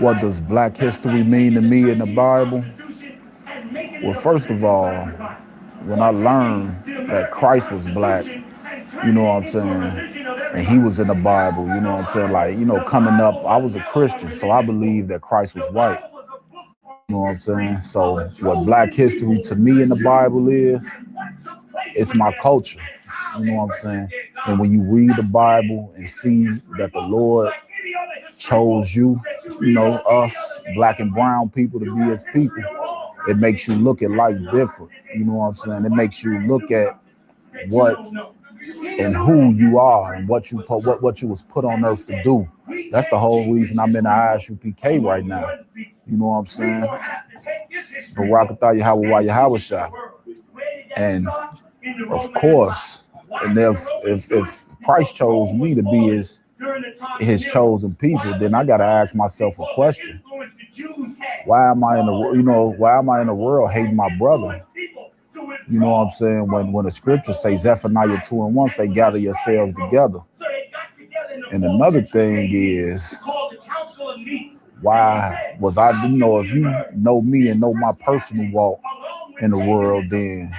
What does Black history mean to me in the Bible? Well, first of all, when I learned that Christ was black, you know what I'm saying, and he was in the Bible, you know what I'm saying, like, coming up, I was a Christian, so I believed that Christ was white. You know what I'm saying? So what Black history to me in the Bible is, it's my culture. You know what I'm saying? And when you read the Bible and see that the Lord chose you, us, black and brown people, to be his people, it makes you look at life different. You know what I'm saying? It makes you look at what and who you are and what you was put on earth to do. That's the whole reason I'm in the ISUPK right now. You know what I'm saying? Barakatah Yahweh Yahweh. And of course, and if Christ chose me to be his chosen people, then I gotta ask myself a question. Why am I in the world hating my brother? You know what I'm saying? When the scriptures say Zephaniah 2:1 say gather yourselves together. And another thing is, why was I, if you know me and know my personal walk in the world, then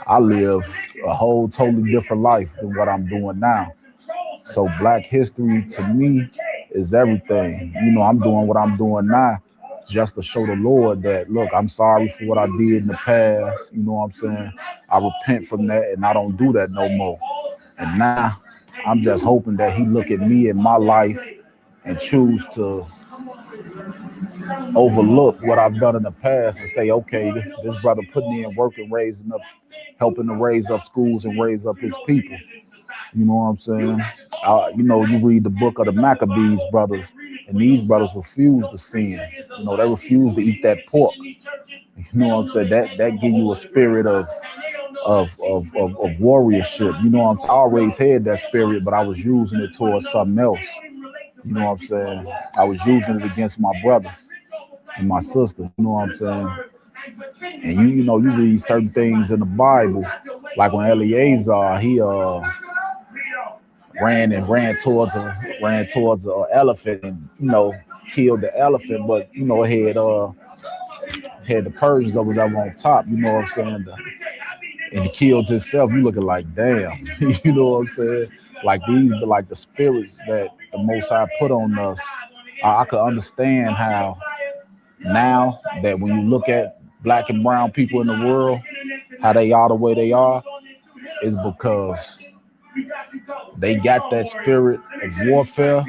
I live a whole totally different life than what I'm doing now. So Black history to me is everything. I'm doing what I'm doing now just to show the Lord that, look, I'm sorry for what I did in the past. You know what I'm saying? I repent from that and I don't do that no more. And now I'm just hoping that he look at me in my life and choose to overlook what I've done in the past and say, okay, this brother putting in work and helping to raise up schools and raise up his people. You know what I'm saying? You read the book of the Maccabees brothers, and these brothers refused to sin. They refused to eat that pork. You know what I'm saying? That give you a spirit of warriorship. You know what I'm saying? I always had that spirit, but I was using it towards something else. You know what I'm saying? I was using it against my brothers and my sister. You know what I'm saying? And you read certain things in the Bible, like when Eleazar, he ran towards an elephant and killed the elephant, but had the Persians over there on top. You know what I'm saying? And he killed himself. You looking like, damn. You know what I'm saying? Like the spirits that the Most High put on us. I could understand how now that when you look at black and brown people in the world, how they are the way they are, is because they got that spirit of warfare,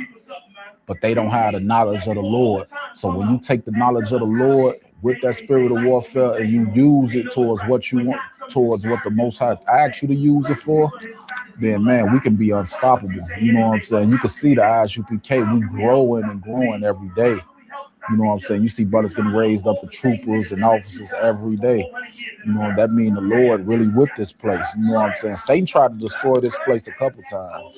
but they don't have the knowledge of the Lord. So when you take the knowledge of the Lord with that spirit of warfare and you use it towards what you want, towards what the Most High asked you to use it for, then man, we can be unstoppable. You know what I'm saying? You can see the ISUPK, we growing and growing every day. You know what I'm saying? You see brothers getting raised up to troopers and officers every day. You know, that mean the Lord really with this place. You know what I'm saying? Satan tried to destroy this place a couple times.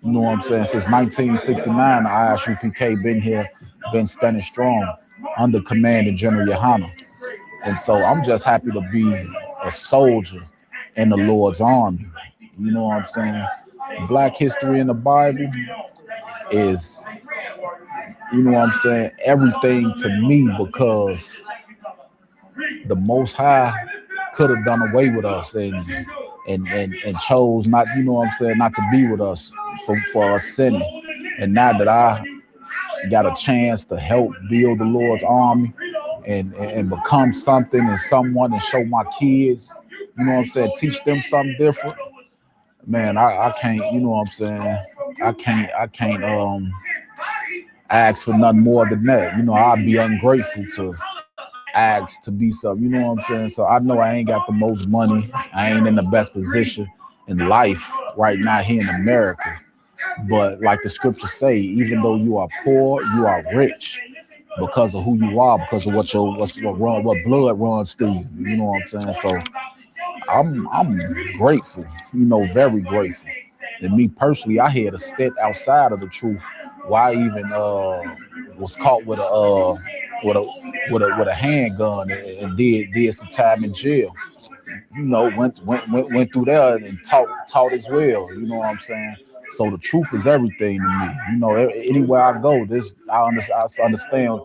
You know what I'm saying? Since 1969, the ISUPK been here, been standing strong under command of General Yahanna. And so I'm just happy to be a soldier in the Lord's army. You know what I'm saying? Black history in the Bible is, you know what I'm saying, everything to me, because the Most High could have done away with us and chose not, you know what I'm saying, not to be with us for us sinning. And now that I got a chance to help build the Lord's army and become something and someone and show my kids, you know what I'm saying, teach them something different, man, I can't, you know what I'm saying, I can't ask for nothing more than that. You know, I'd be ungrateful to ask to be something, you know what I'm saying? So I know I ain't got the most money. I ain't in the best position in life right now here in America. But like the scriptures say, even though you are poor, you are rich because of who you are, because of what blood runs through you. You know what I'm saying? So I'm grateful, you know, very grateful. And me personally, I had a step outside of the truth. Why I even was caught with a handgun and did some time in jail. You know, went through there and taught as well. You know what I'm saying? So the truth is everything to me. You know, anywhere I go, I understand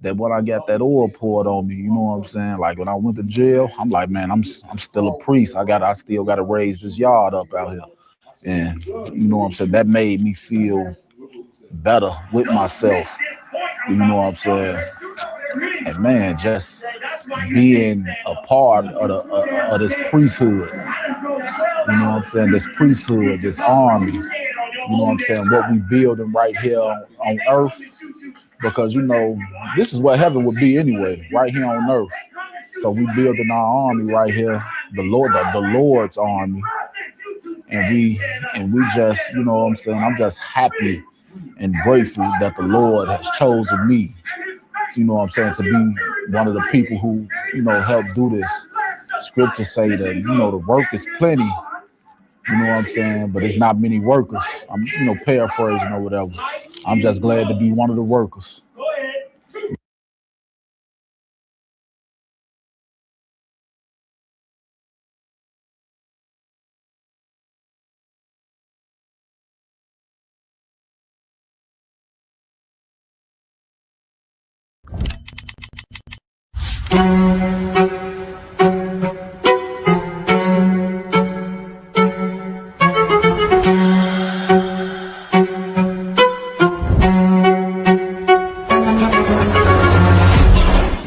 that when I got that oil poured on me, you know what I'm saying? Like when I went to jail, I'm like, man, I'm still a priest. I still gotta raise this yard up out here. And you know what I'm saying? That made me feel better with myself. You know what I'm saying? And man, just being a part of this priesthood, you know what I'm saying? This priesthood, this army, you know what I'm saying? What we building right here on earth, because you know this is what heaven would be anyway, right here on earth. So we building our army right here, the Lord's army, and we just, you know what I'm saying? I'm just happy and grateful that the Lord has chosen me, you know what I'm saying, to be one of the people who, you know, help do this. Scriptures say that, you know, the work is plenty, you know what I'm saying, but it's not many workers. I'm, you know, paraphrasing or whatever. I'm just glad to be one of the workers.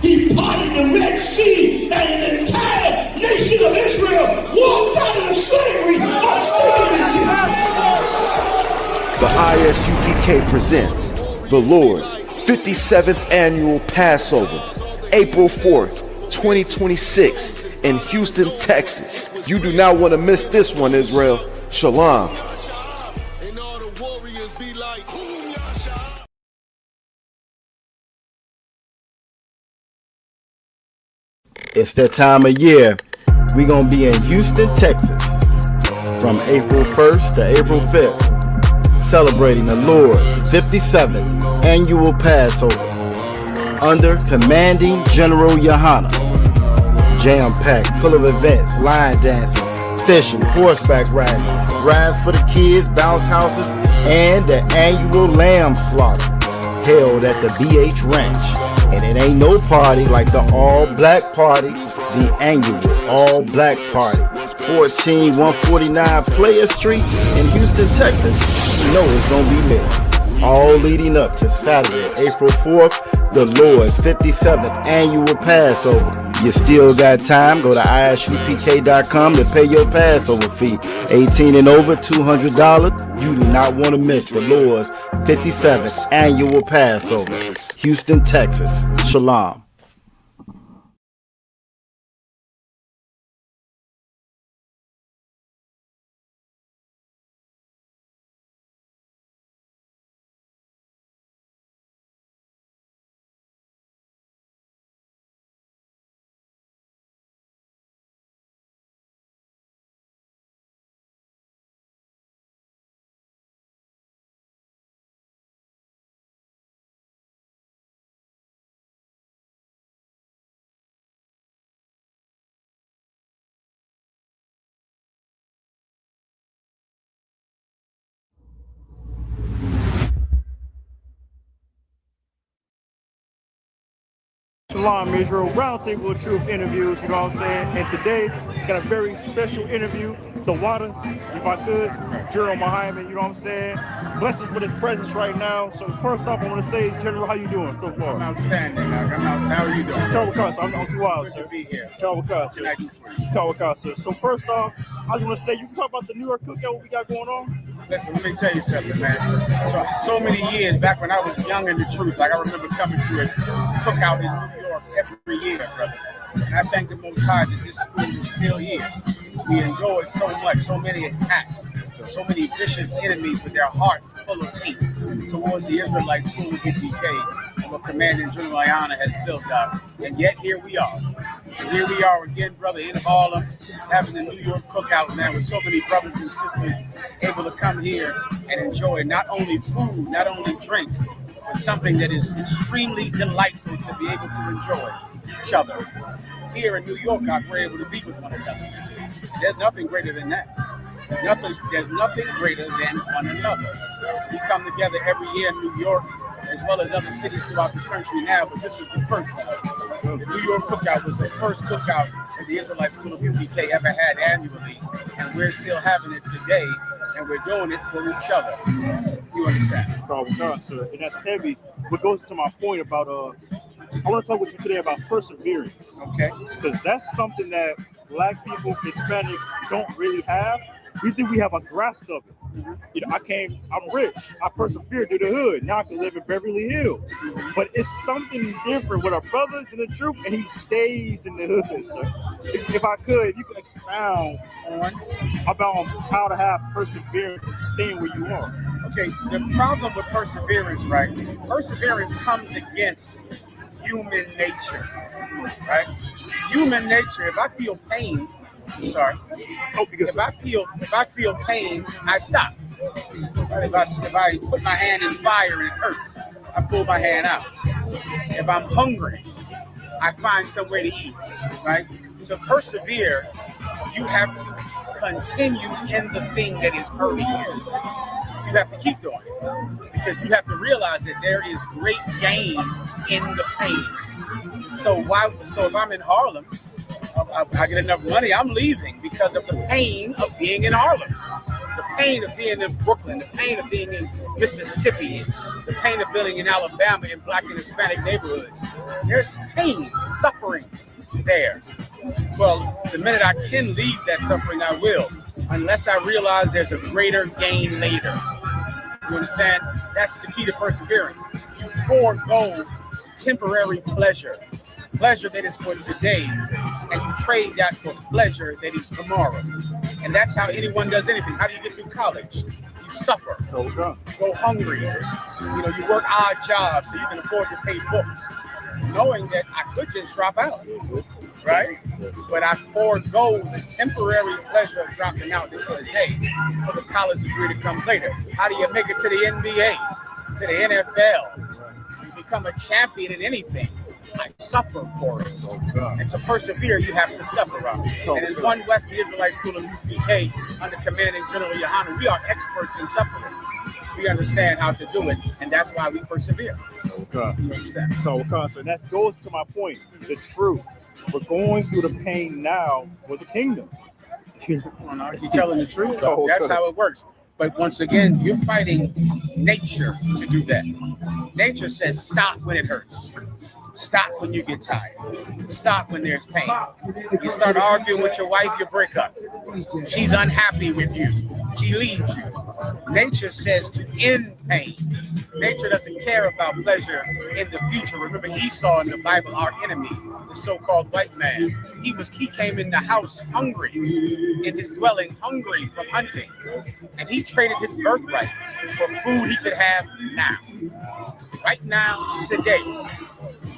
He parted the Red Sea, and an entire nation of Israel walked out of slavery. The ISUPK presents the Lord's 57th Annual Passover, April 4th, 2026 in Houston, Texas. You do not want to miss this one, Israel. Shalom. It's that time of year. We're going to be in Houston, Texas from April 1st to April 5th, celebrating the Lord's 57th annual Passover under Commanding General Yahanna. Jam-packed, full of events, line dancing, fishing, horseback riding, rides for the kids, bounce houses, and the annual lamb slaughter held at the BH Ranch. And it ain't no party like the all-black party, the annual all-black party. 14149 Player Street in Houston, Texas. You know it's gonna be lit. All leading up to Saturday, April 4th, the Lord's 57th annual Passover. You still got time. Go to isupk.com to pay your Passover fee. 18 and over, $200. You do not want to miss the Lord's 57th annual Passover. Houston, Texas. Shalom. Shalom Israel, Roundtable of Truth interviews, you know what I'm saying? And today, got a very special interview, the water, if I could, General Muhammad, you know what I'm saying? Bless us with his presence right now. So first off, I want to say, General, how you doing so far? I'm outstanding. How are you doing? Kawakasa, I'm 2 hours, sir. Good to be here. Kawakasa. Kawakasa. So first off, I just want to say, you can talk about the New York cookout, what we got going on? Listen, let me tell you something, man. So many years back when I was young in the truth, like I remember coming to a cookout in New York every year, brother. And I thank the Most High that this school is still here. We endured so much, so many attacks, so many vicious enemies with their hearts full of hate towards the Israelite school of BPK and what Commanding General Yahanna has built up. And yet here we are. So here we are again, brother, in Harlem, having the New York cookout, man, with so many brothers and sisters able to come here and enjoy not only food, not only drink, but something that is extremely delightful to be able to enjoy each other. Here in New York, we're able to be with one another. There's nothing greater than that. There's nothing greater than one another. We come together every year in New York, as well as other cities throughout the country now, but this was the first one. The New York cookout was the first cookout that the Israelite School of UPK ever had annually, and we're still having it today, and we're doing it for each other. You understand? Carl, sir, and that's heavy. What goes to my point about I want to talk with you today about perseverance. Okay. Because that's something that Black people, Hispanics don't really have. We think we have a grasp of it. You know, I'm rich. I persevered through the hood. Now I can live in Beverly Hills. But it's something different with our brothers in the truth, and he stays in the hood, sir. If I could, if you could expound on about how to have perseverance and staying where you are. Okay, the problem with perseverance, right? Perseverance comes against human nature, right? Human nature, if I feel pain, if I feel pain, I stop. Right? If I put my hand in fire and it hurts, I pull my hand out. If I'm hungry, I find somewhere to eat. Right? To persevere, you have to continue in the thing that is hurting you. You have to keep doing it because you have to realize that there is great gain in the pain. So if I'm in Harlem, I get enough money, I'm leaving because of the pain of being in Harlem, the pain of being in Brooklyn, the pain of being in Mississippi, the pain of being in Alabama in Black and Hispanic neighborhoods. There's pain, suffering there. Well, the minute I can leave that suffering, I will, unless I realize there's a greater gain later. You understand? That's the key to perseverance. You forego temporary pleasure that is for today, and you trade that for pleasure that is tomorrow. And that's how anyone does anything. How do you get through college? You suffer. You go hungry. You know, you work odd jobs so you can afford to pay books, knowing that I could just drop out, right? But I forego the temporary pleasure of dropping out for the day for the college degree that comes later. How do you make it to the NBA, to the NFL, to become a champion in anything? I suffer for it. And to persevere, you have to suffer on it. And in One West, the Israelite School of UPK, under commanding General Yahanna, we are experts in suffering. We understand how to do it, and that's why we persevere. Okay. You understand? So that goes to my point, the truth. We're going through the pain now for the kingdom. You're telling the truth, though. That's how it works. But once again, you're fighting nature to do that. Nature says stop when it hurts. Stop when you get tired. Stop when there's pain. You start arguing with your wife, you break up. She's unhappy with you. She leaves you. Nature says to end pain. Nature doesn't care about pleasure in the future. Remember Esau in the Bible, our enemy, the so-called white man. He came in the house hungry, in his dwelling hungry from hunting. And he traded his birthright for food he could have now. Right now, today.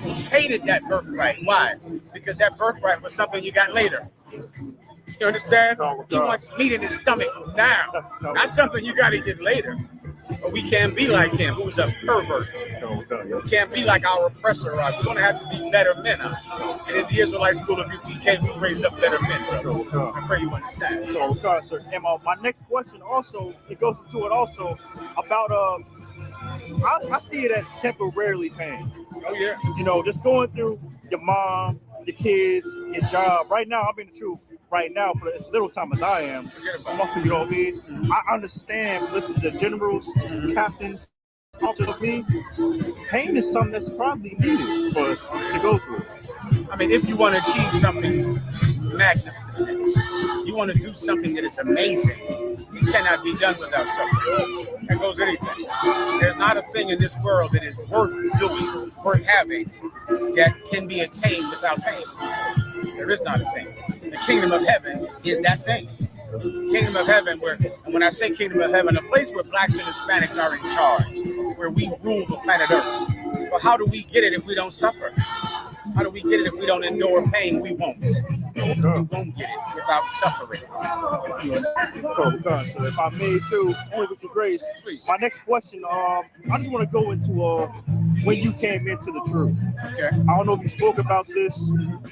He hated that birthright. Why? Because that birthright was something you got later. You understand? He wants meat in his stomach now, not something you got to get later. But we can't be like him, who's a pervert. We can't be like our oppressor. We're going to have to be better men. And in the Israelite School of UPK, we raise up better men. I pray you understand. Sir. And my next question also, it goes into it also about I see it as temporarily pain. Oh yeah. You know, just going through your mom, your kids, your job. Right now, I'm in the truth. Right now, for as little time as I am, you know what I mean? I understand. Listen to the generals, captains, officers of me. Pain is something that's probably needed for us to go through. I mean, if you want to achieve something magnificent, you want to do something that is amazing, it cannot be done without suffering. That goes anything. There's not a thing in this world that is worth doing, worth having, that can be attained without pain. There is not a thing. The kingdom of heaven is that thing. Kingdom of heaven, and when I say kingdom of heaven, a place where blacks and Hispanics are in charge, where we rule the planet Earth. But how do we get it if we don't suffer? How do we get it if we don't endure pain? We won't. We won't get it without suffering. So if I may too, only with your grace, my next question, I just want to go into when you came into the truth. Okay. I don't know if you spoke about this.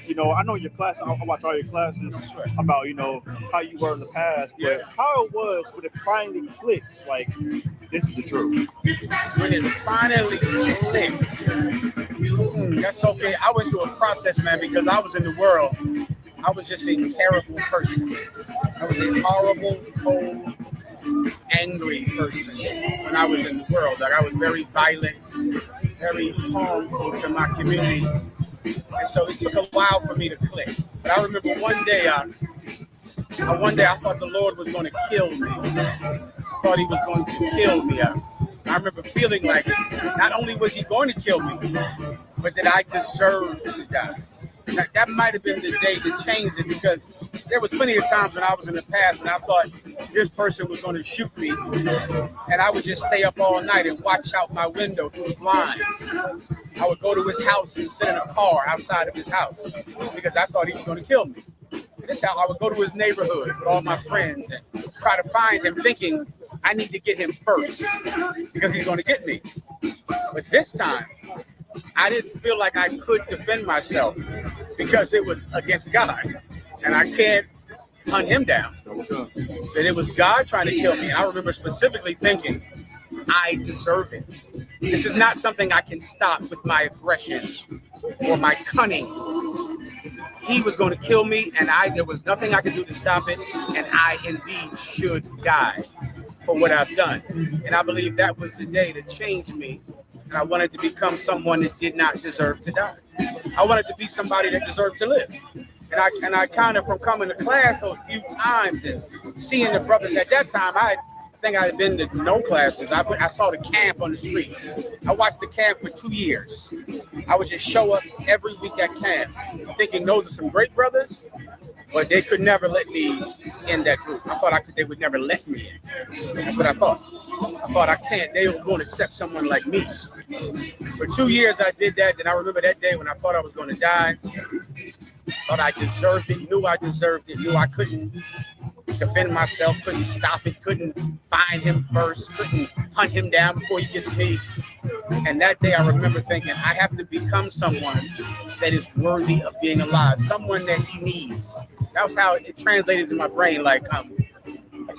You know, I know your class. I watch all your classes about, you know, how you were in the past, but how it was when it finally clicked. Like, this is the truth. When it finally clicked, that's okay. I went through a process, man, because I was in the world. I was just a terrible person. I was a horrible, cold, angry person when I was in the world. Like, I was very violent, very harmful to my community. And so it took a while for me to click. But I remember one day I thought the Lord was going to kill me. I thought he was going to kill me. I remember feeling like not only was he going to kill me, but that I deserved to die. That might have been the day that changed it, because there was plenty of times when I was in the past when I thought this person was going to shoot me, and I would just stay up all night and watch out my window through the blinds. I would go to his house and sit in a car outside of his house because I thought he was going to kill me. And this how I would go to his neighborhood with all my friends and try to find him, thinking I need to get him first because he's going to get me. But this time, I didn't feel like I could defend myself because it was against God, and I can't hunt him down. That it was God trying to kill me. I remember specifically thinking, I deserve it. This is not something I can stop with my aggression or my cunning. He was going to kill me, and there was nothing I could do to stop it, and I indeed should die for what I've done. And I believe that was the day that changed me. And I wanted to become someone that did not deserve to die. I wanted to be somebody that deserved to live. And I kind of, from coming to class those few times and seeing the brothers at that time, I think I had been to no classes. I saw the camp on the street. I watched the camp for 2 years. I would just show up every week at camp thinking those are some great brothers, but they could never let me in that group. I thought they would never let me in. That's what I thought. I thought they won't accept someone like me. For 2 years I did that. Then I remember that day when I thought I was going to die. Thought I deserved it, knew I deserved it, knew I couldn't defend myself, couldn't stop it, couldn't find him first, couldn't hunt him down before he gets me. And that day I remember thinking, I have to become someone that is worthy of being alive, someone that he needs. That was how it translated to my brain. Like,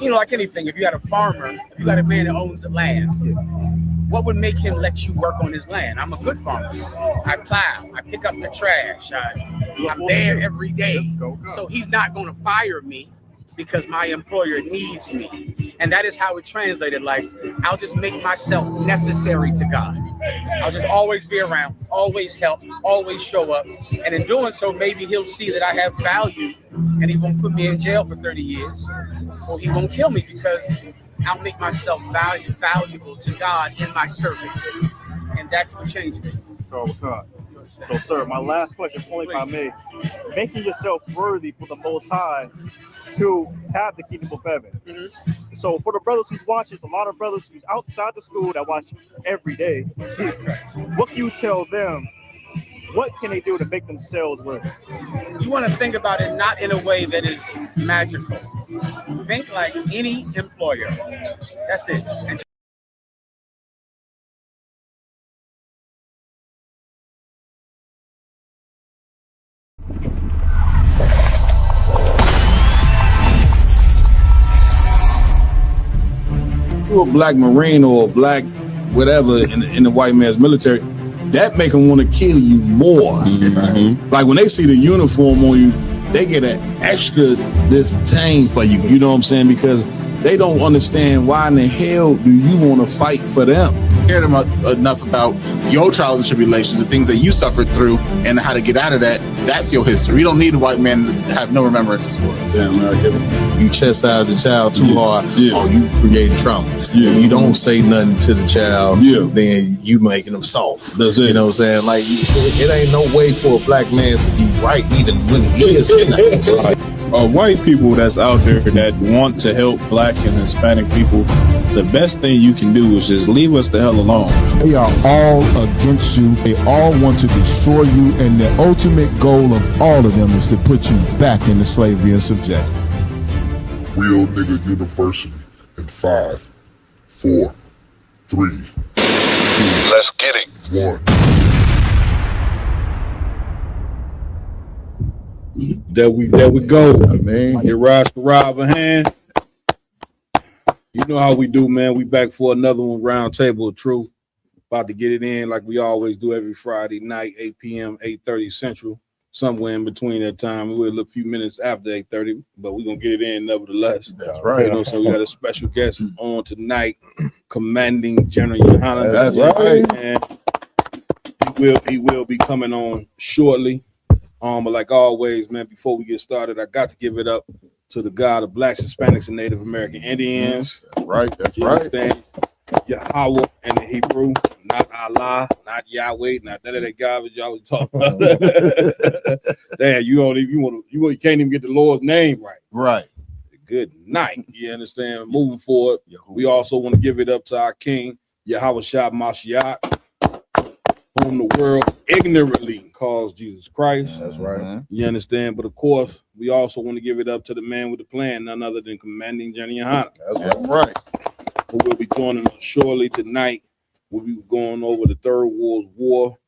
you know, like anything, if you had a farmer, if you got a man that owns the land, what would make him let you work on his land? I'm a good farmer. I plow, I pick up the trash, I'm there every day. So he's not going to fire me because my employer needs me. And that is how it translated. Like, I'll just make myself necessary to God. I'll just always be around, always help, always show up. And in doing so, maybe he'll see that I have value and he won't put me in jail for 30 years. Or he won't kill me because I'll make myself valuable to God in my service. And that's what changed me. So, sir, my last question, only if I may, making yourself worthy for the Most High to have the kingdom of heaven. Mm-hmm. So for the brothers who's watching, a lot of brothers who's outside the school that watch every day, what can you tell them? What can they do to make themselves worthy? You want to think about it not in a way that is magical. Think like any employer. That's it. And you're a black Marine or a black whatever in the white man's military, that make them want to kill you more. Mm-hmm. Like when they see the uniform on you, they get an extra disdain for you. You know what I'm saying? Because they don't understand why in the hell do you want to fight for them. Cared enough about your trials and tribulations, the things that you suffered through, and how to get out of that. That's your history. You don't need a white man to have no remembrances for it. Damn, you chastise the child too hard, or you create trauma. Yeah. If you don't say nothing to the child, then you making them soft. That's it. You know what I'm saying? Like, it ain't no way for a black man to be right even when he is not. White people that's out there that want to help black and Hispanic people, the best thing you can do is just leave us the hell alone. They are all against you. They all want to destroy you, and the ultimate goal of all of them is to put you back into slavery and subjection. Real Nigga University in 5, 4, 3, 2. Let's get it. 1. There we go. Man, get Rise to Rob a hand. You know how we do, man. We back for another one, Round Table of Truth. About to get it in like we always do every Friday night, 8 p.m., 8:30 Central. Somewhere in between that time. We'll look a few minutes after 8:30, but we're going to get it in nevertheless. That's right. You know, so we got a special guest on tonight, Commanding General Yahanna. That's right. He will be coming on shortly. But like always, man, before we get started, I got to give it up to the God of Blacks, Hispanics, and Native American Indians. That's right. That's You right. understand? Yahweh in the Hebrew, not Allah, not Yahweh, not none of that garbage y'all was talking about. Damn, you can't even get the Lord's name right. Right. Good night. You understand? Moving forward, we also want to give it up to our King, Yahweh Shah Mashiach, whom the world ignorantly calls Jesus Christ. That's right. You understand? But of course, we also want to give it up to the man with the plan, none other than Commanding General Yahanna. That's right. Who will be joining us shortly tonight. We'll be going over the Third World War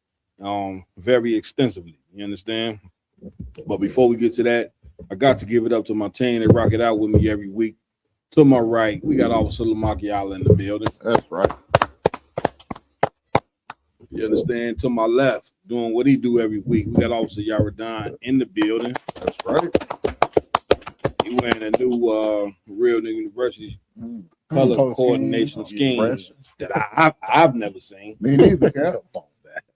very extensively. You understand? But before we get to that, I got to give it up to my team that rock it out with me every week. To my right, we got Officer Lamakiala in the building. That's right. You understand? To my left, doing what he do every week, we got Officer Yaradon in the building. That's right. He wearing a new Real Nigga University color coordination scheme that I've never seen. Me neither, Cap.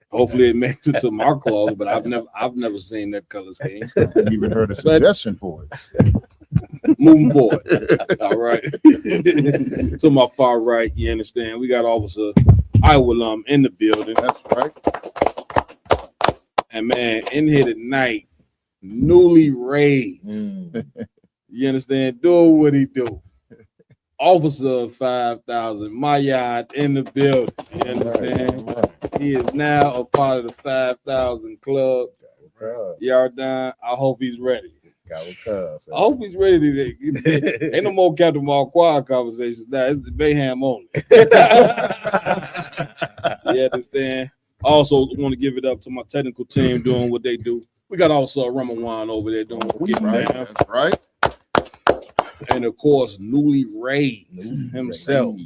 Hopefully it makes it to my clothes, but I've never seen that color scheme. I haven't even heard a suggestion for it. Moving forward. All right. To my far right, you understand? We got Officer Iwalum in the building. That's right. And man, in here tonight, newly raised. You understand? Doing what he do. Officer of 5,000, Mayad in the building. You understand? Right. He is now a part of the 5,000 club. Yardan, I hope he's ready. I hope he's ready to. Ain't no more Captain Marquardt conversations now. It's the Bayham only. You understand? Also, want to give it up to my technical team doing what they do. We got also Ramawan over there doing what we Right. down. That's right. And of course, newly raised himself,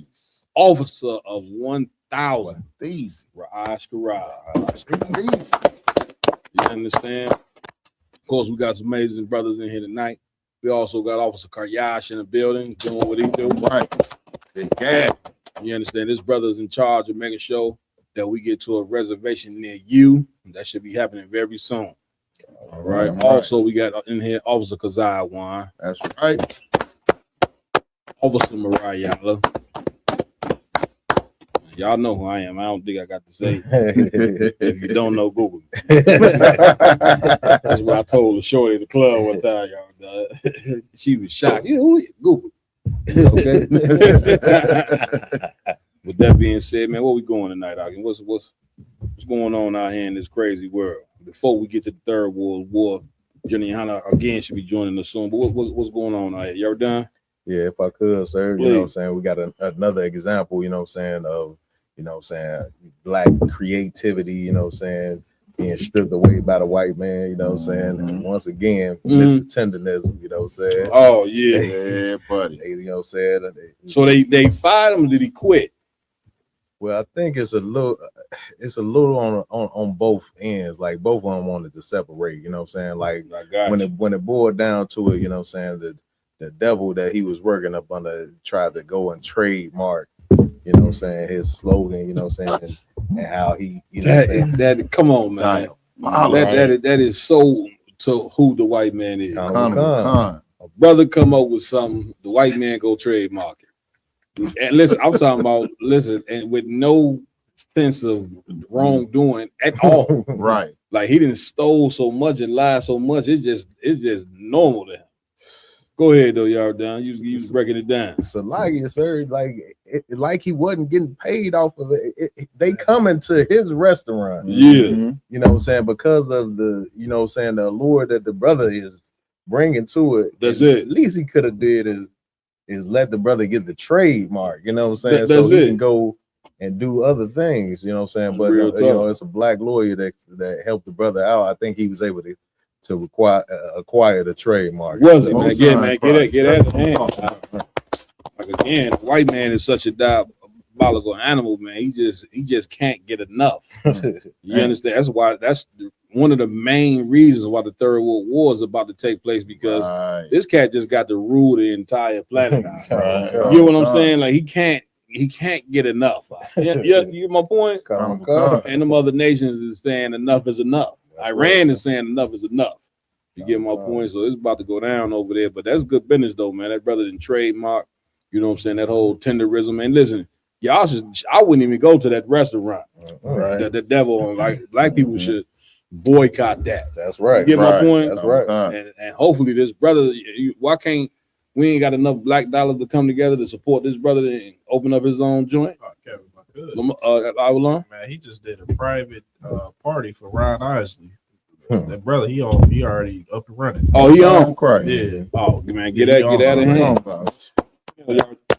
officer of 1,000. These. Ra'ash Karab. You understand? Of course, we got some amazing brothers in here tonight. We also got Officer Karyash in the building doing what he do. Right. Yeah. You understand? This brother's in charge of making sure that we get to a reservation near you. That should be happening very soon. All right. Also, we got in here Officer Kazai Wan. That's right. Officer Mariah. Y'all know who I am. I don't think I got to say it. If you don't know, Google me. That's what I told the shorty at the club one time, y'all. She was shocked. You know, Google. Okay. With that being said, man, where we going tonight, Ogden? What's going on out here in this crazy world? Before we get to the Third World War, Jenny Yahanna again should be joining us soon. But what's going on out here? You ever done? Yeah, if I could, sir. Please. You know what I'm saying? We got another example, you know what I'm saying, of, you know what I'm saying, black creativity, you know what I'm saying, being stripped away by the white man, you know what I'm saying? And once again, Mr. Tendernism, you know what I'm saying? Oh, yeah. Yeah, buddy. You know what I'm saying? So they fired him or did he quit? Well, I think it's a little on both ends. Like both of them wanted to separate, you know what I'm saying? Like when it boiled down to it, you know what I'm saying, the devil that he was working up under tried to go and trademark, you know what I'm saying, his slogan, you know what I'm saying, and how he, you know, that come on, man. That is so to who the white man is. A brother come up with something, the white man go trademark it. And listen, I'm talking about and with no sense of wrongdoing at all. Right. Like he didn't stole so much and lie so much. It's just normal to him. Go ahead though, y'all down. You breaking it down. So like it, sir, like he wasn't getting paid off of it. They coming to his restaurant. Yeah. You know what I'm saying? Because of the, you know what I'm saying, the allure that the brother is bringing to it. That's it. At least he could have did is let the brother get the trademark, you know what I'm saying? That's so he it. can go and do other things, you know what I'm saying? But you know, it's a black lawyer that helped the brother out. I think he was able to acquire the trademark. Was it, man? Yeah, man. Get that hand. Like again, the white man is such a diabolical animal, man. He just can't get enough. You understand? That's one of the main reasons why the Third World War is about to take place, because this cat just got to rule the entire planet. You know what I'm saying? Like he can't get enough. You get my point? And the other nations is saying enough is enough. Iran is saying enough is enough. You get my point? So it's about to go down over there. But that's good business though, man. That brother didn't trademark. You know what I'm saying? That whole tenderism. And listen, I wouldn't even go to that restaurant. Right. The devil, like black people should boycott that. That's right. You get my point? That's right. And hopefully this brother, why can't we ain't got enough black dollars to come together to support this brother and open up his own joint? Man, he just did a private party for Ron Isley. That brother, he already up and running. Oh, he on? Yeah. Oh man, get out of here.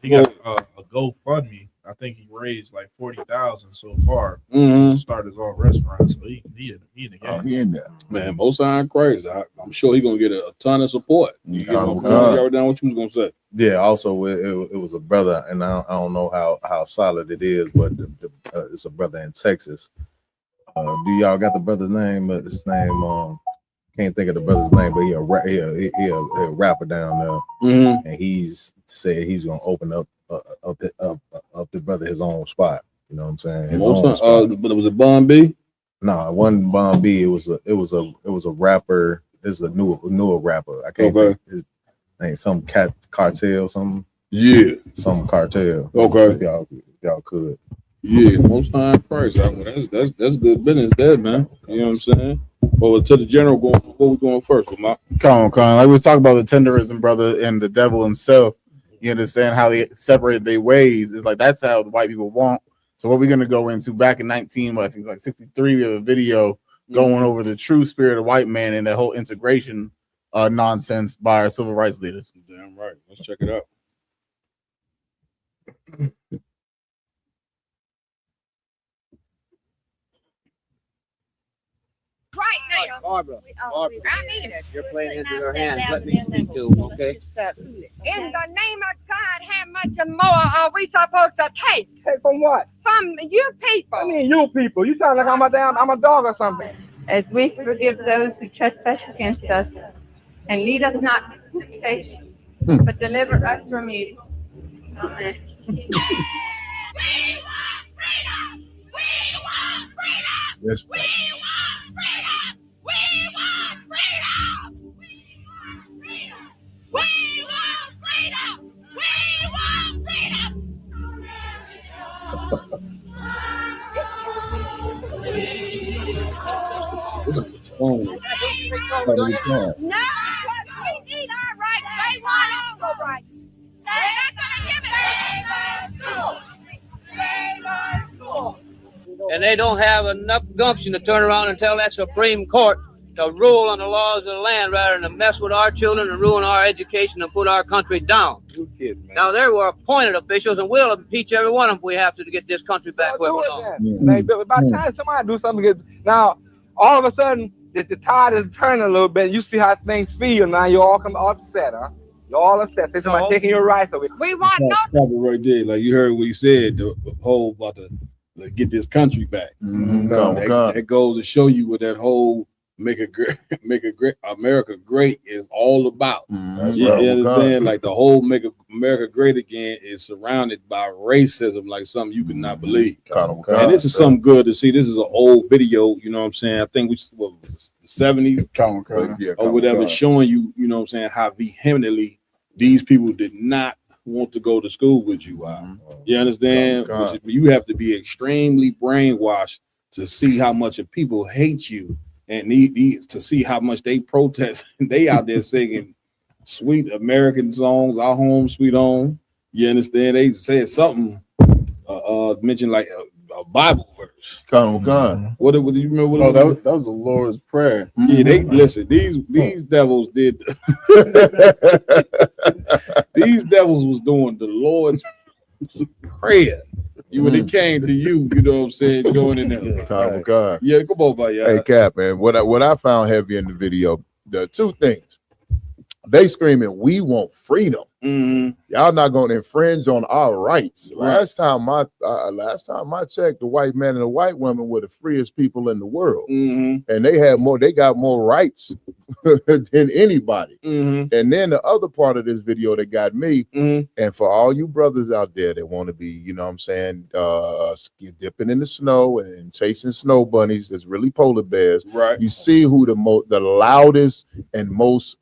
He got a GoFundMe. I think he raised like 40,000 so far to start his own restaurant. So he in the game. He in there. Man, Most High crazy. I'm sure he's gonna get a ton of support. You already down what you was gonna say. Yeah. Also, it was a brother, and I don't know how solid it is, but it's a brother in Texas. Do y'all got the brother's name? His name, can't think of the brother's name, but he a rapper down there, and he's said he's gonna open up the brother his own spot. You know what I'm saying? His own spot. But it was a Bun B. No, it wasn't Bun B. It was a rapper. This is a newer rapper. I can't think his name. Some cartel, something. Yeah, some cartel. Okay, y'all could. Yeah, Most High price. That's good business there, man. You know what I'm saying? Well, to the general, what we going first? Come on. Like we were talking about the tenderism, brother, and the devil himself. You understand how they separated their ways? It's like that's how the white people want. So what we're gonna go into back in 63, we have a video going over the true spirit of white man and that whole integration nonsense by our civil rights leaders. Damn right. Let's check it out. Right now, Barbara, I mean it. you're playing into their hands. Let me speak to them, okay? In the name of God, how much more are we supposed to take? Take from what? From you people. I mean, you people. You sound like I'm a dog or something. As we forgive those who trespass against us, and lead us not into temptation, but deliver us from evil. Amen. Yes. No, we need our rights. They want all the rights. They're not gonna give it. Save our school. And they don't have enough gumption to turn around and tell that Supreme Court to rule on the laws of the land rather than to mess with our children and ruin our education and put our country down. Now, there were appointed officials, and we'll impeach every one of them if we have to get this country back where it belongs. By the time somebody do something, now all of a sudden the tide is turning a little bit. And you see how things feel now. You all come upset, huh? You all upset. Say somebody taking your rights away. We want no. Right there, like you heard what he said. The whole about to get this country back. That goes to show you what that whole make America great is all about. You understand? Like the whole make America great again is surrounded by racism, like something you could not believe. And this is something good to see. This is an old video, you know what I'm saying? I think what was the 70s or whatever, showing you, you know what I'm saying, how vehemently these people did not want to go to school with you. You understand? You have to be extremely brainwashed to see how much of people hate you. And to see how much they protest, they out there singing sweet American songs, our home, sweet home. You understand? They said something, mentioned like a Bible verse. What do you remember? Oh, that was the Lord's Prayer. Yeah, they listen. These devils did. These devils was doing the Lord's Prayer. When it came to you, you know what I'm saying, joining them. God. Yeah, come on, by Hey, Cap, man. What I found heavy in the video, the two things. They screaming, "We want freedom." Y'all not going to infringe on our rights. Last time I checked, the white man and the white woman were the freest people in the world, and they got more rights than anybody. And then the other part of this video that got me, and for all you brothers out there that want to be, you know what I'm saying, dipping in the snow and chasing snow bunnies, that's really polar bears. Right. You see who the loudest and most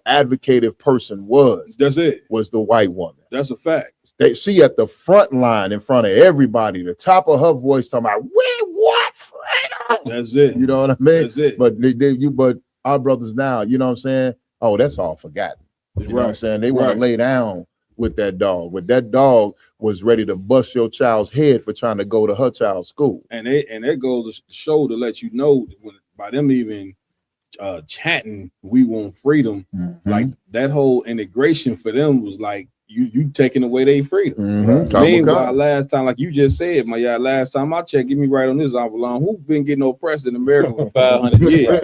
advocative person was. That's it. Was the white woman. That's a fact. She at the front line in front of everybody, the top of her voice talking about, "We want freedom." That's it. You know what I mean? That's it. But but our brothers now, you know what I'm saying? Oh, that's all forgotten. You know what I'm saying? They want to lay down with that dog. But that dog was ready to bust your child's head for trying to go to her child's school. And that goes to show to let you know by them even chanting, "We want freedom," like that whole integration for them was like you taking away their freedom. Meanwhile, last time, like you just said, last time I checked, get me right on this, Avalon, who's been getting oppressed in America for 500 years?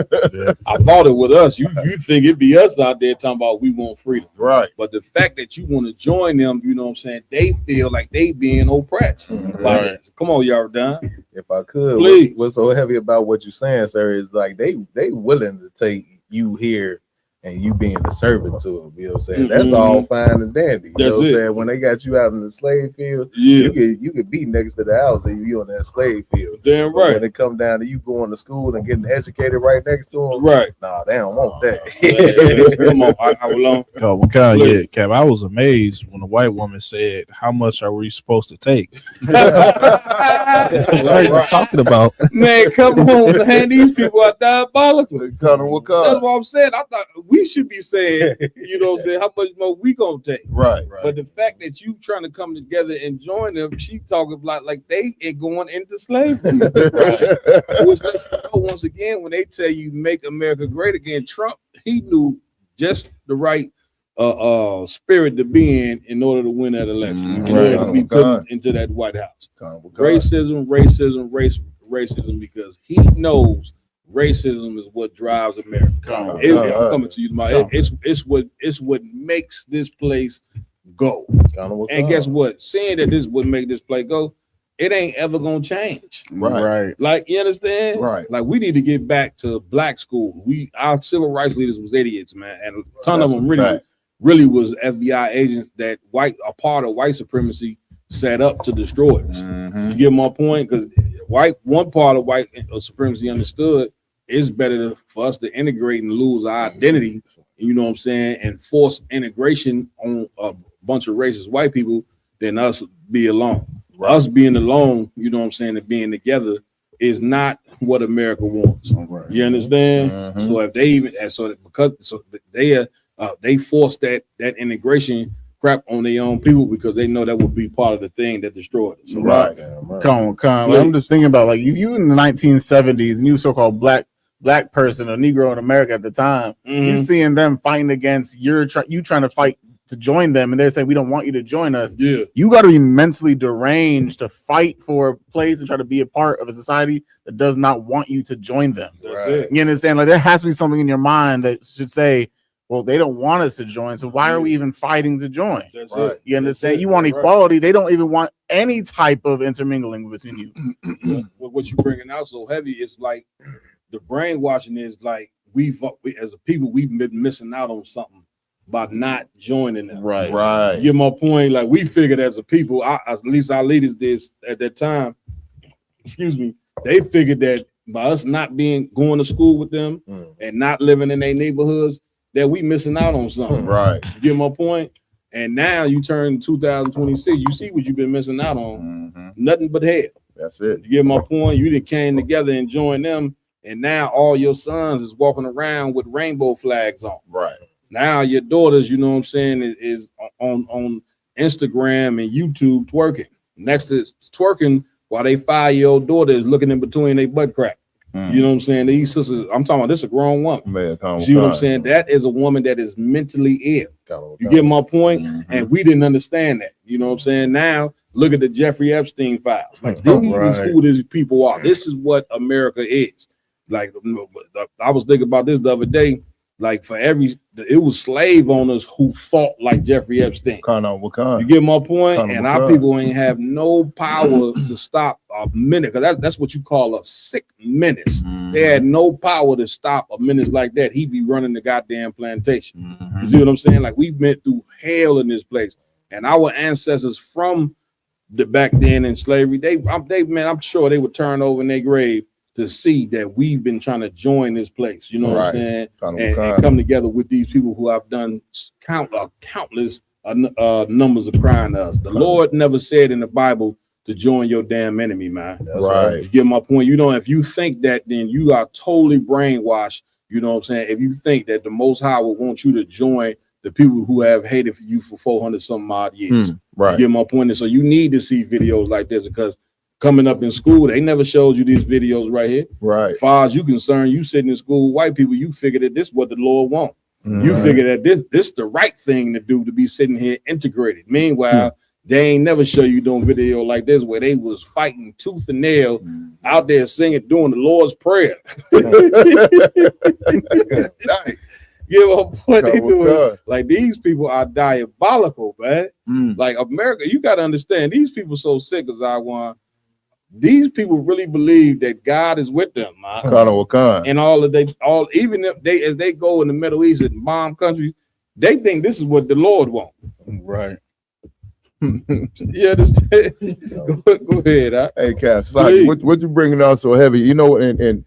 I thought it was us. You think it'd be us out there talking about we want freedom. Right. But the fact that you want to join them, you know what I'm saying, they feel like they being oppressed. Right. Come on, y'all done. If I could, please. What's so heavy about what you're saying, sir, is like they willing to take you here and you being a servant to them. You know what I'm saying? That's all fine and dandy. You know what I'm saying? When they got you out in the slave field, you could be next to the house and you on that slave field. Damn But right. when it come down to you going to school and getting educated right next to them, right? Nah, they don't want that. Come on, I will Yeah, Cap. I was amazed when the white woman said, "How much are we supposed to take?" What are you talking about? Man, come on, man. These people are diabolical. That's what I'm saying. I thought we should be saying, you know what I'm saying, how much more we gonna take. Right. But the fact that you trying to come together and join them, she talking about like they ain't going into slavery. Which, once again, when they tell you make America great again, Trump, he knew just the right spirit to be in order to win that election, in order to be put into that White House. Racism, because he knows racism is what drives America. I'm coming to you, it's what makes this place go. And guess what? Saying that this would make this place go, it ain't ever gonna change. Right. Like, you understand? Right. Like, we need to get back to black school. Our civil rights leaders was idiots, man, and a ton of them really was FBI agents that a part of white supremacy set up to destroy us. You get my point? Because one part of white supremacy understood it's better for us to integrate and lose our identity, you know what I'm saying, and force integration on a bunch of racist white people than us be alone. Us being alone, you know what I'm saying, and being together is not what America wants. You understand? So if they they force that integration crap on their own people because they know that would be part of the thing that destroyed us. Right. Come on. Like, I'm just thinking about like you in the 1970s and you so-called black person or Negro in America at the time, you seeing them fighting against you trying to fight to join them, and they're saying we don't want you to join us. Yeah, you got to be mentally deranged to fight for a place and try to be a part of a society that does not want you to join them. You understand? Like there has to be something in your mind that should say, well, they don't want us to join, so why are we even fighting to join? You understand? You want equality. They don't even want any type of intermingling between you. What you bringing out so heavy, it's like the brainwashing is like we as a people, we've been missing out on something by not joining them. Right. You get my point? Like we figured as a people, at least our leaders did at that time, they figured that by us not going to school with them and not living in their neighborhoods, that we missing out on something. Right. You get my point? And now you turn 2026, you see what you've been missing out on. Nothing but hell. That's it. You get my point? You done came together and joined them, and now all your sons is walking around with rainbow flags on. Right. Now your daughters, you know what I'm saying, is on Instagram and YouTube twerking. Next to twerking while they 5-year-old daughter is looking in between their butt crack. You know what I'm saying? These sisters, I'm talking about this is a grown woman. See what I'm saying? That is a woman that is mentally ill. You get my point? And we didn't understand that. You know what I'm saying? Now Look at the Jeffrey Epstein files. Like these is who these people are. This is what America is. Like I was thinking about this the other day. Like for it was slave owners who thought like Jeffrey Epstein. You get my point? And our people ain't have no power to stop a minute, because that's what you call a sick menace. They had no power to stop a menace like that. He'd be running the goddamn plantation. You see what I'm saying? Like we've been through hell in this place, and our ancestors from the back then in slavery, I'm sure they would turn over in their grave to see that we've been trying to join this place, you know what I'm saying, and come together with these people who have done countless numbers of crime to us. The Lord never said in the Bible to join your damn enemy, man. That's right. You get my point? You know, if you think that, then you are totally brainwashed. You know what I'm saying? If you think that the Most High will want you to join the people who have hated you for 400 some odd years, You get my point? And so you need to see videos like this, because coming up in school, they never showed you these videos right here. Right. As far as you concerned, you sitting in school, white people, you figure that this is what the Lord wants. You figure that this the right thing to do, to be sitting here integrated. Meanwhile, they ain't never show you doing video like this where they was fighting tooth and nail out there singing, doing the Lord's Prayer. Give up what they doing. Like these people are diabolical, man. Like America, you got to understand, these people so sick as I want. These people really believe that God is with them, man. And even if they go in the Middle East and bomb countries, they think this is what the Lord wants. Right. You understand? Go ahead. Hey, Cass, like, what you bringing out so heavy? You know, and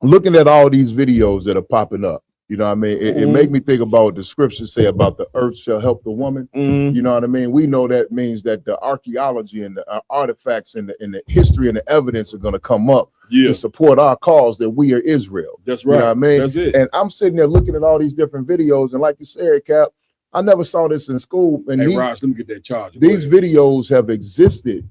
looking at all these videos that are popping up, you know what I mean? It make me think about what the scriptures say about the earth shall help the woman. You know what I mean? We know that means that the archaeology and the artifacts and the history and the evidence are going to come up to support our cause that we are Israel. That's right. You know what I mean? That's it. And I'm sitting there looking at all these different videos, and like you said, Cap, I never saw this in school. And hey, Raj, let me get that charge. These videos have existed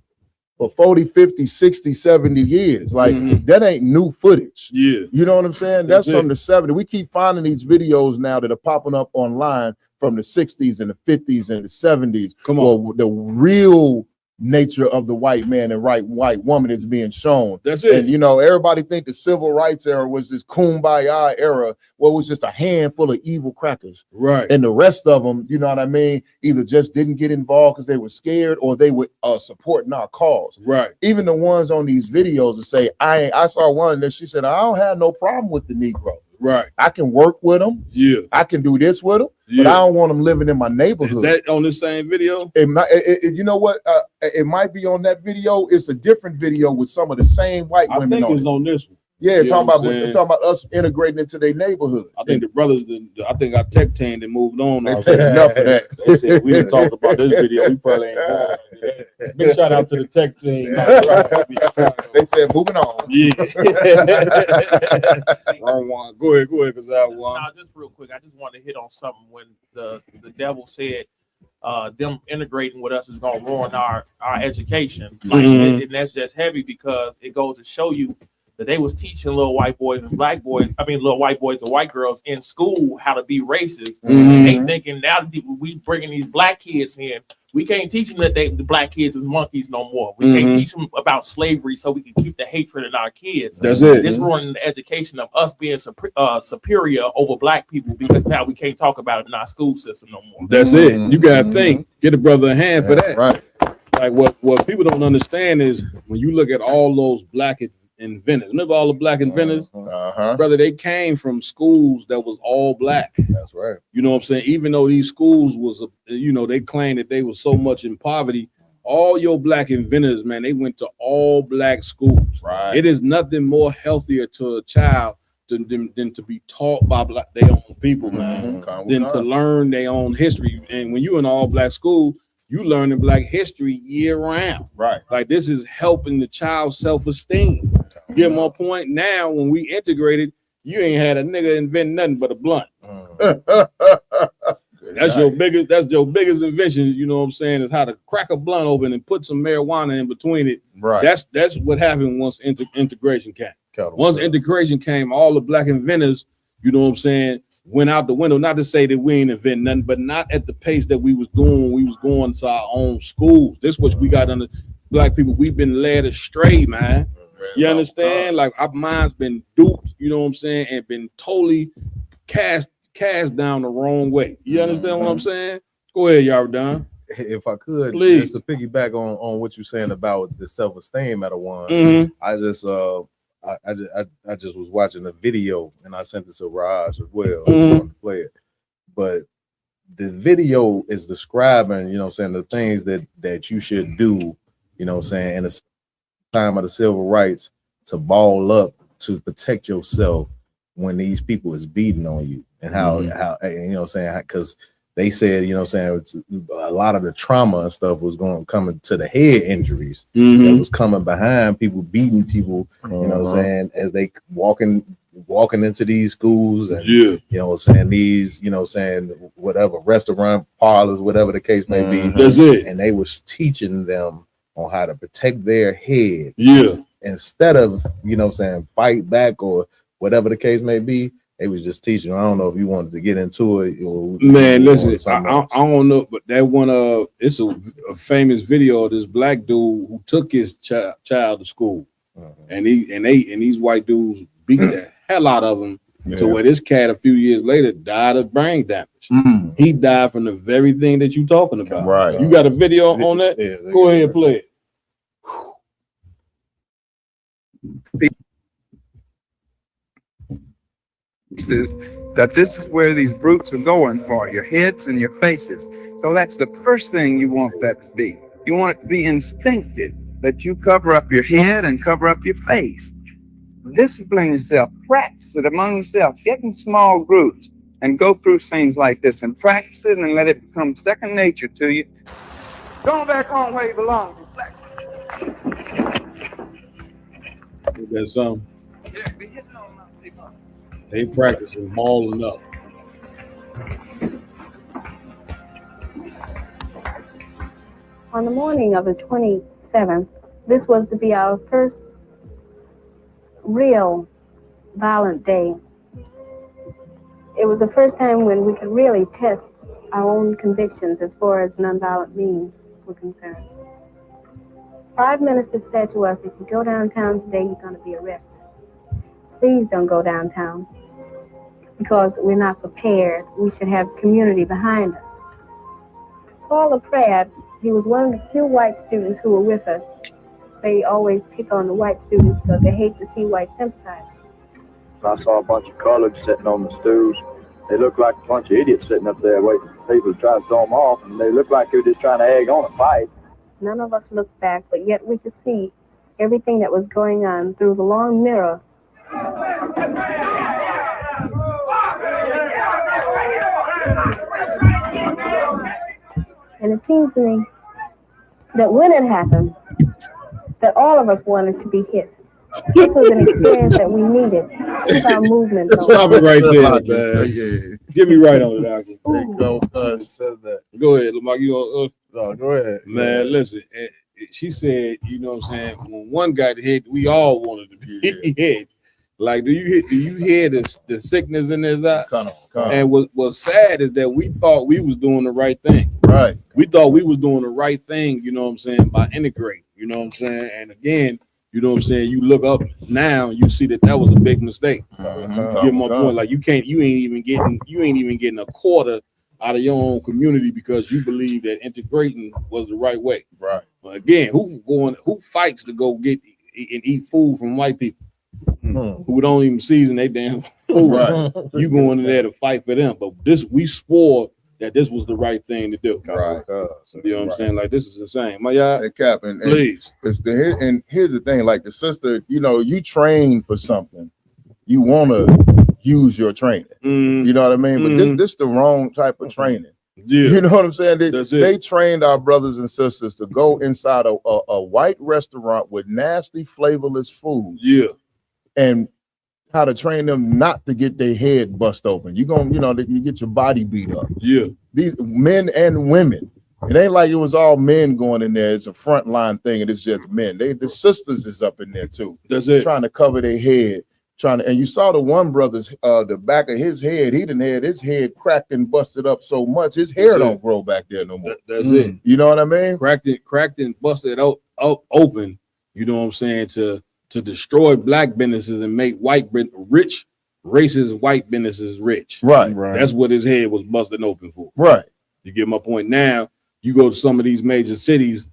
for 40, 50, 60, 70 years. Like that ain't new footage. You know what I'm saying? That's from the 70s. We keep finding these videos now that are popping up online from the 60s and the 50s and the 70s. Come on. Well, the real nature of the white man and white woman is being shown. That's it. And you know, everybody think the civil rights era was this kumbaya era. Well, it was just a handful of evil crackers. Right. And the rest of them, you know what I mean, either just didn't get involved because they were scared, or they were supporting our cause. Right. Even the ones on these videos that say, I saw one that she said, I don't have no problem with the Negro. Right. I can work with them. Yeah. I can do this with them. But I don't want them living in my neighborhood. Is that on this same video? You know what? It might be on that video. It's a different video with some of the same white women. I think it's on this one. Yeah, talking about us integrating into their neighborhood. I think the brothers, I think our tech team, they moved on. They said enough of that. They said we didn't talk about this video. We probably ain't going. Big shout out to the tech team. They said moving on. Yeah. Wrong one. Go ahead, because I won. Now, just real quick, I just want to hit on something when the devil said them integrating with us is going to ruin our education. Like, and that's just heavy, because it goes to show you that they was teaching little white boys and little white boys and white girls in school how to be racist. They thinking now that we bringing these black kids in, we can't teach them that the black kids is monkeys no more. We can't teach them about slavery so we can keep the hatred in our kids. That's it. It's ruining the education of us being superior over black people, because now we can't talk about it in our school system no more. That's it. You gotta think. Get a brother a hand for that. Right. Like what people don't understand is when you look at all those black inventors. Remember all the black inventors? Brother, they came from schools that was all black. That's right. You know what I'm saying? Even though these schools was, they claimed that they were so much in poverty, all your black inventors, man, they went to all black schools. Right. It is nothing more healthier to a child than to be taught by their own people, man, than to learn their own history. And when you're in all black school, you learning black history year round. Right. Like this is helping the child's self-esteem. Get my point? Now, when we integrated, you ain't had a nigga invent nothing but a blunt. That's your biggest invention, you know what I'm saying, is how to crack a blunt open and put some marijuana in between it. Right. That's what happened once integration came. Once integration came, all the black inventors you know what I'm saying, went out the window. Not to say that we ain't invent nothing, but not at the pace that we was doing when we was going to our own schools. This what we got under black people. We've been led astray, man. You understand? Like our mind's been duped, you know what I'm saying, and been totally cast down the wrong way. You understand what I'm saying? Go ahead, y'all done. If I could, Please. just to piggyback on what you're saying about the self-esteem at a one, Mhm. I just was watching a video and I sent this to Raj as well. I wanted to play it, but the video is describing, you know what I'm saying, the things that you should do, you know what I'm saying, in the time of the civil rights to ball up to protect yourself when these people is beating on you, and how you know what I'm saying, because they said, you know what I'm saying, a lot of the trauma and stuff was coming to the head injuries that was coming behind people beating people, you know what I'm saying, as they walking into these schools, and you know what I'm saying, these, you know what I'm saying, whatever restaurant parlors, whatever the case may be. That's it. And they was teaching them on how to protect their head. Instead of, you know what I'm saying, fight back or whatever the case may be. They was just teaching. I don't know if you wanted to get into it. Or man, listen, I don't know, but that one, it's a famous video of this black dude who took his child to school, and these white dudes beat the hell out of him to where this cat a few years later died of brain damage. He died from the very thing that you talking about. Right. You got a video on that? Go ahead and play it. That this is where these brutes are going for, your heads and your faces. So that's the first thing you want that to be. You want it to be instinctive, that you cover up your head and cover up your face. Discipline yourself, practice it among yourself, get in small groups and go through things like this and practice it and let it become second nature to you. Go back home where you belong. That's something. They practicing mauling up. On the morning of the 27th, this was to be our first real violent day. It was the first time when we could really test our own convictions as far as nonviolent means were concerned. 5 ministers said to us, if you go downtown today, you're going to be arrested. Please don't go downtown, because we're not prepared. We should have community behind us. Paul Pratt, he was one of the few white students who were with us. They always pick on the white students because they hate to see white sympathize. I saw a bunch of coloreds sitting on the stools. They looked like a bunch of idiots sitting up there waiting for people to try to throw them off, and they looked like they were just trying to egg on a fight. None of us looked back, but yet we could see everything that was going on through the long mirror. And it seems to me that when it happened, that all of us wanted to be hit. This was an experience that we needed to keep our movement going. Stop it right there, man. Get me right on it, Alvin. Said that. Go ahead, Lamar. You no, go ahead. Man, listen. She said, you know what I'm saying, when one got hit, we all wanted to be hit. Like, do you hear the sickness in his eye? And what's sad is that we thought we was doing the right thing. Right. We thought we was doing the right thing, you know what I'm saying, by integrating, you know what I'm saying? And again, you know what I'm saying, you look up now, you see that was a big mistake. Give my point, like you ain't even getting a quarter out of your own community because you believe that integrating was the right way. Right. But again, who fights to go get and eat food from white people who don't even season their damn food? Right. You going in there to fight for them, but we swore that this was the right thing to do. Right. You know what I'm saying? Like, this is insane. My y'all, Hey, Cap, and please. And here's the thing, like the sister, you know, you train for something, you want to use your training. You know what I mean? But this the wrong type of training. Yeah. You know what I'm saying? That's it. They trained our brothers and sisters to go inside a white restaurant with nasty, flavorless food. Yeah. And how to train them not to get their head bust open. You get your body beat up. Yeah. These men and women. It ain't like it was all men going in there. It's a frontline thing, and it's just men. The sisters is up in there too. That's it. Trying to cover their head trying to, and you saw the one brother's the back of his head. He didn't had his head cracked and busted up so much his hair don't grow back there no more. That's it. You know what I mean? Cracked and busted open. You know what I'm saying, to destroy black businesses and make rich racist white businesses rich. Right. That's what his head was busted open for. Right. You get my point. Now you go to some of these major cities,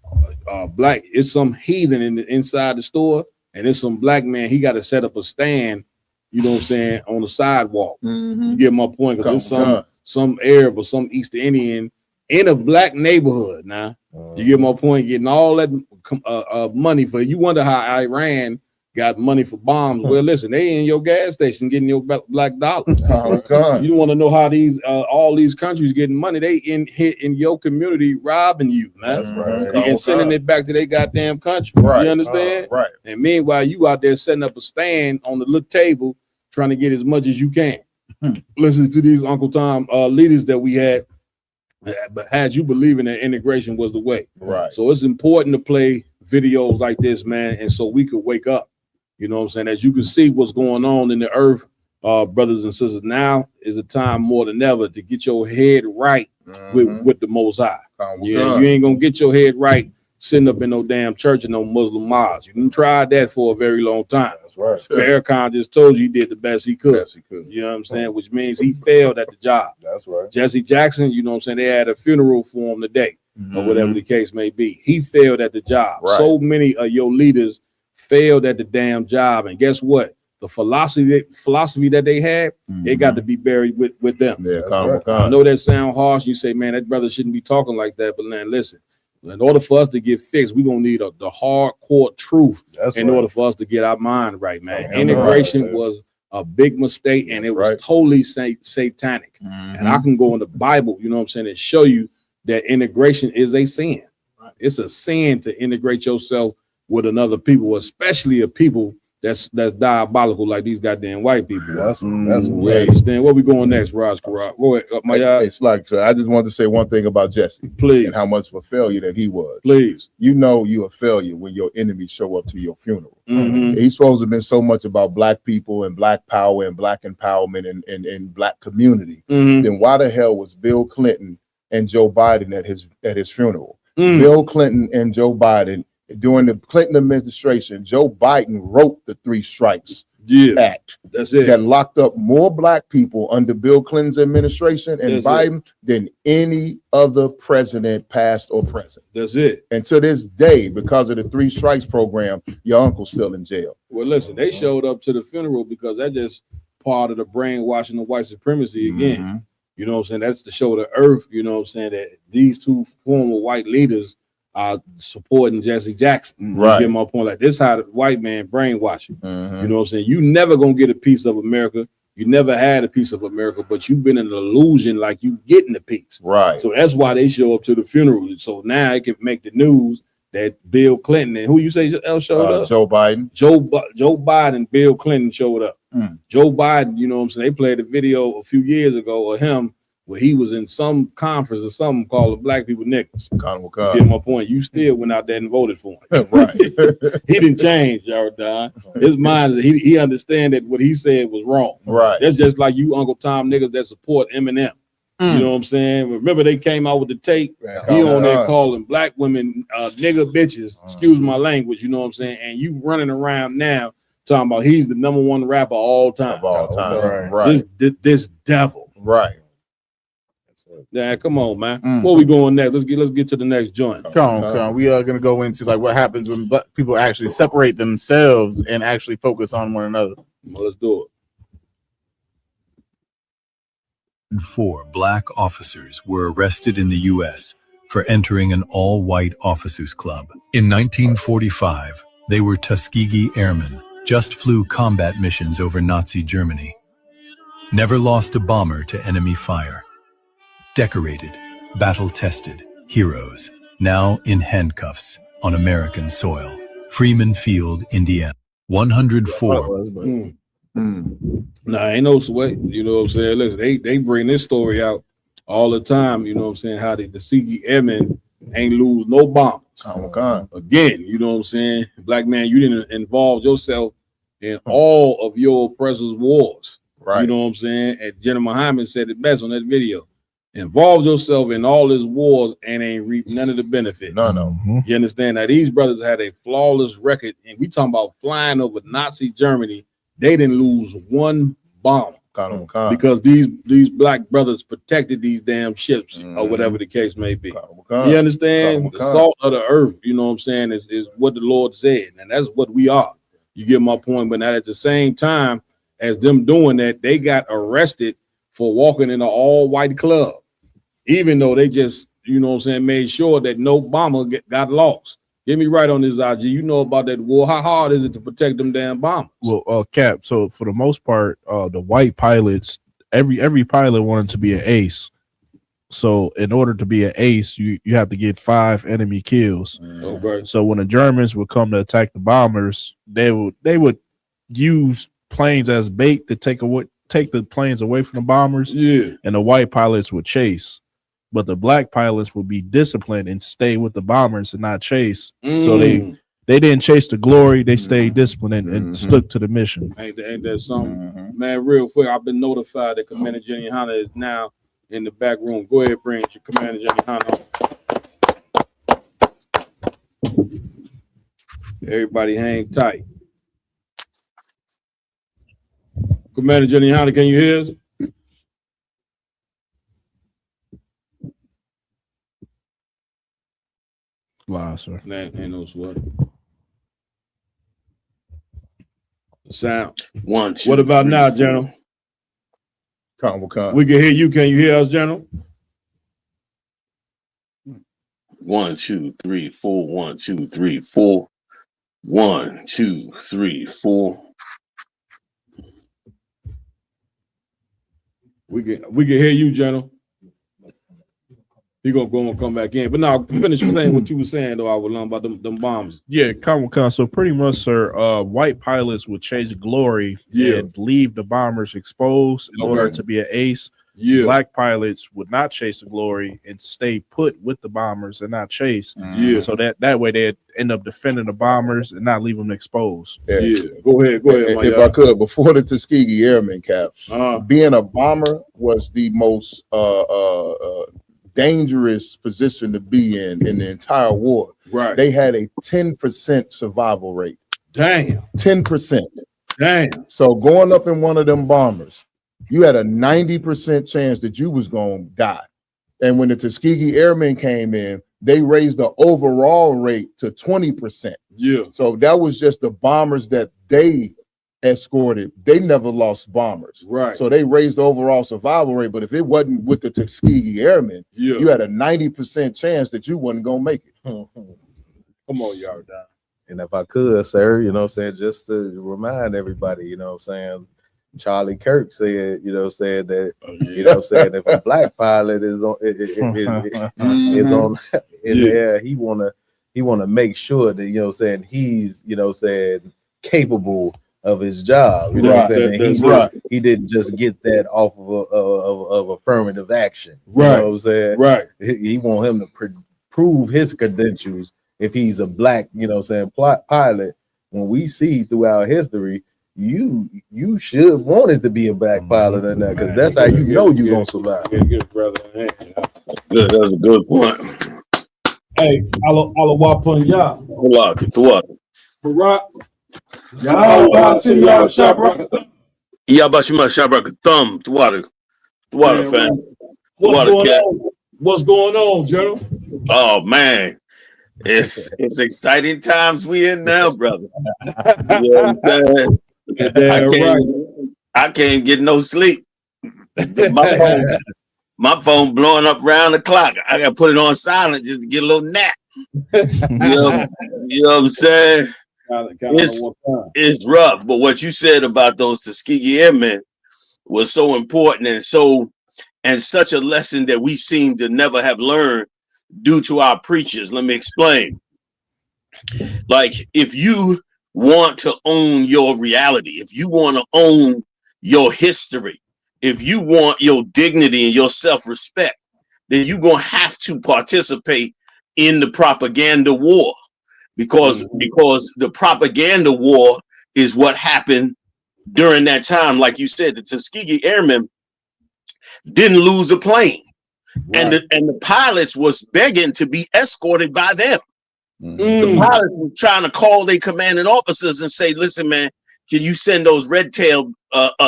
black. It's some heathen inside the store, and it's some black man. He got to set up a stand. You know what I'm saying, on the sidewalk. You get my point, because it's some Arab or some East Indian in a black neighborhood. Now you get my point. Getting all that money for. You wonder how Iran got money for bombs. Well, listen, they in your gas station getting your black dollars. You want to know how these all these countries getting money? They hit in your community robbing you, man. That's right. And sending it back to their goddamn country. Right. You understand? Right. And meanwhile, you out there setting up a stand on the little table, trying to get as much as you can. Listen to these Uncle Tom leaders that we had, but had you believing that integration was the way. Right. So it's important to play videos like this, man, and so we could wake up. You know what I'm saying? As you can see what's going on in the earth, brothers and sisters, now is the time more than ever to get your head right with the Most High. You ain't gonna get your head right sitting up in no damn church and no Muslim mosque. You done tried that for a very long time. That's right. Farrakhan just told you he did the best he could. You know what I'm saying? Which means he failed at the job. That's right. Jesse Jackson, you know what I'm saying? They had a funeral for him today, or whatever the case may be. He failed at the job. Right. So many of your leaders failed at the damn job, and guess what? The philosophy that they had, it got to be buried with them. Yeah, I know that sound harsh. You say, man, that brother shouldn't be talking like that. But man, listen, in order for us to get fixed, we're gonna need the hardcore truth in order for us to get our mind right, man. Integration was a big mistake, and it was totally satanic. And I can go in the Bible, you know what I'm saying, and show you that integration is a sin. It's a sin to integrate yourself with another people, especially a people that's diabolical like these goddamn white people. That's we understand. Where we going next, Raj Karat? Go ahead, It's like, so I just wanted to say one thing about Jesse, please, and how much of a failure that he was. Please, you know you're a failure when your enemies show up to your funeral. Mhm. He's supposed to have been so much about black people and black power and black empowerment and black community. Then why the hell was Bill Clinton and Joe Biden at his funeral? Bill Clinton and Joe Biden. During the Clinton administration, Joe Biden wrote the 3 Strikes Act. That's it. That locked up more black people under Bill Clinton's administration and That's Biden than any other president, past or present. That's it. And to this day, because of the 3 Strikes program, your uncle's still in jail. Well, listen, they showed up to the funeral because that's just part of the brainwashing of white supremacy again. You know what I'm saying? That's to show the earth, you know what I'm saying, that these 2 former white leaders are supporting Jesse Jackson. Right. You get my point? Like this, how the white man brainwash you. You know what I'm saying? You never gonna get a piece of America. You never had a piece of America, but you've been in an illusion like you getting a piece. Right. So that's why they show up to the funeral. So now it can make the news that Bill Clinton and who you say showed up? Joe Biden. Joe Biden, Bill Clinton showed up. Joe Biden, you know what I'm saying? They played a video a few years ago of him where he was in some conference or something called the Black People Niggas. You get my point? You still went out there and voted for him. Right. He didn't change, y'all. His mind, he understand that what he said was wrong. Right. That's just like you Uncle Tom niggas that support Eminem. You know what I'm saying? Remember they came out with the tape. He on there calling black women nigga bitches. Excuse my language. You know what I'm saying? And you running around now talking about he's the #1 rapper all time. Of all time. Right. This devil. Right. Yeah, come on, man. Where we going next? Let's get to the next joint. Come on. We are gonna go into like what happens when black people actually separate themselves and actually focus on one another. Well, let's do it. 4 black officers were arrested in the U.S. for entering an all-white officers club. In 1945, they were Tuskegee Airmen, just flew combat missions over Nazi Germany. Never lost a bomber to enemy fire. Decorated, battle-tested heroes, now in handcuffs on American soil. Freeman Field, Indiana. 104. Nah, ain't no sweat. You know what I'm saying? Listen, they bring this story out all the time. You know what I'm saying? How the Tuskegee Airmen ain't lose no bombers. Again, you know what I'm saying? Black man, you didn't involve yourself in all of your oppressors' wars. Right. You know what I'm saying? And General Muhammad said it best on that video. Involve yourself in all his wars and ain't reap none of the benefits. None of them. You understand? Now, these brothers had a flawless record, and we talking about flying over Nazi Germany. They didn't lose one bomb because these black brothers protected these damn ships or whatever the case may be. You understand? The salt of the earth, you know what I'm saying, is what the Lord said, and that's what we are. You get my point? But not at the same time as them doing that, they got arrested for walking in an all-white club, even though they just, you know what I'm saying, made sure that no bomber got lost. Get me right on this, IG. You know about that war. How hard is it to protect them damn bombers? Well, Cap, so for the most part, the white pilots, every pilot wanted to be an ace. So in order to be an ace, you have to get 5 enemy kills. Okay. So when the Germans would come to attack the bombers, they would use planes as bait to take the planes away from the bombers. Yeah. And the white pilots would chase. But the black pilots would be disciplined and stay with the bombers and not chase. So they didn't chase the glory. They stayed disciplined and stuck to the mission. Ain't that something? Man, real quick, I've been notified that Commander Jenny Yahanna is now in the back room. Go ahead, bring your Commander Jenny Yahanna. Everybody hang tight. Commander Jenny Yahanna, can you hear us? Wow, sir. Ain't no sweat. Sound. 1, 2. What about 3, now, 4. General? Come. We can hear you. Can you hear us, General? 1, 2, 3, 4. 1, 2, 3, 4. 1, 2, 3, 4. We can hear you, General. He gonna go and come back in. But now finish saying what you were saying though. I was learn about them bombs. Yeah, so pretty much, sir, white pilots would chase glory and leave the bombers exposed in order to be an ace. Yeah. Black pilots would not chase the glory and stay put with the bombers and not chase. Yeah. So that way they'd end up defending the bombers and not leave them exposed. Yeah. Go ahead. If I could, before the Tuskegee Airmen, Cap, being a bomber was the most dangerous position to be in the entire war. Right. They had a 10% survival rate. Damn. 10%. Damn. So going up in one of them bombers, you had a 90% chance that you was going to die. And when the Tuskegee Airmen came in, they raised the overall rate to 20%. Yeah. So that was just the bombers that they escorted. They never lost bombers. Right. So they raised the overall survival rate. But if it wasn't with the Tuskegee Airmen, you had a 90% chance that you wasn't going to make it. Come on, y'all. And if I could, sir, you know what I'm saying, just to remind everybody, you know what I'm saying, Charlie Kirk said, you know, said that, you know what I'm saying, if a black pilot is on in there, he wanna make sure that, you know what I'm saying, he's, you know what I'm saying, capable of his job. You know what I'm saying? He didn't just get that off of affirmative action. You know what I'm saying? Right. He want him to prove his credentials if he's a black, you know what I'm saying, pilot. When we see throughout history, you should want it to be a black pilot in that, because that's how you know you're gonna survive. Good brother. Good, that's a good point. Hey, Alawapun Ya. Hola, what? Barak. Yahweh Shabrak. Yabashima Shabrak Thumb, Thwada, fam. What's going on, General? Oh man, it's exciting times we in now, brother. You know what I'm saying? I can't get no sleep. My phone blowing up round the clock. I gotta put it on silent just to get a little nap. You know what I'm saying? It's rough, but what you said about those Tuskegee Airmen was so important and such a lesson that we seem to never have learned due to our preachers. Let me explain. Like, if you want to own your reality, if you want to own your history, if you want your dignity and your self-respect, then you're going to have to participate in the propaganda war, because the propaganda war is what happened during that time. Like you said, the Tuskegee Airmen didn't lose a plane. And the pilots was begging to be escorted by them. The pilots was trying to call their commanding officers and say, listen, man, can you send those red-tailed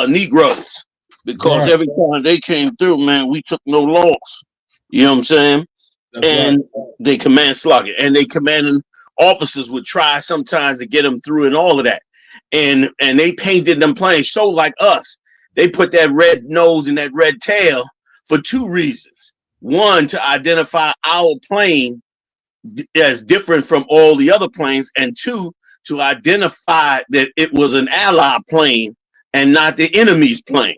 Negroes? Because every time they came through, man, we took no loss. You know what I'm saying? And they command slugger. And they commanding officers would try sometimes to get them through and all of that. And they painted them planes so like us. They put that red nose and that red tail for two reasons. One, to identify our plane as different from all the other planes, and two, to identify that it was an ally plane and not the enemy's plane.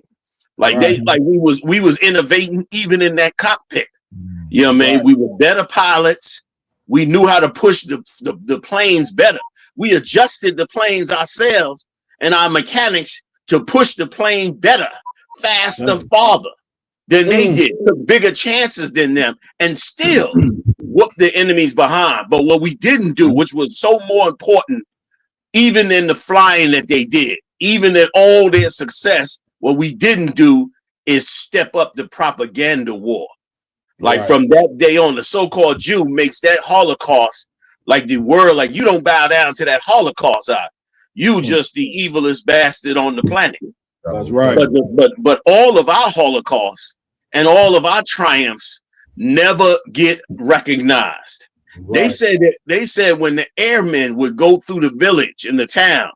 Like we was innovating even in that cockpit. You know what I mean? We were better pilots. We knew how to push the planes better. We adjusted the planes ourselves and our mechanics to push the plane better, faster, farther than they did, took bigger chances than them, and still whooped the enemies behind. But what we didn't do, which was so more important, even in the flying that they did, even in all their success, what we didn't do is step up the propaganda war. Like from that day on, the so-called Jew makes that Holocaust like the word, like you don't bow down to that Holocaust. You just the evilest bastard on the planet. That's right. But all of our Holocausts and all of our triumphs never get recognized. They said when the airmen would go through the village in the town,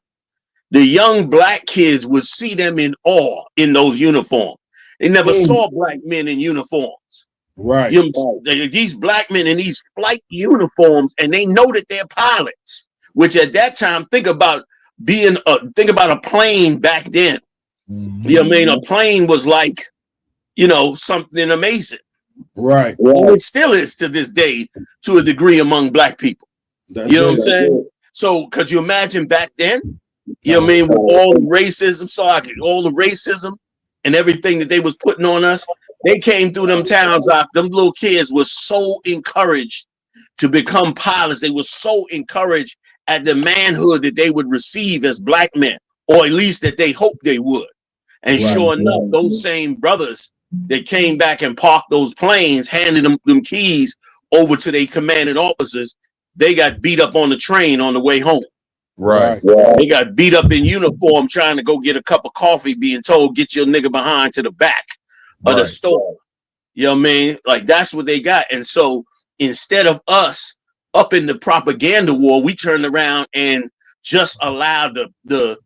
the young black kids would see them in awe in those uniforms. They never saw black men in uniforms. Right. These black men in these flight uniforms, and they know that they're pilots, which at that time, think about a plane back then. You know what I mean? A plane was like, something amazing. Right. And it still is to this day to a degree among black people. You know what I'm saying? So could you imagine back then? You know what I mean? With all the racism, all the racism and everything that they was putting on us, they came through them towns. Them little kids were so encouraged to become pilots. They were so encouraged at the manhood that they would receive as black men, or at least that they hoped they would. And sure enough, those same brothers that came back and parked those planes, handed them keys over to their commanding officers, they got beat up on the train on the way home. Right. They got beat up in uniform trying to go get a cup of coffee, being told, get your nigga behind to the back of the store. You know what I mean? Like, that's what they got. And so instead of us up in the propaganda war, we turned around and just allowed the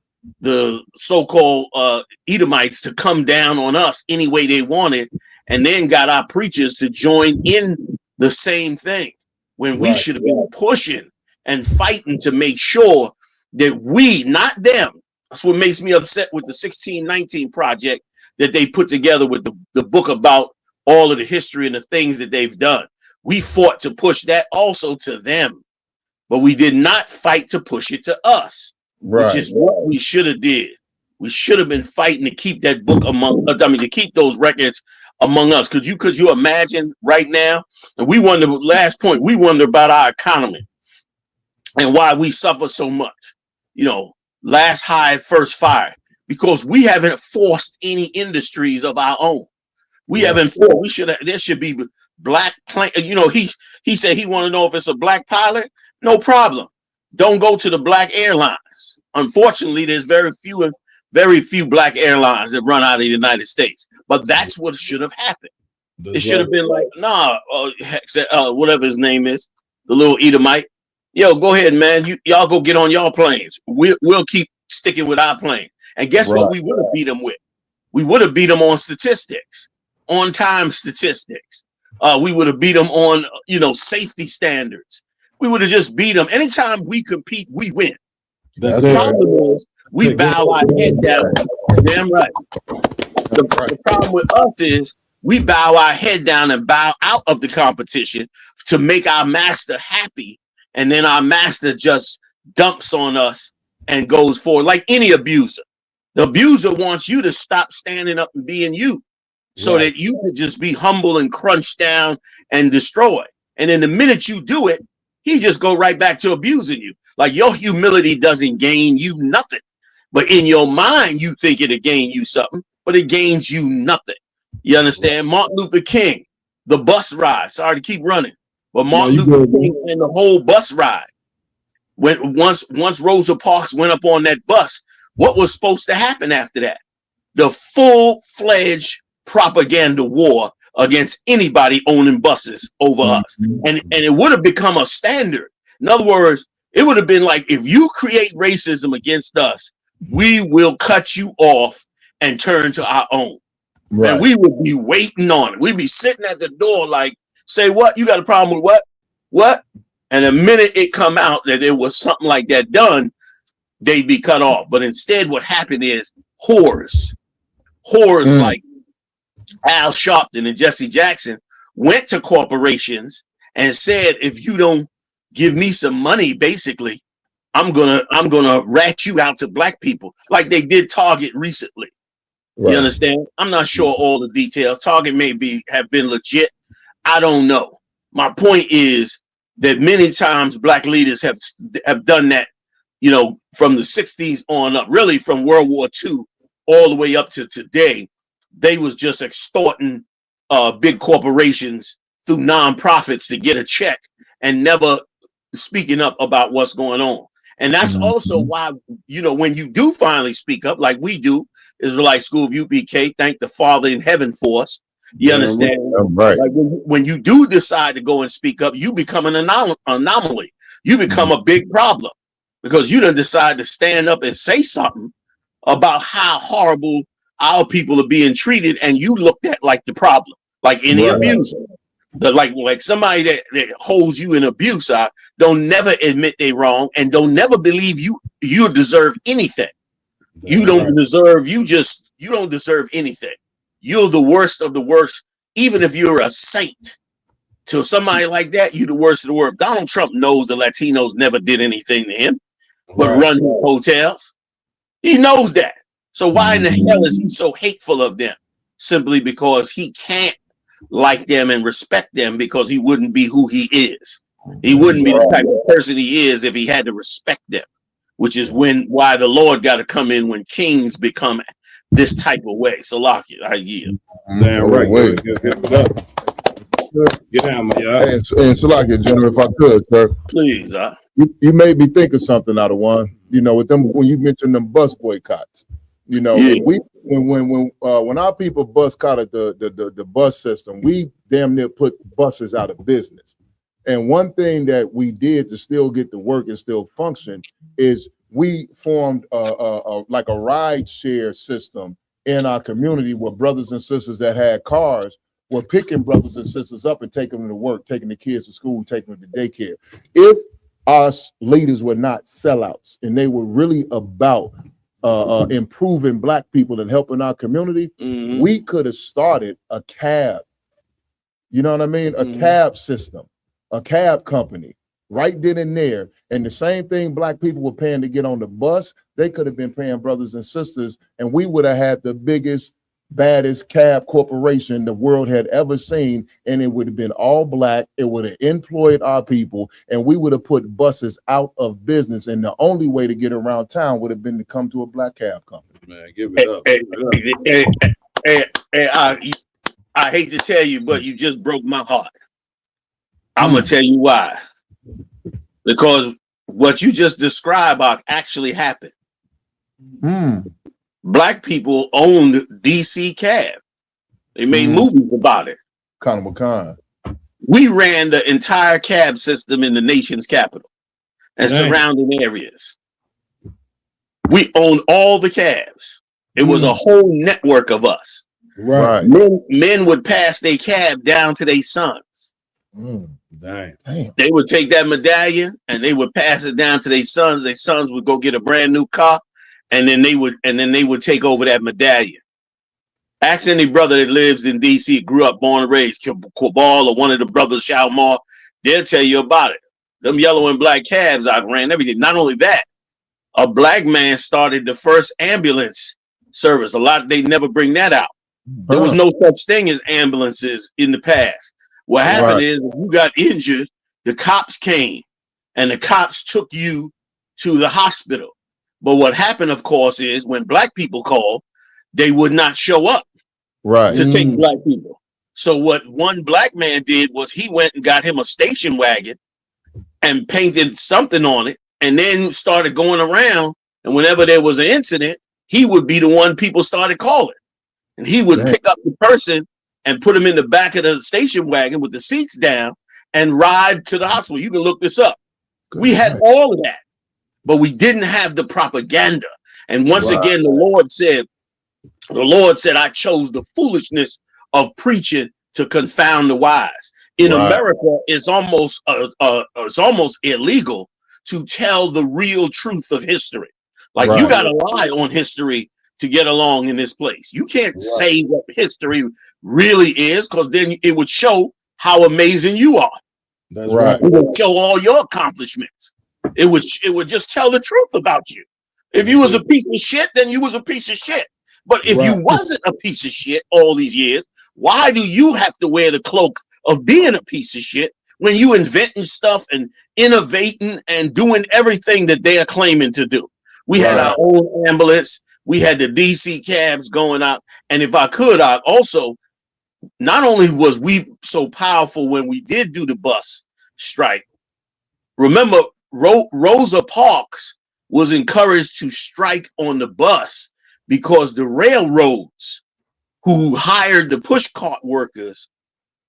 so-called Edomites to come down on us any way they wanted, and then got our preachers to join in the same thing when we should have been pushing and fighting to make sure that we, not them. That's what makes me upset with the 1619 project that they put together with the book about all of the history and the things that they've done. We fought to push that also to them, but we did not fight to push it to us, which is what we should have did. We should have been fighting to keep that book to keep those records among us. Could you imagine right now? And we wonder, last point, we wonder about our economy and why we suffer so much. Last hire, first fire, because we haven't forced any industries of our own. We haven't forced. There should be black plane. He said he want to know if it's a black pilot. No problem. Don't go to the black airlines. Unfortunately, there's very few black airlines that run out of the United States. But that's what should have happened. It should have been like, whatever his name is, the little Edomite. Yo, go ahead, man. Y'all go get on y'all planes. We'll keep sticking with our plane. And guess what we would have beat them with? We would have beat them on statistics, on time statistics. We would have beat them on, safety standards. We would have just beat them. Anytime we compete, we win. The problem is we bow our head down. Damn right. The problem with us is we bow our head down and bow out of the competition to make our master happy. And then our master just dumps on us and goes forward like any abuser. The abuser wants you to stop standing up and being you so that you could just be humble and crunched down and destroy. And then the minute you do it, he just go right back to abusing you. Like, your humility doesn't gain you nothing. But in your mind, you think it'll gain you something, but it gains you nothing. You understand? Martin Luther King, the bus ride. Sorry to keep running, but Martin Luther King and the whole bus ride. When once Rosa Parks went up on that bus, what was supposed to happen after that? The full-fledged propaganda war against anybody owning buses over us. And it would have become a standard. In other words, it would have been like, if you create racism against us, we will cut you off and turn to our own. Right. And we would be waiting on it. We'd be sitting at the door like, say what? You got a problem with what? What? And the minute it come out that there was something like that done, they'd be cut off. But instead, what happened is whores like Al Sharpton and Jesse Jackson went to corporations and said, if you don't give me some money, basically, I'm gonna rat you out to black people, like they did Target recently. Right. You understand? I'm not sure all the details. Target may have been legit. I don't know. My point is that many times black leaders have done that, you know, from the 60s on up, really from World War II all the way up to today. They was just extorting big corporations through nonprofits to get a check and never speaking up about what's going on. And that's also why, you know, when you do finally speak up, like we do, Israelite School of UPK, thank the Father in heaven for us. You understand? Right. Like when you do decide to go and speak up, you become an anomaly. You become a big problem because you done decide to stand up and say something about how horrible our people are being treated, and you looked at like the problem, like any abuser. Like somebody that holds you in abuse, don't never admit they wrong and don't never believe you deserve anything. You don't deserve, you don't deserve anything. You're the worst of the worst, even if you're a saint. To somebody like that, you're the worst of the worst. Donald Trump knows the Latinos never did anything to him, but run hotels. He knows that. So why in the hell is he so hateful of them? Simply because he can't like them and respect them, because he wouldn't be who he is. He wouldn't be the type of person he is if he had to respect them, which is why the Lord got to come in when kings become this type of way. So I yield. Damn right. Get down, my y'all. And Salakia, General, if I could, sir. Please, you made me think of something out of one. You know, with them when you mentioned them bus boycotts. You know, when our people boycotted the bus system, we damn near put buses out of business. And one thing that we did to still get to work and still function is we formed like a ride share system in our community where brothers and sisters that had cars were picking brothers and sisters up and taking them to work, taking the kids to school, taking them to daycare. If our leaders were not sellouts and they were really about improving black people and helping our community, we could have started a cab. You know what I mean? A cab system, a cab company right then and there. And the same thing black people were paying to get on the bus, they could have been paying brothers and sisters, and we would have had the biggest, baddest cab corporation the world had ever seen, and it would have been all black. It would have employed our people, and we would have put buses out of business. And the only way to get around town would have been to come to a black cab company. Man, give it up. I hate to tell you, but you just broke my heart. I'm gonna tell you why. Because what you just described actually happened. Black people owned DC Cab. They made movies about it. We ran the entire cab system in the nation's capital and surrounding areas. We owned all the cabs. It was a whole network of us. Right. Men would pass their cab down to their sons. Damn. They would take that medallion and they would pass it down to their sons. Their sons would go get a brand new car, and then they would take over that medallion. Ask any brother that lives in DC, grew up, born and raised, Quabal or one of the brothers, Shalmar, they'll tell you about it. Them yellow and black cabs outran everything. Not only that, a black man started the first ambulance service. They never bring that out. There was no such thing as ambulances in the past. What happened is, if you got injured, the cops came and the cops took you to the hospital. But what happened, of course, is when black people called, they would not show up to take black people. So what one black man did was he went and got him a station wagon and painted something on it, and then started going around. And whenever there was an incident, he would be the one people started calling. And he would pick up the person and put him in the back of the station wagon with the seats down and ride to the hospital. You can look this up. We had all of that, but we didn't have the propaganda. And once again, the Lord said, I chose the foolishness of preaching to confound the wise. In America, it's almost illegal to tell the real truth of history. Like you got to lie on history to get along in this place. You can't say what history really is, because then it would show how amazing you are. That's right. It would show all your accomplishments. It would just tell the truth about you. If you was a piece of shit, then you was a piece of shit. But if you wasn't a piece of shit all these years, why do you have to wear the cloak of being a piece of shit when you inventing stuff and innovating and doing everything that they are claiming to do? We had our own ambulance. We had the DC cabs going out. And if I could, I also, not only was we so powerful when we did do the bus strike, remember Rosa Parks was encouraged to strike on the bus because the railroads who hired the push cart workers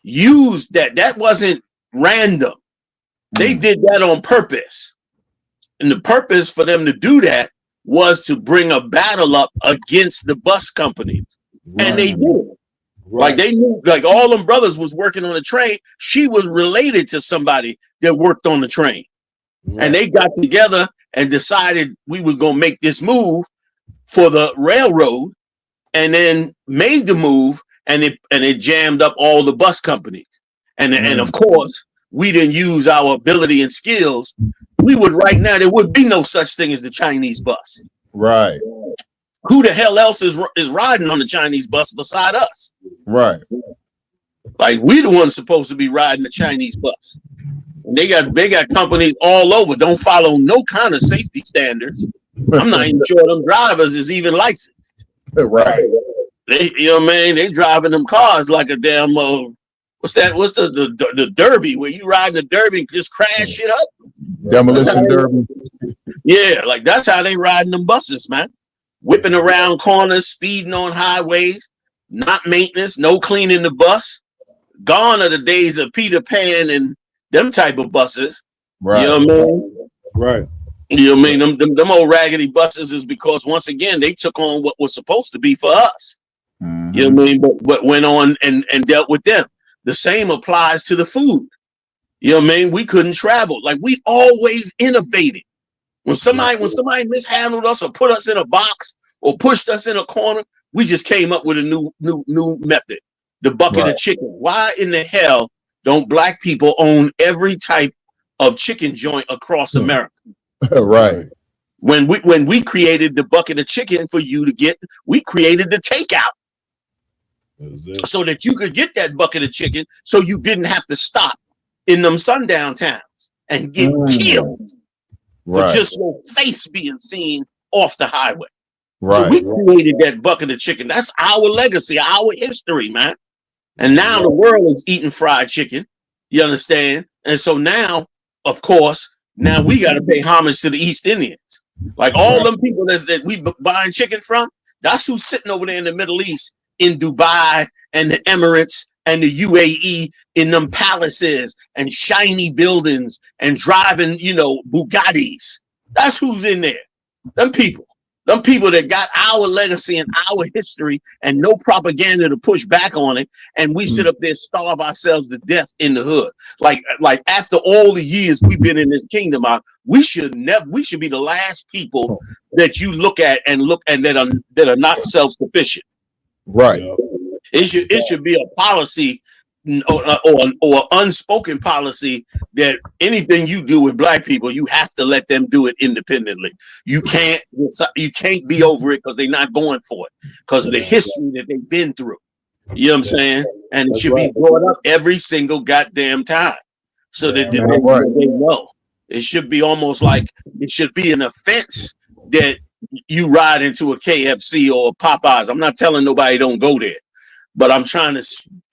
used that. That wasn't random. They did that on purpose. And the purpose for them to do that was to bring a battle up against the bus companies. And they did. Like they knew, like all them brothers was working on the train. She was related to somebody that worked on the train. And they got together and decided we was going to make this move for the railroad, and then made the move, and it jammed up all the bus companies. And of course, we didn't use our ability and skills. We would right now, there would be no such thing as the Chinese bus. Right. Who the hell else is riding on the Chinese bus beside us? Right. Like we the ones supposed to be riding the Chinese bus. And they got companies all over, don't follow no kind of safety standards. I'm not even sure them drivers is even licensed. Right. They, you know what I mean? They driving them cars like a damn what's that? What's the derby where you ride the derby and just crash shit up? Demolition derby. Yeah, like that's how they riding them buses, man. Whipping around corners, speeding on highways, not maintenance, no cleaning the bus. Gone are the days of Peter Pan and them type of buses. Right. You know what I mean? Right. You know what I mean? Them old raggedy buses is because once again they took on what was supposed to be for us. You know what I mean? But what went on and dealt with them. The same applies to the food. You know what I mean? We couldn't travel. Like we always innovated. When somebody mishandled us or put us in a box or pushed us in a corner, we just came up with a new method. The bucket of chicken. Why in the hell don't black people own every type of chicken joint across America? Right. When we created the bucket of chicken for you to get, we created the takeout so that you could get that bucket of chicken, so you didn't have to stop in them sundown towns and get killed for just your face being seen off the highway. So we created that bucket of chicken. That's our legacy, our history, man. And now the world is eating fried chicken. You understand? And so now, of course, now we got to pay homage to the East Indians. Like all them people that we buying chicken from, that's who's sitting over there in the Middle East, in Dubai and the Emirates and the UAE, in them palaces and shiny buildings and driving, Bugattis. That's who's in there. Them people that got our legacy and our history and no propaganda to push back on it. And we sit up there, starve ourselves to death in the hood. Like after all the years we've been in this kingdom, we should be the last people that you look at and that are not self-sufficient. Right. It should be a policy or unspoken policy that anything you do with black people, you have to let them do it independently. You can't be over it because they're not going for it because of the history that they've been through. You know what I'm saying? And it should be brought up every single goddamn time so that they know. It should be almost like it should be an offense that you ride into a KFC or a Popeyes. I'm not telling nobody don't go there, but I'm trying to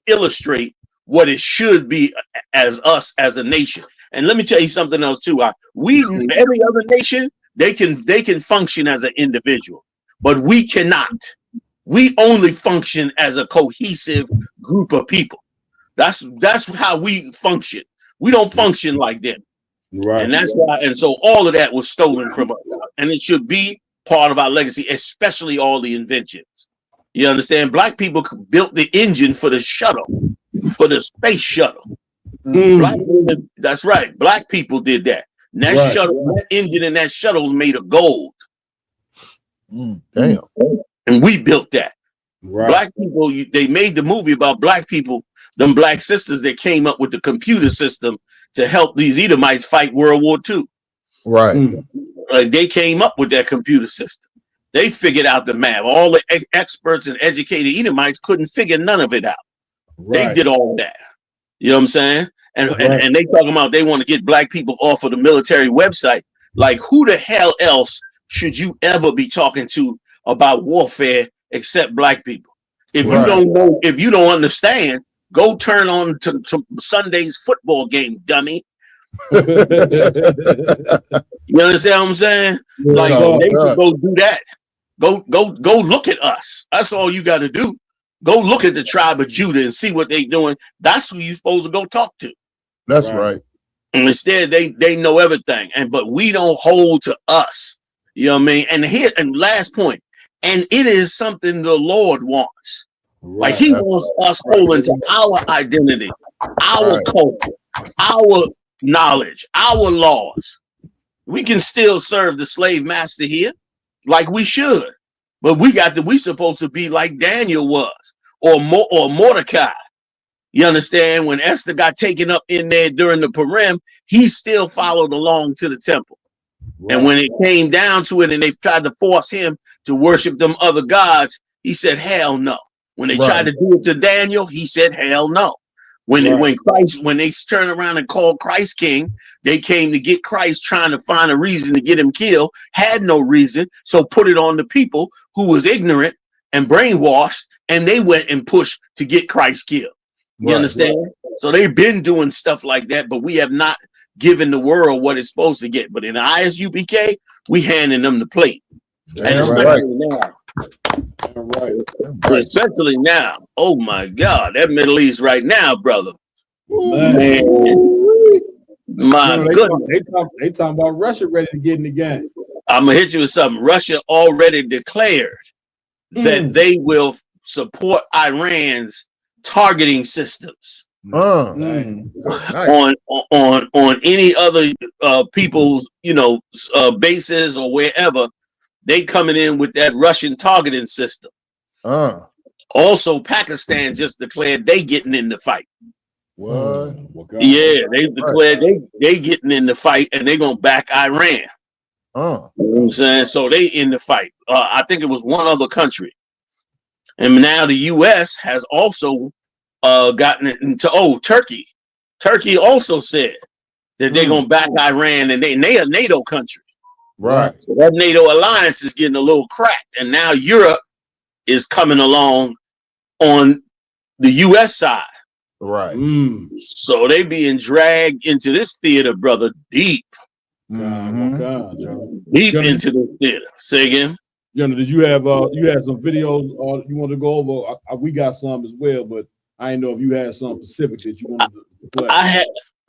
illustrate what it should be as us as a nation. And let me tell you something else too. Every other nation, they can function as an individual, but we cannot. We only function as a cohesive group of people. That's how we function. We don't function like them. Right. And that's why, and so all of that was stolen from us. And it should be part of our legacy, especially all the inventions. You understand? Black people built the engine for the shuttle, for the space shuttle. That's right. Black people did that. And that shuttle, that engine and that shuttle was made of gold. Damn. And we built that. Right. Black people, they made the movie about black people, them black sisters that came up with the computer system to help these Edomites fight World War II. Right. They came up with that computer system. They figured out the math. All the experts and educated Edomites couldn't figure none of it out. They did all of that. You know what I'm saying? And they talking about they want to get black people off of the military website. Like, who the hell else should you ever be talking to about warfare except black people? If you don't know, if you don't understand, go turn on to Sunday's football game, dummy. You understand what I'm saying? Like, they should go do that. Go look at us. That's all you got to do. Go look at the tribe of Judah and see what they doing. That's who you're supposed to go talk to. That's right. And instead, they know everything, but we don't hold to us. You know what I mean? And last point, and it is something the Lord wants. Like, he wants us holding to our identity, our culture, our knowledge, our laws. We can still serve the slave master here, like we should, but we supposed to be like Daniel was, or Mordecai. You understand? When Esther got taken up in there during the Purim, he still followed along to the temple. And when it came down to it and they tried to force him to worship them other gods, he said, hell no. When they tried to do it to Daniel, he said, hell no. When they turned around and called Christ king, they came to get Christ, trying to find a reason to get him killed, had no reason, so put it on the people who was ignorant and brainwashed, and they went and pushed to get Christ killed. You understand? So they've been doing stuff like that, but we have not given the world what it's supposed to get. But in the ISUPK, we handing them the plate. And especially now. Especially now. Oh my God, that Middle East right now, brother. Man. My goodness. They talking about Russia ready to get in the game. I'm gonna hit you with something. Russia already declared that they will support Iran's targeting systems on any other people's bases or wherever. They coming in with that Russian targeting system. Also, Pakistan just declared they getting in the fight. What? Yeah, they declared they getting in the fight and they gonna back Iran. You know what I'm saying? So they in the fight. I think it was one other country. And now the U.S. has also gotten into Turkey. Turkey also said that they're gonna back Iran, and they a NATO country. Right. So that NATO alliance is getting a little cracked, and now Europe is coming along on the U.S. side. Right. So they being dragged into this theater, brother, deep. Deep into the theater. Say again. Did you have some videos you want to go over? We got some as well, but I didn't know if you had something specific that you wanted to play.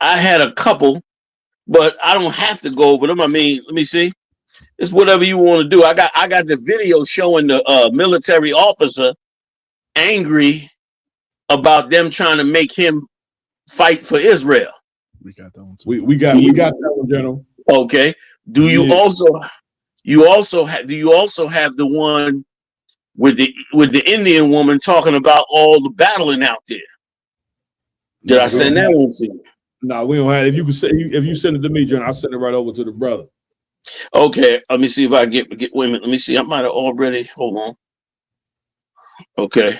I had a couple, but I don't have to go over them. I mean, let me see. It's whatever you want to do. I got the video showing the military officer angry about them trying to make him fight for Israel. We got that one. We got that one, General. Okay. Do you also have the one with the Indian woman talking about all the battling out there? Did I send that one to you? No, we don't have it. If you send it to me, John, I'll send it right over to the brother. Okay, let me see if I can get wait a minute. Let me see. I might have already. Hold on. Okay.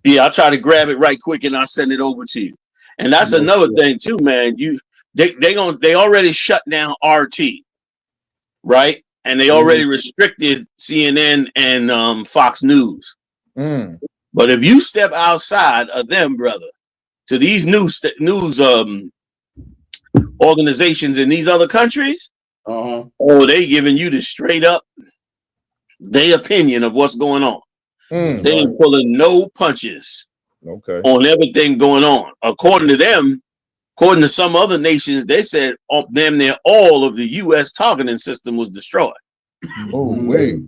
Yeah, I'll try to grab it right quick and I'll send it over to you. And that's another thing too, man. They already shut down RT, right? and they already restricted CNN and Fox News. But if you step outside of them, brother, to these news organizations in these other countries, oh, they giving you the straight up their opinion of what's going on. They ain't pulling no punches on everything going on. According to them, according to some other nations, they said damn near all of the U.S. targeting system was destroyed. Oh, wait.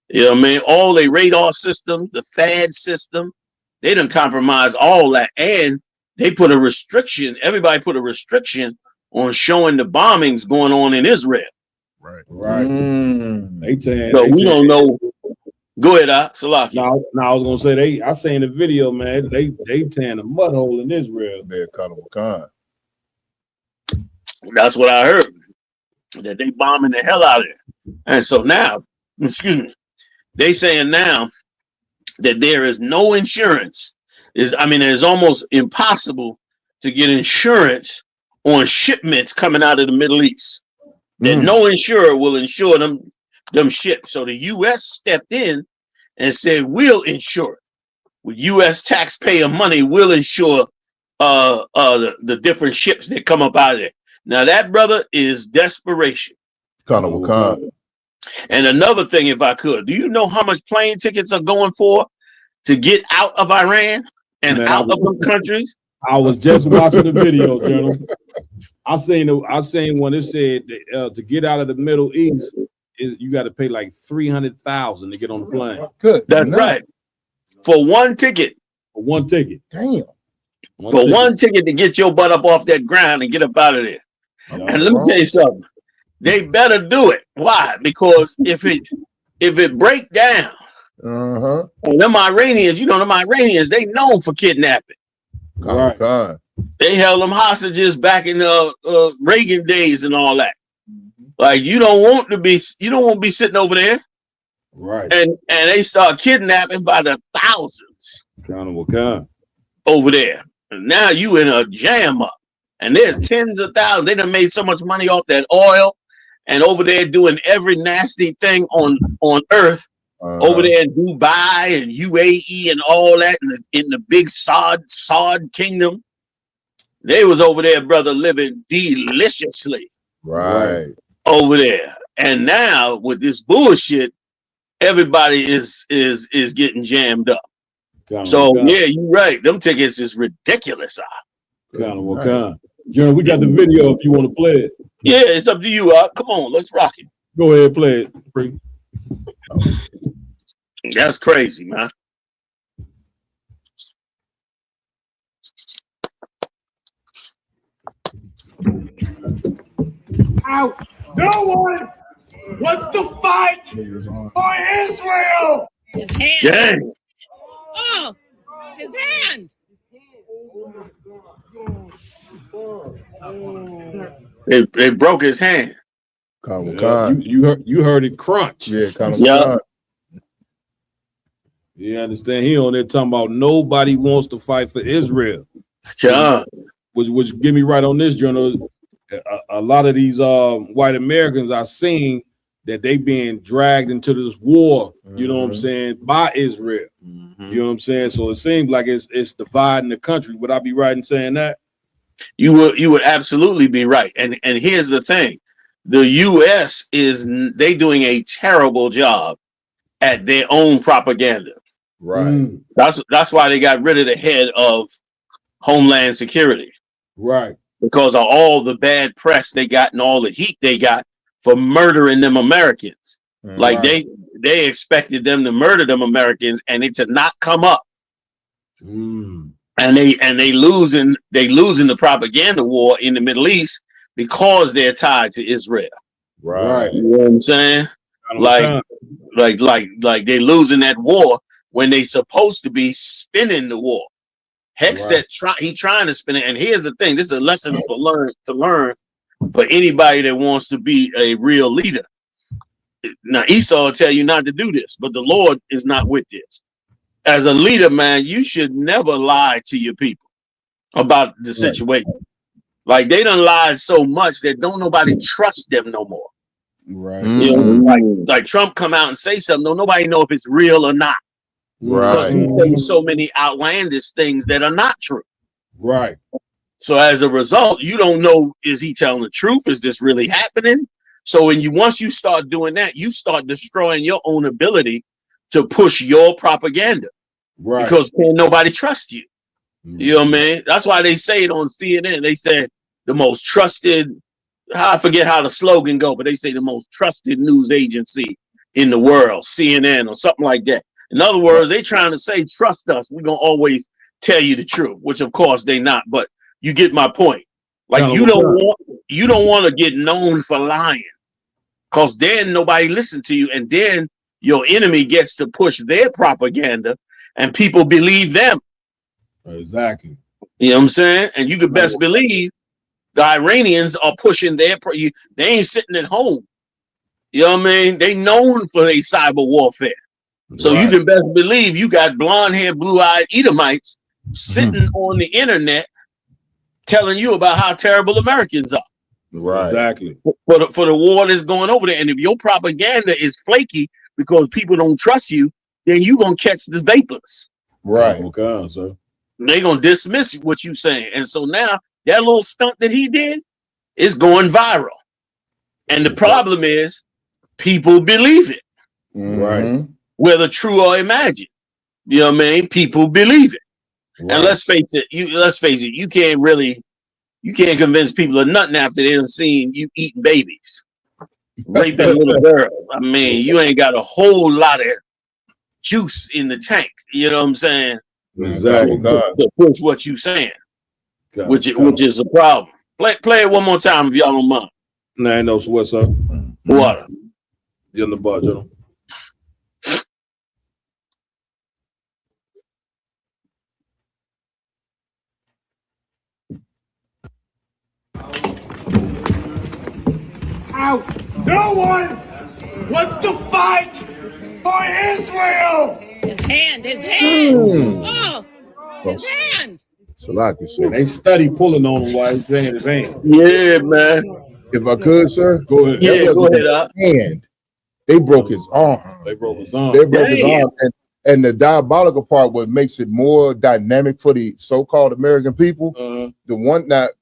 You know what I mean? All the radar system, the THAAD system, they done compromise all that. And they put a restriction, everybody put a restriction on showing the bombings going on in Israel. Right. They So we don't know. Go ahead, Salaki. No, I was gonna say I seen the video, man. They tearing a mud hole in Israel. They're kind of a con. That's what I heard. That they bombing the hell out of it. And so now, excuse me, they saying now that there is no insurance. It's almost impossible to get insurance on shipments coming out of the Middle East. That no insurer will insure them ships. So the U.S. stepped in and said, we'll insure it. With U.S. taxpayer money, we'll insure the different ships that come up out of there. Now that, brother, is desperation. Kind of a con. And another thing, if I could, do you know how much plane tickets are going for to get out of Iran and out of them countries? I was just watching the video, General. I seen when it said to get out of the Middle East is you got to pay like $300,000 to get on the plane. Good. That's right. For one ticket. For one ticket. Damn. One ticket to get your butt up off that ground and get up out of there. And let me tell you something. They better do it. Why? Because if it break down, and them Iranians, they known for kidnapping. Right. They held them hostages back in the Reagan days and all that. Like you don't want to be sitting over there. Right. And they start kidnapping by the thousands. Over there. And now you in a jam up. And there's tens of thousands. They done made so much money off that oil and over there doing every nasty thing on earth. Over there in Dubai and UAE and all that in the big Saud kingdom. They was over there, brother, living deliciously. Right. Over there. And now with this bullshit, everybody is getting jammed up. Yeah, you're right. Them tickets is ridiculous. General, we got the video if you want to play it. Yeah, it's up to you. Come on, let's rock it. Go ahead, play it. That's crazy, man. Out. No one wants to fight for Israel. His hand. Dang. Oh, his hand. They broke his hand. You heard it crunch. Yeah, You understand? He on there talking about nobody wants to fight for Israel. Which get me right on this, Journal. A lot of these white Americans are seeing that they being dragged into this war, you know what I'm saying, by Israel. You know what I'm saying? So it seems like it's dividing the country. Would I be right in saying that? You would absolutely be right. And here's the thing. The US they doing a terrible job at their own propaganda. Right. That's why they got rid of the head of Homeland Security. Right. Because of all the bad press they got and all the heat they got for murdering them Americans. Like they expected them to murder them Americans and it to not come up. And they losing the propaganda war in the Middle East because they're tied to Israel. Right. You know what I'm saying? Like they losing that war when they supposed to be spinning the war. Hex said he trying to spin it. And here's the thing: this is a lesson to learn for anybody that wants to be a real leader. Now Esau will tell you not to do this, but the Lord is not with this. As a leader, man, you should never lie to your people about the situation. Like they done lied so much that don't nobody trust them no more. Right. You know, like Trump come out and say something, nobody know if it's real or not. Because he says so many outlandish things that are not true. Right. So as a result, you don't know, is he telling the truth? Is this really happening? So once you start doing that, you start destroying your own ability to push your propaganda. Right. Because can't nobody trust you. You know what I mean? That's why they say it on CNN. They said the most trusted, I forget how the slogan go, but they say the most trusted news agency in the world, CNN or something like that. In other words, they trying to say, trust us. We're going to always tell you the truth, which of course they not, but you get my point. Like you don't want to get known for lying, because then nobody listen to you. And then your enemy gets to push their propaganda and people believe them. Exactly. You know what I'm saying? And you can best believe the Iranians are pushing they ain't sitting at home. You know what I mean? They known for their cyber warfare. So you can best believe you got blonde hair, blue-eyed Edomites sitting on the internet telling you about how terrible Americans are. Right. Exactly. For the war that's going over there. And if your propaganda is flaky because people don't trust you, then you're gonna catch the vapors. Right. Okay, sir. They're gonna dismiss what you're saying. And so now that little stunt that he did is going viral. And the problem is people believe it. Right. Whether true or imagined. You know what I mean? People believe it. Right. And let's face it, you can't convince people of nothing after they've seen you eating babies, raping little girls. I mean, you ain't got a whole lot of juice in the tank. You know what I'm saying? Exactly. To push what you saying, which is a problem. Play it one more time if y'all don't mind. Nah, ain't no sweat, sir. Water. You're in the bar, gentlemen. No one wants to fight for Israel. His hand. Oh, his hand. Salaki, sir. They study pulling on him while he's playing his hand. Yeah, man. If I could, sir, go ahead. Yeah, go ahead. Hand. They broke his arm. They broke his arm. They broke his arm. And the diabolical part, what makes it more dynamic for the so-called American people, the one that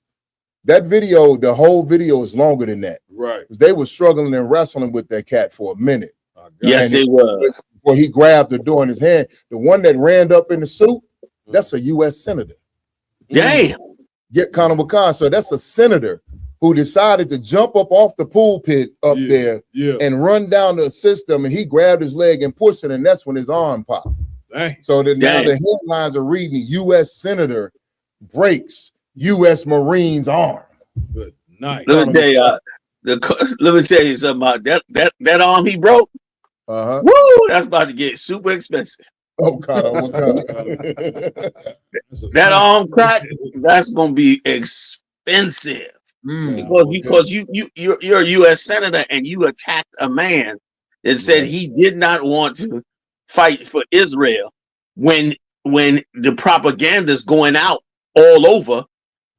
video, the whole video is longer than that. Right. They were struggling and wrestling with that cat for a minute. Yes, they were. Before he grabbed the door in his hand. The one that ran up in the suit, that's a U.S. senator. Damn. Get Conor McCon. So that's a senator who decided to jump up off the pulpit up there and run down to assist them. And he grabbed his leg and pushed it, and that's when his arm popped. Dang. So that now the headlines are reading U.S. senator breaks U.S. Marine's arm. Good night. Let me tell you something about that arm he broke. Woo, that's about to get super expensive. Oh God, that arm crack, that's gonna be expensive. Because you're a U.S. senator and you attacked a man that said he did not want to fight for Israel when the propaganda is going out all over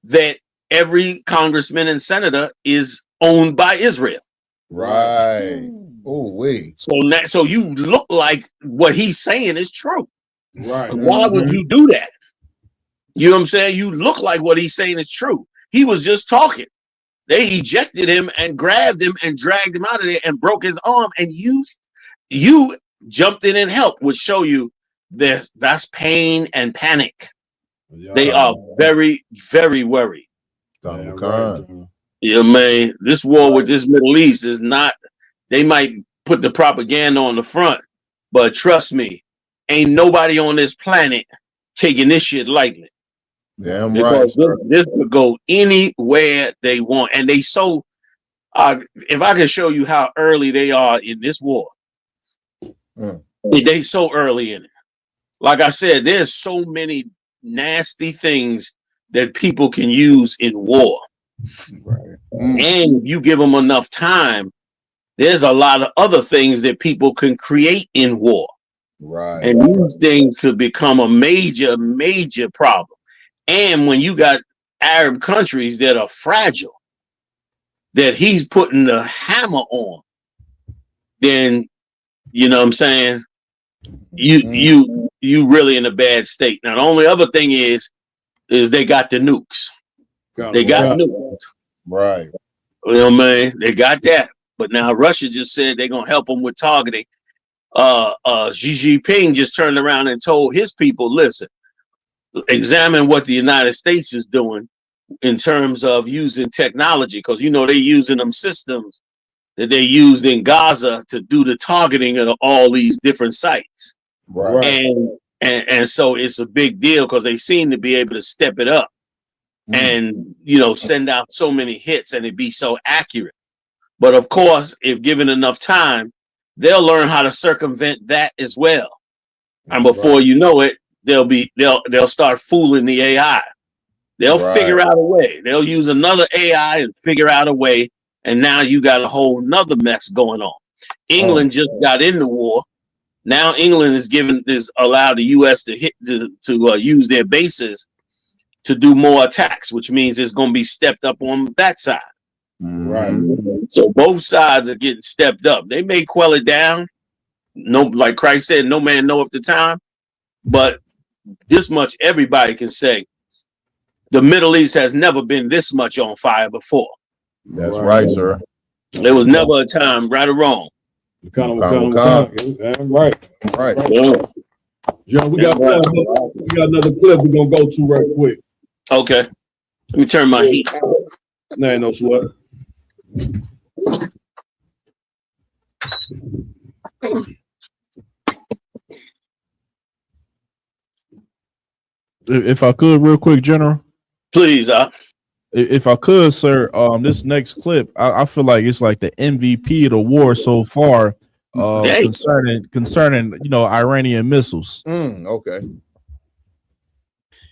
that every congressman and senator is owned by Israel. Right. Oh wait. So you look like what he's saying is true. Right. Why would you do that? You know what I'm saying? You look like what he's saying is true. He was just talking. They ejected him and grabbed him and dragged him out of there and broke his arm. And you jumped in and helped, which show you that's pain and panic. They are very, very worried. You know, man, this war with this Middle East is not, they might put the propaganda on the front, but trust me, ain't nobody on this planet taking this shit lightly. Damn because right. This could go anywhere they want. And they so, if I can show you how early they are in this war, they so early in it. Like I said, there's so many nasty things that people can use in war. Right. And if you give them enough time, there's a lot of other things that people can create in war. Right. And these things could become a major, major problem. And when you got Arab countries that are fragile, that he's putting the hammer on, then you know what I'm saying, you really in a bad state. Now the only other thing is they got the nukes. They got nukes. Right. You know what I mean? They got that. But now Russia just said they're gonna help them with targeting. Xi Jinping just turned around and told his people, listen, examine what the United States is doing in terms of using technology, because you know they're using them systems that they used in Gaza to do the targeting of all these different sites. Right. And so it's a big deal because they seem to be able to step it up and you know send out so many hits and it be so accurate. But of course, if given enough time, they'll learn how to circumvent that as well. And before you know it, they'll start fooling the AI. They'll figure out a way. They'll use another AI and figure out a way. And now you got a whole nother mess going on. England just got in the war. Now England is allowed the U.S. to use their bases to do more attacks, which means it's going to be stepped up on that side. Right. So both sides are getting stepped up. They may quell it down. No, like Christ said, no man knoweth the time. But this much everybody can say: the Middle East has never been this much on fire before. That's right, sir. There was never a time, right or wrong. Right. Yeah. John, we got another clip we're gonna go to right quick. Okay. Let me turn my heat. No, ain't no sweat. If I could, real quick, General. Please, if I could, sir. This next clip, I feel like it's like the MVP of the war so far, concerning Iranian missiles. Okay.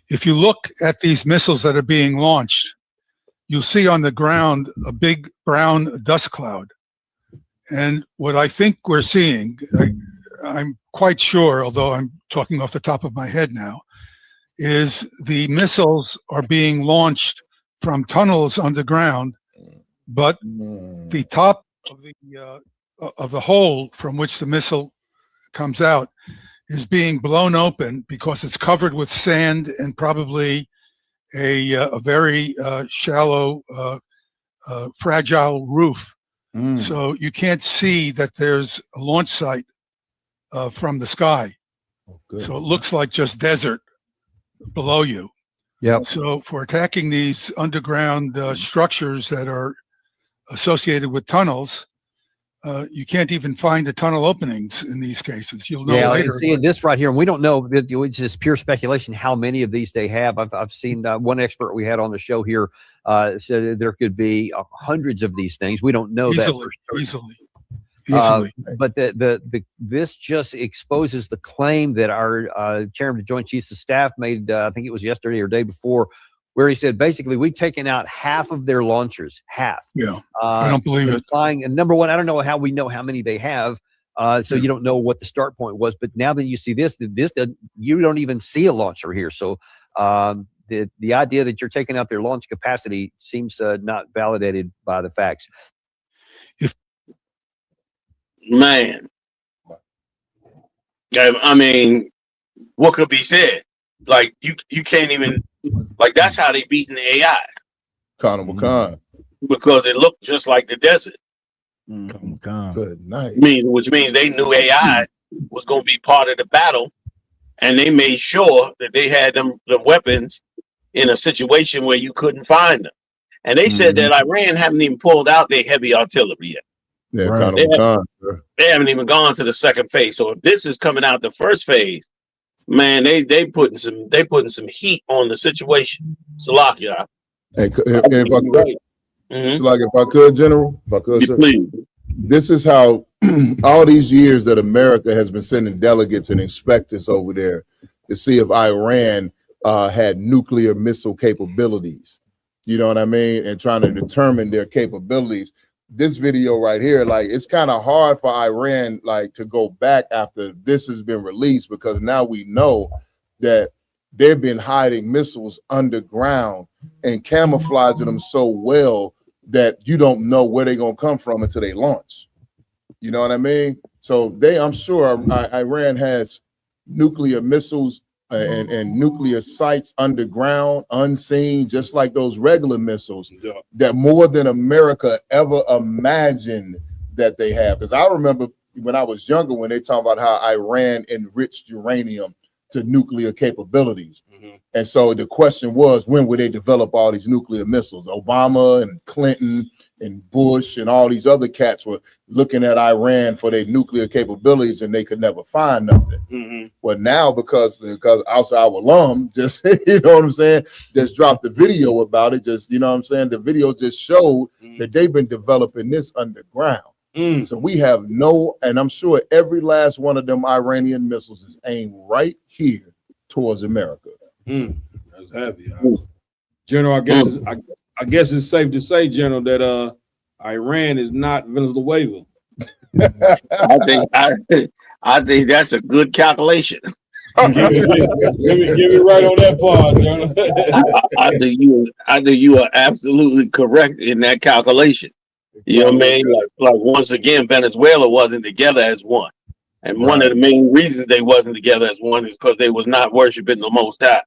If you look at these missiles that are being launched, you'll see on the ground a big brown dust cloud. And what I think we're seeing, I'm quite sure, although I'm talking off the top of my head now, is the missiles are being launched from tunnels underground, but the top of the hole from which the missile comes out is being blown open because it's covered with sand and probably a very shallow, fragile roof. So you can't see that there's a launch site from the sky. So it looks like just desert below you. Yep. So for attacking these underground structures that are associated with tunnels, you can't even find the tunnel openings in these cases. You'll know later. See this right here, and we don't know. It's just pure speculation how many of these they have. I've seen one expert we had on the show here said there could be hundreds of these things. We don't know easily. But this just exposes the claim that our chairman of the Joint Chiefs of Staff made. I think it was yesterday or day before, where he said basically we've taken out half of their launchers. Half. Yeah. I don't believe it. Flying, and number one, I don't know how we know how many they have. So you don't know what the start point was. But now that you see this you don't even see a launcher here. So the idea that you're taking out their launch capacity seems not validated by the facts. Man, I mean, what could be said? Like you can't even, like, that's how they beating the AI. Carnival Khan. Because it looked just like the desert. Good night. Which means they knew AI was going to be part of the battle, and they made sure that they had the weapons in a situation where you couldn't find them. And they said that Iran haven't even pulled out their heavy artillery yet. Yeah, they haven't even gone to the second phase. So if this is coming out the first phase, man, they putting some heat on the situation. Salakia. If I could, General, please. This is how all these years that America has been sending delegates and inspectors over there to see if Iran had nuclear missile capabilities. You know what I mean? And trying to determine their capabilities. This video right here, like, it's kind of hard for Iran, like, to go back after this has been released, because now we know that they've been hiding missiles underground and camouflaging them so well that you don't know where they're going to come from until they launch. You know what I mean? So I'm sure Iran has nuclear missiles and nuclear sites underground, unseen, just like those regular missiles that more than America ever imagined that they have. Because I remember when I was younger, when they talk about how Iran enriched uranium to nuclear capabilities. And so the question was, when would they develop all these nuclear missiles? Obama and Clinton and Bush and all these other cats were looking at Iran for their nuclear capabilities, and they could never find nothing. Well, now because outside our alum just, you know what I'm saying, just dropped the video about it. Just, you know what I'm saying, the video just showed that they've been developing this underground. So we have and I'm sure every last one of them Iranian missiles is aimed right here towards America. That's heavy. General, I guess it's safe to say, General, that Iran is not Venezuela. I think that's a good calculation. Give me right on that part, General. I think you are absolutely correct in that calculation. You know what I mean? Like once again, Venezuela wasn't together as one. And one of the main reasons they wasn't together as one is because they was not worshiping the Most High.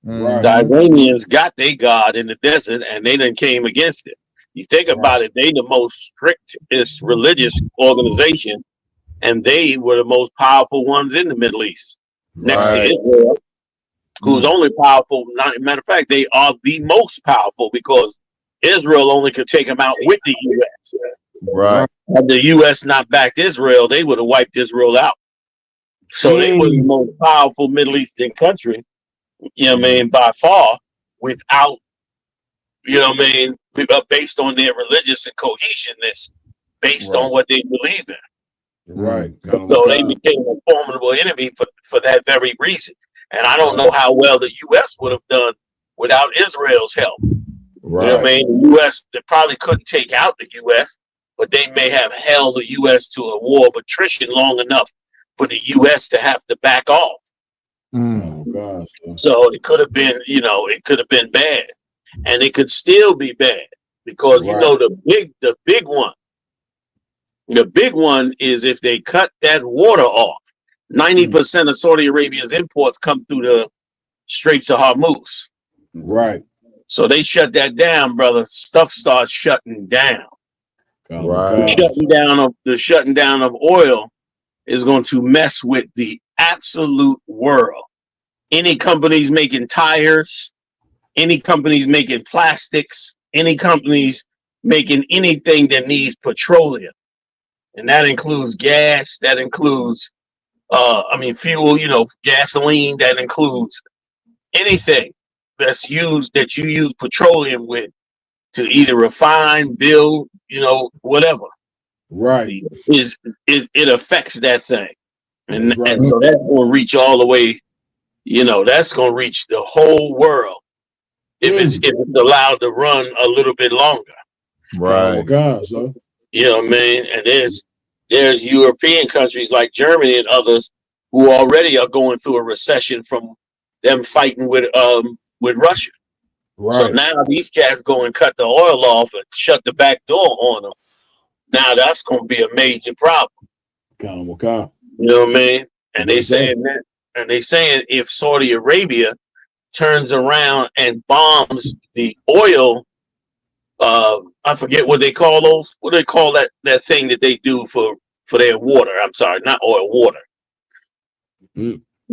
The Iranians got their God in the desert, and they then came against it. You think about it, they the most strictest religious organization, and they were the most powerful ones in the Middle East. Next to Israel, who's only powerful. Matter of fact, they are the most powerful because Israel only could take them out with the U.S. Had the U.S. not backed Israel, they would have wiped Israel out. So they were the most powerful Middle Eastern country, you know what I mean, by far, without, you know what I mean, based on their religious and cohesionness, based on what they believe in. So they became a formidable enemy for that very reason. And I don't know how well the U.S. would have done without Israel's help. You know what I mean? The U.S. they probably couldn't take out the U.S., but they may have held the U.S. to a war of attrition long enough for the U.S. to have to back off. So it could have been, you know, it could have been bad, and it could still be bad because you know the big one is if they cut that water off. 90% of Saudi Arabia's imports come through the Straits of Hormuz. So they shut that down, brother. Stuff starts shutting down. The shutting down of oil is going to mess with the absolute world. Any companies making tires, any companies making plastics, any companies making anything that needs petroleum. And that includes gas, that includes fuel, you know, gasoline, that includes anything that's used that you use petroleum with to either refine, build, you know, whatever. It affects that thing. And so that's going to reach all the way, you know, that's going to reach the whole world if it's allowed to run a little bit longer. You know what I mean? And there's European countries like Germany and others who already are going through a recession from them fighting with Russia. So now these cats go and cut the oil off and shut the back door on them. Now that's going to be a major problem. You know what I mean? And they saying that, and they saying if Saudi Arabia turns around and bombs the oil, I forget what they call those. What do they call that thing that they do for their water? I'm sorry, not oil, water.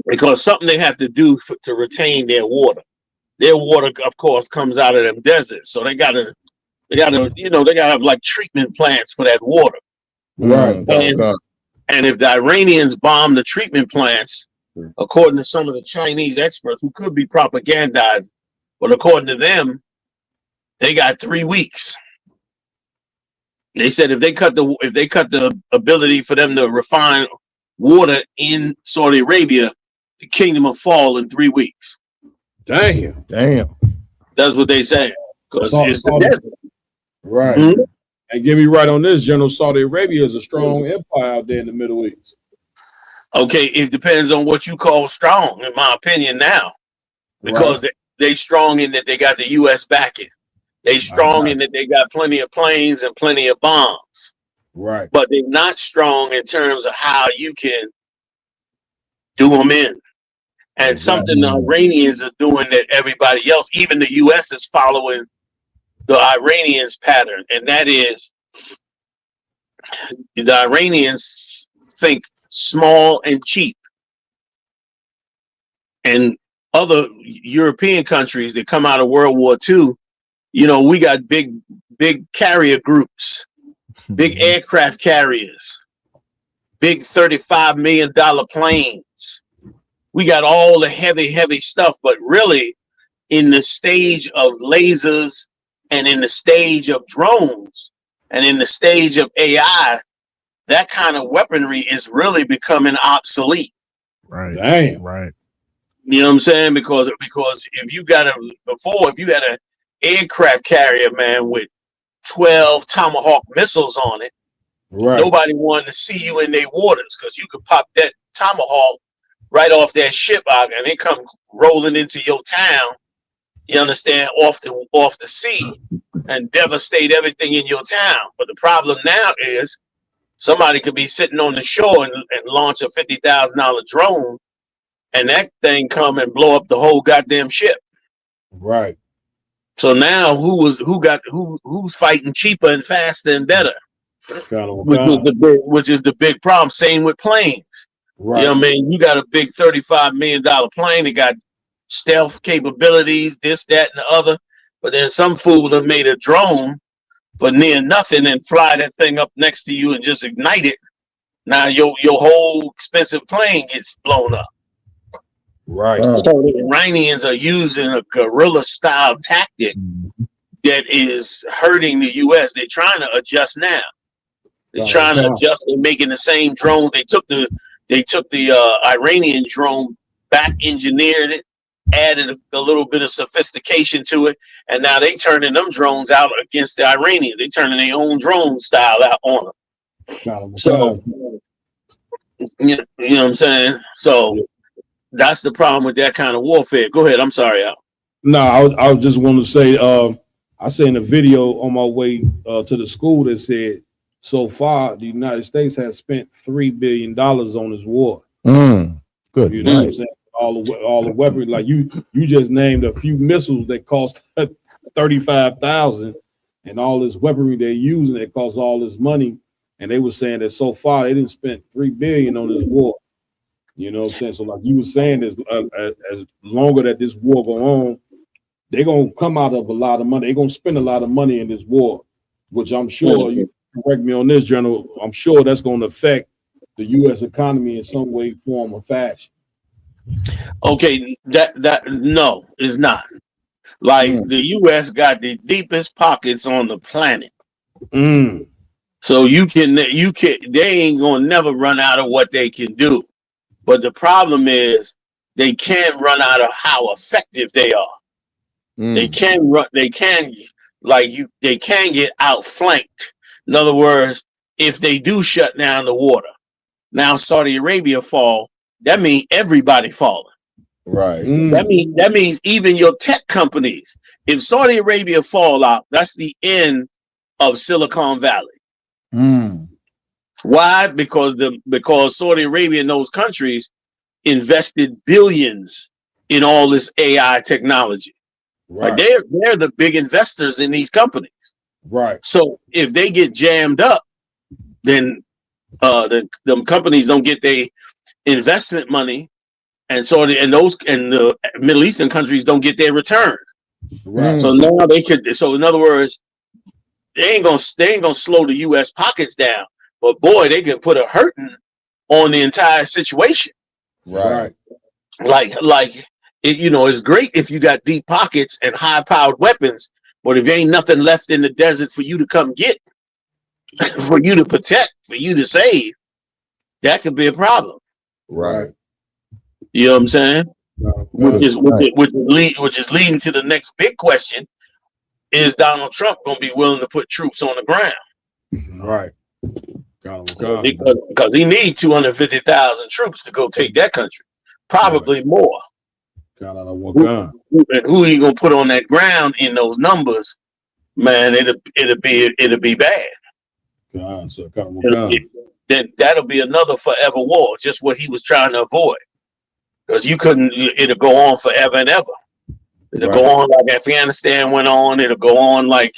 Because something they have to do to retain their water. Their water, of course, comes out of them deserts, so they gotta, you know, they gotta have like treatment plants for that water. And if the Iranians bomb the treatment plants, according to some of the Chinese experts who could be propagandized, but according to them, they got 3 weeks. They said if they cut the ability for them to refine water in Saudi Arabia, the kingdom will fall in 3 weeks. Damn. That's what they say. Because it's the desert. And get me right on this, General. Saudi Arabia is a strong empire out there in the Middle East. Okay, it depends on what you call strong, in my opinion, now. Because they strong in that they got the U.S. backing. They strong in that they got plenty of planes and plenty of bombs. Right. But they're not strong in terms of how you can do them in. And something the Iranians are doing that everybody else, even the U.S., is following the Iranians' pattern, and that is the Iranians think small and cheap. And other European countries that come out of World War II, you know, we got big carrier groups, big aircraft carriers, big $35 million planes. We got all the heavy stuff, but really in the stage of lasers and in the stage of drones and in the stage of AI, that kind of weaponry is really becoming obsolete. Right. Damn. Right. You know what I'm saying? Because if you got an aircraft carrier, man, with 12 Tomahawk missiles on it, Right. nobody wanted to see you in their waters because you could pop that Tomahawk right off that ship out and it come rolling into your town. You understand, off the sea and devastate everything in your town. But the problem now is somebody could be sitting on the shore and launch a $50,000 drone, and that thing come and blow up the whole goddamn ship. Right. So now who's fighting cheaper and faster and better? Which is the big problem. Same with planes. Right. You know what I mean? You got a big $35 million plane. It got stealth capabilities, this, that, and the other. But then some fool have made a drone for near nothing and fly that thing up next to you and just ignite it. Now your whole expensive plane gets blown up. Right. So the Iranians are using a guerrilla style tactic that is hurting the U.S. They're trying to adjust now. They're trying to adjust and making the same drone. They took the Iranian drone, back engineered it, added a little bit of sophistication to it, and now they turning them drones out against the Iranians. They turning their own drone style out on them. So you know what I'm saying? So that's the problem with that kind of warfare. Go ahead. I'm sorry, Al. No, I just want to say, I seen a video on my way to the school that said, so far the United States has spent $3 billion on this war. Good. You know what I'm saying? All the weaponry, like you just named a few missiles that cost 35,000, and all this weaponry they're using that costs all this money. And they were saying that so far they didn't spend $3 billion on this war. You know what I'm saying? So like you were saying, as longer that this war go on, they're gonna come out of a lot of money. They're gonna spend a lot of money in this war, which I'm sure, you correct me on this, General, I'm sure that's gonna affect the U.S. economy in some way, form, or fashion. Okay, that no, it's not. Like the U.S. got the deepest pockets on the planet. So you can they ain't gonna never run out of what they can do. But the problem is they can't run out of how effective they are. They can get outflanked. In other words, if they do shut down the water, now Saudi Arabia fall, that means everybody falling. Right. That means even your tech companies. If Saudi Arabia fall out, that's the end of Silicon Valley. Why? Because Saudi Arabia and those countries invested billions in all this AI technology. Right. They're the big investors in these companies. Right. So if they get jammed up, then the companies don't get their investment money, and so the Middle Eastern countries don't get their return. Right. So now they could. So in other words, they ain't gonna slow the U.S. pockets down, but boy, they can put a hurting on the entire situation. Right. Like it's great if you got deep pockets and high-powered weapons, but if there ain't nothing left in the desert for you to come get, for you to protect, for you to save, that could be a problem. Right. You know what I'm saying? Which is leading to the next big question: is Donald Trump going to be willing to put troops on the ground? Right. Because he needs 250,000 troops to go take that country, probably more. Who are you going to put on that ground in those numbers? Man, it'll be bad. That'll be another forever war, just what he was trying to avoid. Because you couldn't, it'll go on forever and ever. It'll go on like Afghanistan went on. It'll go on like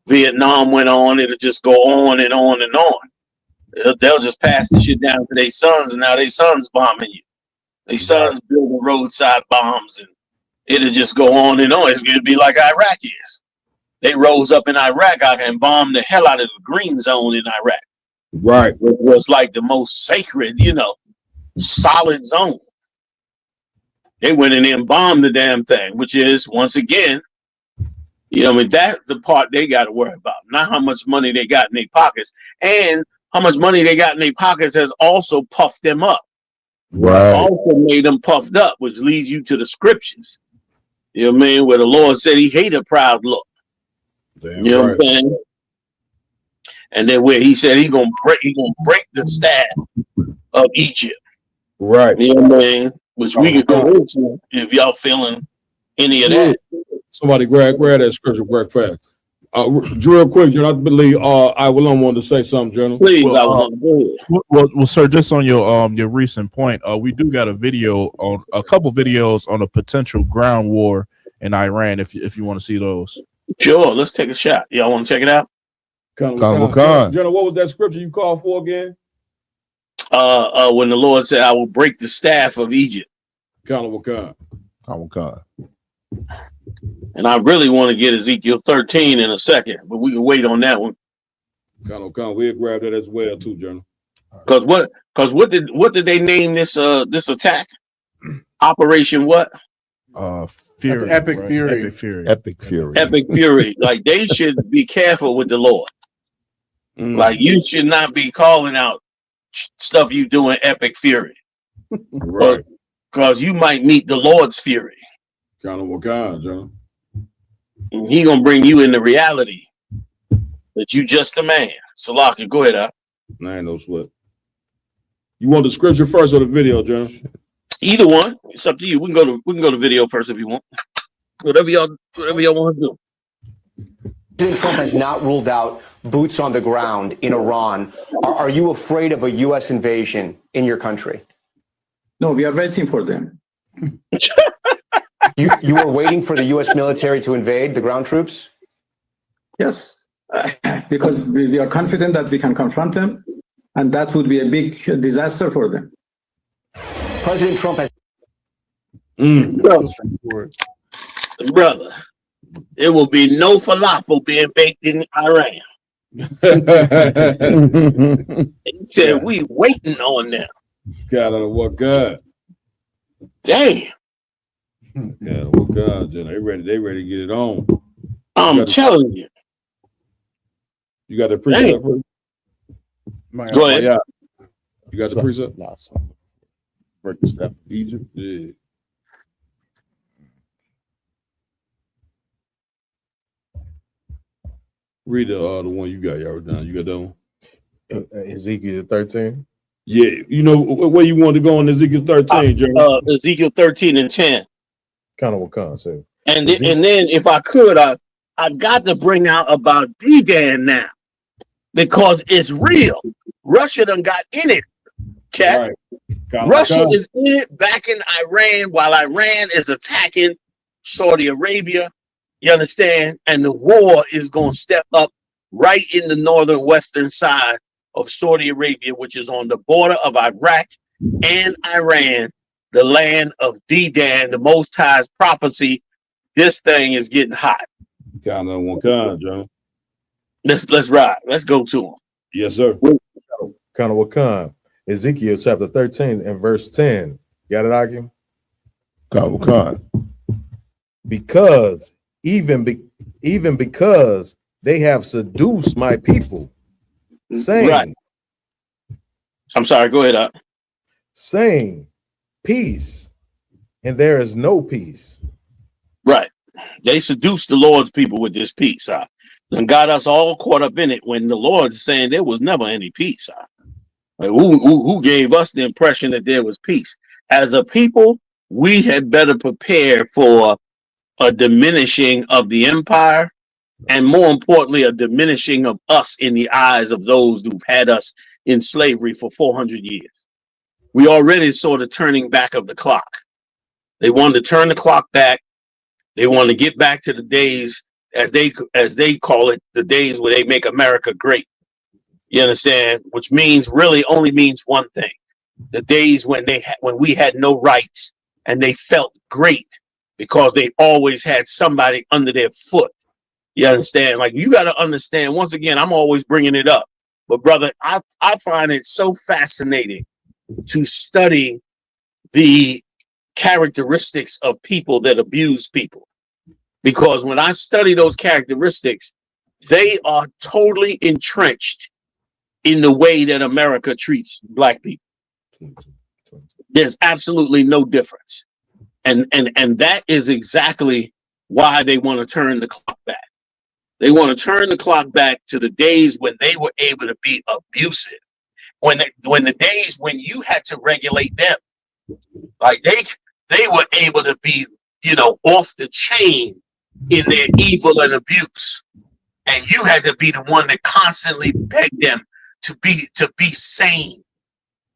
Vietnam went on. It'll just go on and on and on. They'll just pass the shit down to their sons, and now their sons bombing you. Their sons building roadside bombs, and it'll just go on and on. It's going to be like Iraq is. They rose up in Iraq and bombed the hell out of the green zone in Iraq. Right. It was like the most sacred, solid zone. They went in there and bombed the damn thing, which is, once again, that's the part they got to worry about. Not how much money they got in their pockets. And how much money they got in their pockets has also puffed them up. Right. Also made them puffed up, which leads you to the scriptures. You know what I mean? Where the Lord said he hated a proud look. Damn you know right. what I'm saying? And then where he said he's gonna break the staff of Egypt. Right. You know what I mean? Which we could go into if y'all feeling any of that. Somebody grab that scripture, Greg, fast. Real quick, I believe I will want to say something, Journal. Please, well, sir, just on your recent point, we do got a couple videos on a potential ground war in Iran. If you want to see those, sure. Let's take a shot. Y'all want to check it out? Journal, what was that scripture you called for again? When the Lord said, "I will break the staff of Egypt." And I really want to get Ezekiel 13 in a second, but we can wait on that one. We'll grab that as well too, Journal. Because what did they name this attack? Operation what? Fury. Epic right? Fury. Epic Fury. Epic Fury. Like, they should be careful with the Lord. Like, you should not be calling out stuff you doing Epic Fury. Right. Because you might meet the Lord's fury. Journal. And he gonna bring you into reality that you just a man. Salaki, go ahead, I ain't no sweat. You want the scripture first or the video, Journal? Either one. It's up to you. We can go to video first if you want. Whatever y'all want to do. President Trump has not ruled out boots on the ground in Iran. Are you afraid of a U.S. invasion in your country? No, we are waiting for them. You are waiting for the U.S. military to invade the ground troops? Yes, because we are confident that we can confront them, and that would be a big disaster for them. President Trump has... Brother, there will be no falafel being baked in Iran. He said, we waiting on them. What God? Damn. What God, they ready to get it on. I'm telling you. You got the precept? Go ahead. Yeah. You got the precept? Break the staff of Egypt. Yeah. Read the one you got, y'all down. You got that one? Ezekiel 13. Yeah, where you want to go on Ezekiel 13, Jeremy? Ezekiel 13 and 10. Kind of what concept. And then if I could, I got to bring out about D-Dan now. Because it's real. Russia done got in it. Cat. Right. Russia is in it back in Iran while Iran is attacking Saudi Arabia. You understand? And the war is going to step up right in the northern western side of Saudi Arabia, which is on the border of Iraq and Iran, the land of D-Dan, the Most High's prophecy. This thing is getting hot. Kind of one kind, John. Let's ride. Let's go to him. Yes, sir. Kind of what kind? Ezekiel chapter 13 and verse 10. Got it, Akim? Kind. Because even because they have seduced my people, saying, right. I'm sorry, go ahead, saying peace, and there is no peace. Right. They seduced the Lord's people with this peace, and got us all caught up in it when the Lord is saying there was never any peace. Like, who gave us the impression that there was peace? As a people, we had better prepare for a diminishing of the empire and more importantly, a diminishing of us in the eyes of those who've had us in slavery for 400 years. We already saw the turning back of the clock. They wanted to turn the clock back. They want to get back to the days, as they call it, the days where they make America great. You understand? Which means really only means one thing: the days when when we had no rights and they felt great because they always had somebody under their foot. You understand? Like, you got to understand. Once again, I'm always bringing it up, but brother, I find it so fascinating to study the characteristics of people that abuse people. Because when I study those characteristics, they are totally entrenched in the way that America treats black people. There's absolutely no difference. And that is exactly why they want to turn the clock back. They want to turn the clock back to the days when they were able to be abusive. When the days when you had to regulate them. Like they were able to be, off the chain in their evil and abuse. And you had to be the one that constantly begged them to be sane,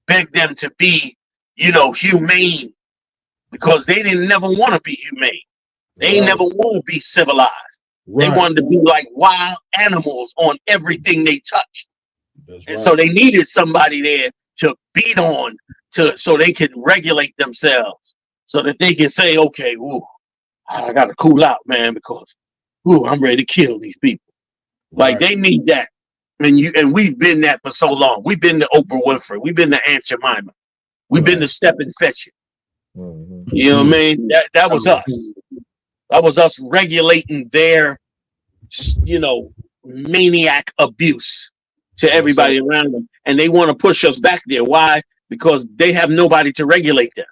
begged them to be, humane, because they didn't never want to be humane. They never want to be civilized. They wanted to be like wild animals on everything they touched. So they needed somebody there to beat on so they could regulate themselves, so that they can say, okay, ooh, I gotta cool out, man, because I'm ready to kill these people. Like, they need that. And we've been that for so long. We've been the Oprah Winfrey. We've been the Aunt Jemima. We've been the Step and Fetch It. You know what I mean? That was us. That was us regulating their, maniac abuse to everybody around them. And they want to push us back there. Why? Because they have nobody to regulate them.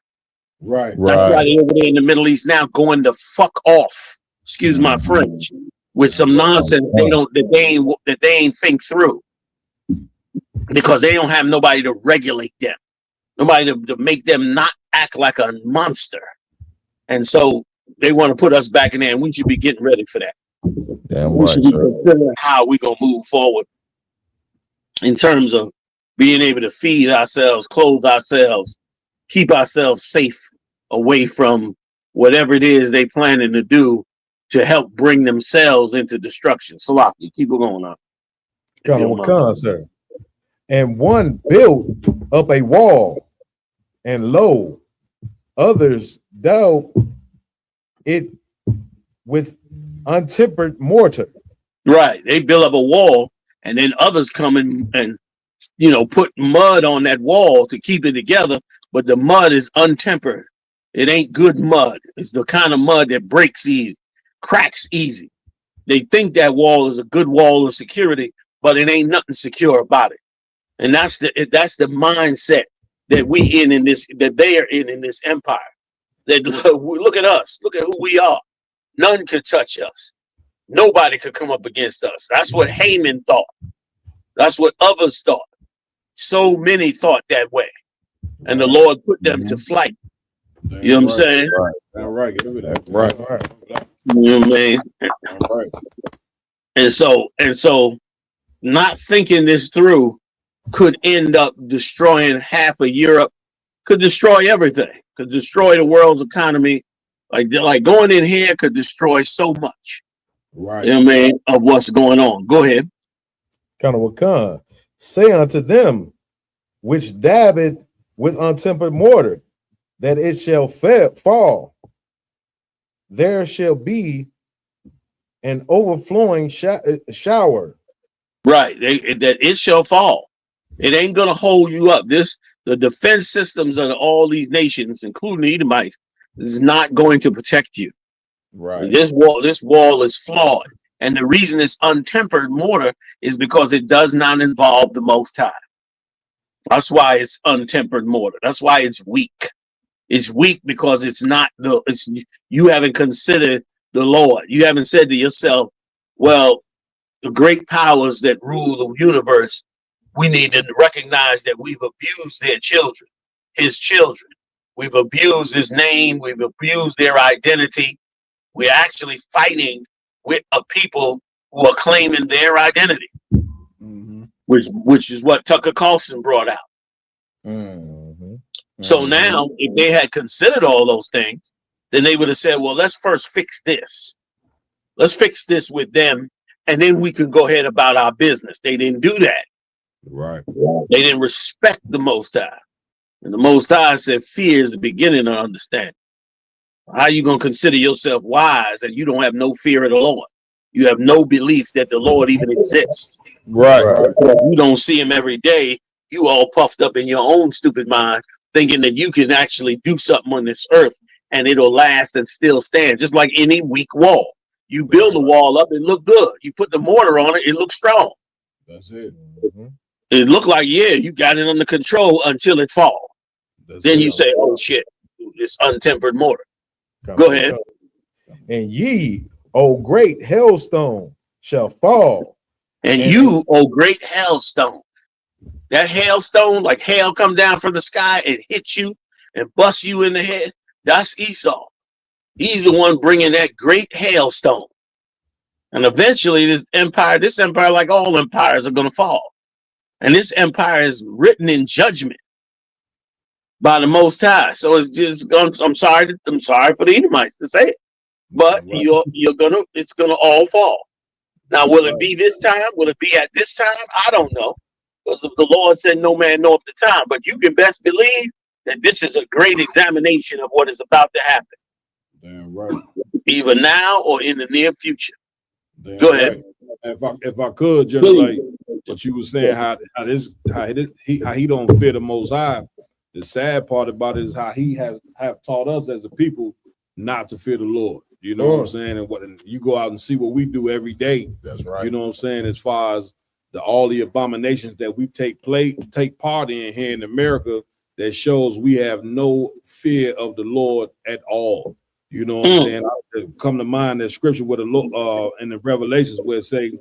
Right. That's why they're over there in the Middle East now going to fuck off. Excuse my French. With some nonsense that they ain't think through. Because they don't have nobody to regulate them. Nobody to make them not act like a monster. And so they want to put us back in there, and we should be getting ready for that. Damn we right, should be sir. considering how we're going to move forward in terms of being able to feed ourselves, clothe ourselves, keep ourselves safe away from whatever it is they planning to do to help bring themselves into destruction. Salaki, keep it going on. Kind of Wakan, sir. And one built up a wall, and lo, others dealt it with untempered mortar. Right. They build up a wall, and then others come in and put mud on that wall to keep it together, but the mud is untempered. It ain't good mud. It's the kind of mud that breaks easy, cracks easy. They think that wall is a good wall of security, but it ain't nothing secure about it. And that's the mindset that they are in this empire. That look at us, look at who we are. None could touch us. Nobody could come up against us. That's what Haman thought. That's what others thought. So many thought that way. And the Lord put them to flight. You know what I'm saying? Right. Give me that. Right. You know what I mean? Right. And so not thinking this through could end up destroying half of Europe, could destroy everything, could destroy the world's economy. Like going in here could destroy so much. Right. You know what I mean? Of what's going on. Go ahead. Kind of Wakan. Say unto them which dab it with untempered mortar, that it shall fall. There shall be an overflowing shower. Right. That it shall fall. It ain't gonna hold you up. The defense systems of all these nations, including the Edomites, is not going to protect you. Right. This wall is flawed. And the reason it's untempered mortar is because it does not involve the Most High. That's why it's untempered mortar. That's why it's weak. It's weak because you haven't considered the Lord. You haven't said to yourself, well, the great powers that rule the universe, we need to recognize that we've abused their children, his children. We've abused his name. We've abused their identity. We're actually fighting with a people were claiming their identity, which is what Tucker Carlson brought out. So now, if they had considered all those things, then they would have said, well, let's first fix this. Let's fix this with them, and then we can go ahead about our business. They didn't do that. Right. They didn't respect the Most High. And the Most High said, fear is the beginning of understanding. How you going to consider yourself wise and you don't have no fear of the Lord? You have no belief that the Lord even exists. Right. If you don't see him every day, you all puffed up in your own stupid mind, thinking that you can actually do something on this earth and it'll last and still stand, just like any weak wall. You build a wall up, it look good. You put the mortar on it, it looks strong. That's it. It looked like, yeah, you got it under control until it falls. Then you say, oh shit, it's untempered mortar. Go ahead. And ye, O great hailstone, shall fall. And you, O great hailstone. That hailstone, like hail come down from the sky and hit you and bust you in the head. That's Esau. He's the one bringing that great hailstone. And eventually this empire, like all empires, are going to fall. And this empire is written in judgment by the Most High. So it's just, I'm sorry for the Edomites to say it, but it's gonna all fall. Now, will it be this time? Will it be at this time? I don't know, because the Lord said no man knoweth the time. But you can best believe that this is a great examination of what is about to happen. Damn right. Either now or in the near future. Go ahead. If I could, generate what you were saying, how he don't fear the Most High. The sad part about it is how he have taught us as a people not to fear the Lord. You know what I'm saying? And you go out and see what we do every day. That's right. You know what I'm saying? As far as all the abominations that we take part in here in America, that shows we have no fear of the Lord at all. You know what I'm saying? Come to mind that scripture with in the Revelations where it say,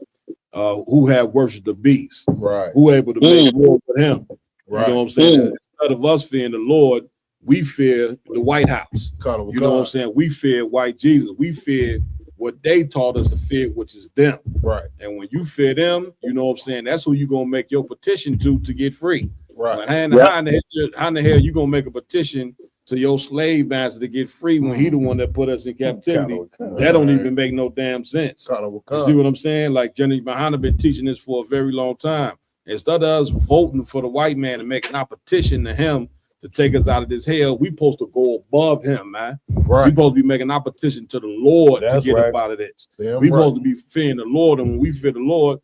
who have worshipped the beast, right? Who able to make war with him? Right. You know what I'm saying? Instead of us fearing the Lord, we fear the White House. You know what I'm saying? We fear white Jesus. We fear what they taught us to fear, which is them. Right. And when you fear them, you know what I'm saying? That's who you're gonna make your petition to get free. Right. But how in the hell you gonna make a petition to your slave master to get free when he the one that put us in captivity? That don't even make no damn sense. You see what I'm saying? Like Yahanna been teaching this for a very long time. Instead of us voting for the white man and making our petition to him to take us out of this hell, we supposed to go above him, man. Right. We supposed to be making our petition to the Lord to get up out of this. We supposed to be fearing the Lord, and when we fear the Lord,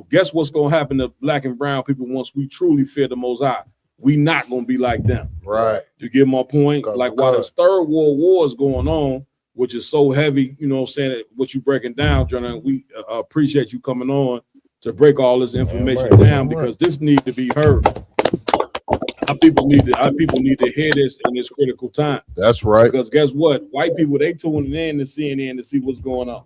guess what's gonna happen to black and brown people once we truly fear the Most High? We not gonna be like them. Right. You get my point? Like while this third world war is going on, which is so heavy, you know what I'm saying, what you breaking down, Jonah, we appreciate you coming on to break all this information down because this needs to be heard. Our people need to hear this in this critical time. That's right. Because guess what? White people, they tuning in to CNN to see what's going on.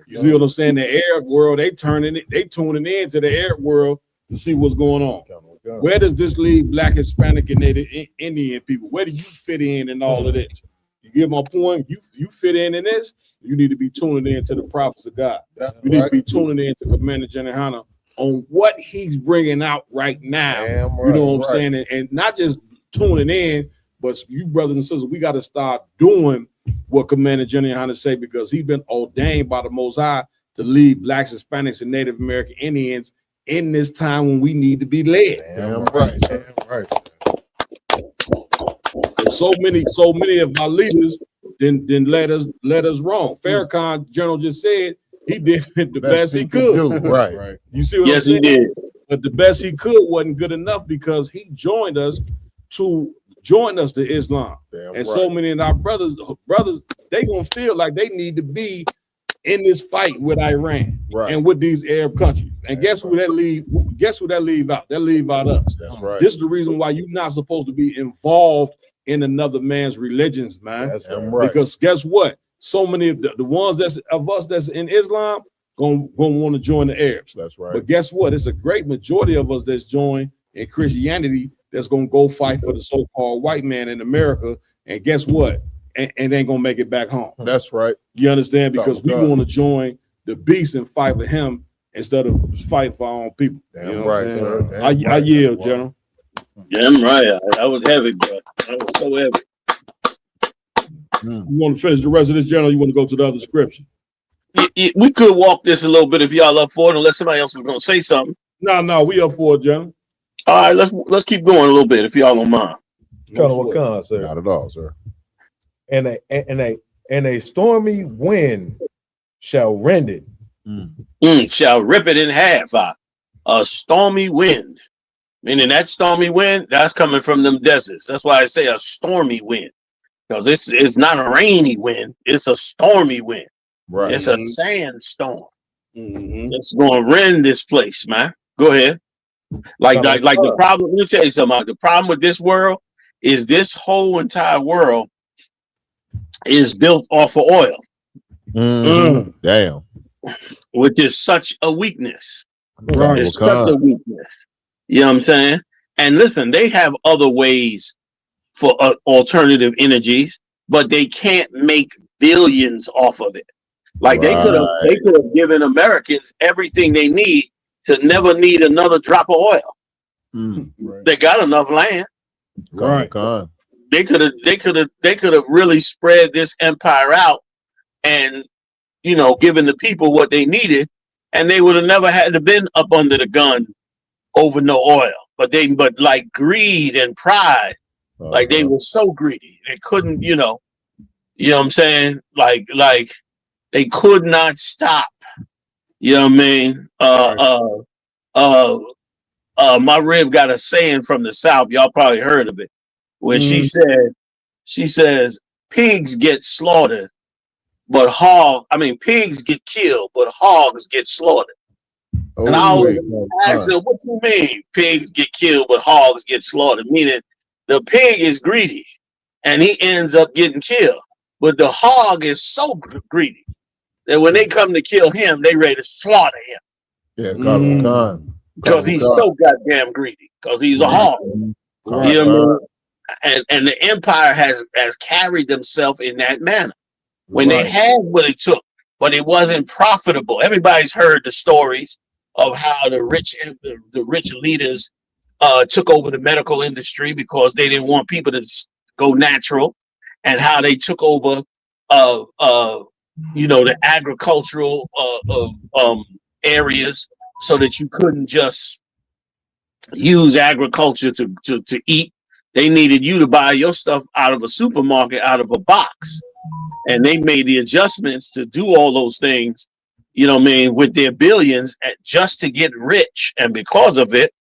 You see what I'm saying? The Arab world, they tuning in to the Arab world to see what's going on. Where does this leave black, Hispanic, and Native Indian people? Where do you fit in all of this? You get my point? You fit in this, you need to be tuning in to the prophets of God. You need to be tuning in to Commander Yahanna on what he's bringing out right now. You know what I'm saying? And not just tuning in, but you brothers and sisters, we got to start doing what Commander Yahanna say, because he's been ordained by the Most High to lead blacks, Hispanics, and Native American Indians in this time when we need to be led. Damn right. So many of my leaders then led us wrong. Farrakhan General just said he did the best he could. Right. You see what I'm saying? He did. But the best he could wasn't good enough because he joined us to Islam. So many of our brothers, they gonna feel like they need to be in this fight with Iran and with these Arab countries. And guess who that leave? Guess who that leave out? That leave out us. That's right. This is the reason why you're not supposed to be involved in another man's religions, man. That's right. Because guess what? So many of the ones that's in Islam gonna want to join the Arabs. That's right. But guess what? It's a great majority of us that's joined in Christianity that's gonna go fight for the so-called white man in America. And guess what? And ain't gonna make it back home. That's right. You understand? Because we want to join the beast and fight with him instead of fight for our own people. Damn you know right, what sir. I'm Damn saying? I right, yield, boy. General. Damn right. I was heavy, bro. I was so heavy. You want to finish the rest of this, General? You want to go to the other scripture? We could walk this a little bit if y'all up for it, unless somebody else was going to say something. No, we up for it, General. All right, let's keep going a little bit if y'all don't mind. Colonel Wakan, sir. Not at all, sir. And a stormy wind shall rend it. Shall rip it in half. A stormy wind. Meaning that stormy wind, that's coming from them deserts. That's why I say a stormy wind. Because it's not a rainy wind. It's a stormy wind. Right. It's a sandstorm. It's going to rend this place, man. Go ahead. Like the problem, let me tell you something. The problem with this world is this whole entire world is built off of oil. Damn. Which is such a weakness. Right. It's such a weakness. You know what I'm saying? And listen, they have other ways for alternative energies, but they can't make billions off of it. Like they could have given Americans everything they need to never need another drop of oil. They got enough land. Right. They could have really spread this empire out and given the people what they needed, and they would have never had to been up under the gun over no oil. But like greed and pride, like they were so greedy. They couldn't, you know what I'm saying? Like they could not stop. You know what I mean? My rib got a saying from the South. Y'all probably heard of it. Where she says, pigs get slaughtered, but pigs get killed, but hogs get slaughtered. And I always ask her, what you mean pigs get killed, but hogs get slaughtered? Meaning the pig is greedy and he ends up getting killed. But the hog is so greedy that when they come to kill him, they ready to slaughter him. Yeah, because he's so goddamn greedy, because he's a hog. You know what I mean? And the empire has carried themselves in that manner. When they had what it took, but it wasn't profitable. Everybody's heard the stories of how the rich leaders took over the medical industry because they didn't want people to go natural, and how they took over the agricultural areas so that you couldn't just use agriculture to eat. They needed you to buy your stuff out of a supermarket, out of a box. And they made the adjustments to do all those things, you know what I mean, with their billions just to get rich. And because of it,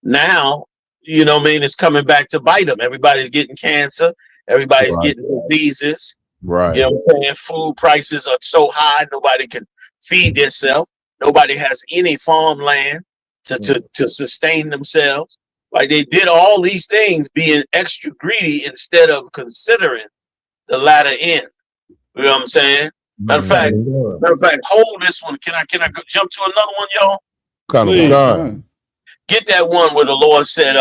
now, you know what I mean, it's coming back to bite them. Everybody's getting cancer. Everybody's getting diseases. Right. You know what I'm saying? Food prices are so high, nobody can feed themselves. Nobody has any farmland to sustain themselves. Like they did all these things being extra greedy instead of considering the latter end. You know what I'm saying? Matter of fact, hold this one. Can I jump to another one, y'all? Get that one where the Lord said,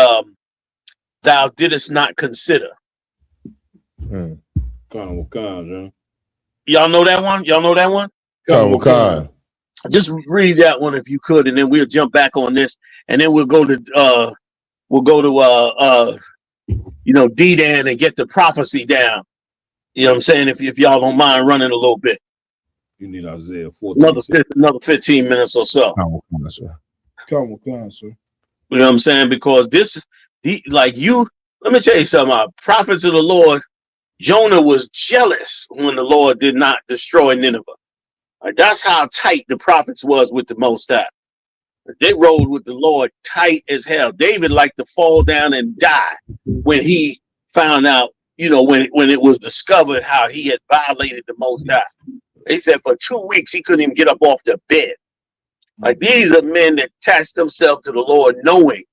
"Thou didst not consider." Y'all know that one? Y'all know that one? Just read that one if you could, and then we'll jump back on this, and then we'll go to D-Dan and get the prophecy down. You know what I'm saying? If y'all don't mind running a little bit. You need Isaiah 14. Another 15 minutes or so. Come on, sir. You know what I'm saying? Because let me tell you something. Prophets of the Lord, Jonah was jealous when the Lord did not destroy Nineveh. Like, that's how tight the prophets was with the Most High. They rode with the Lord tight as hell. David liked to fall down and die when he found out, when it was discovered how he had violated the Most High. They said for 2 weeks he couldn't even get up off the bed. Like, these are men that attached themselves to the Lord, knowing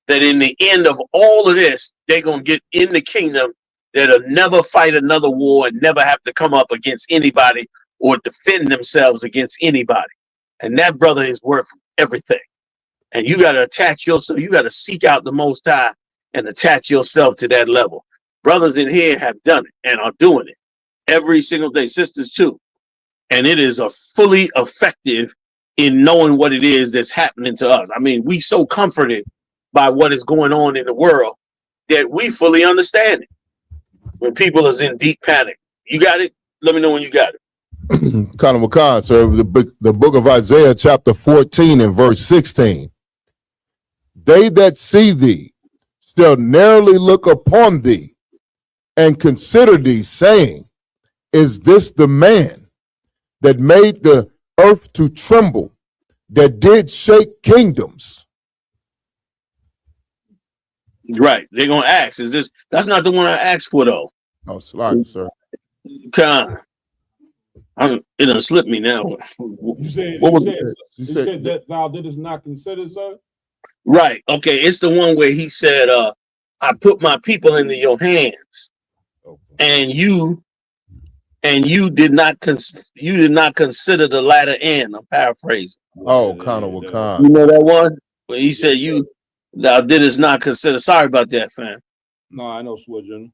that in the end of all of this, they're going to get in the kingdom that'll never fight another war and never have to come up against anybody or defend themselves against anybody. And that, brother, is worth everything. And you got to attach yourself. You got to seek out the Most High and attach yourself to that level. Brothers in here have done it and are doing it every single day. Sisters too. and it is a fully effective in knowing what it is that's happening to us. I mean, we so comforted by what is going on in the world that we fully understand it. When people is in deep panic, you got it. Let me know when you got it. Kind of Wakan, sir. The book of Isaiah, chapter 14 and verse 16. They that see thee shall narrowly look upon thee and consider thee, saying, is this the man that made the earth to tremble, that did shake kingdoms? Right. They're gonna ask, is this? That's not the one I asked for though. Oh, slide, sir. It done slipped me now. You said that thou didst not consider, sir? Right. Okay. It's the one where he said, I put my people into your hands, and you did not consider the latter end. I'm paraphrasing. Oh, kind of Wakan. You know that one where he said thou didst not consider. Sorry about that, fam. No, I know Swidgen.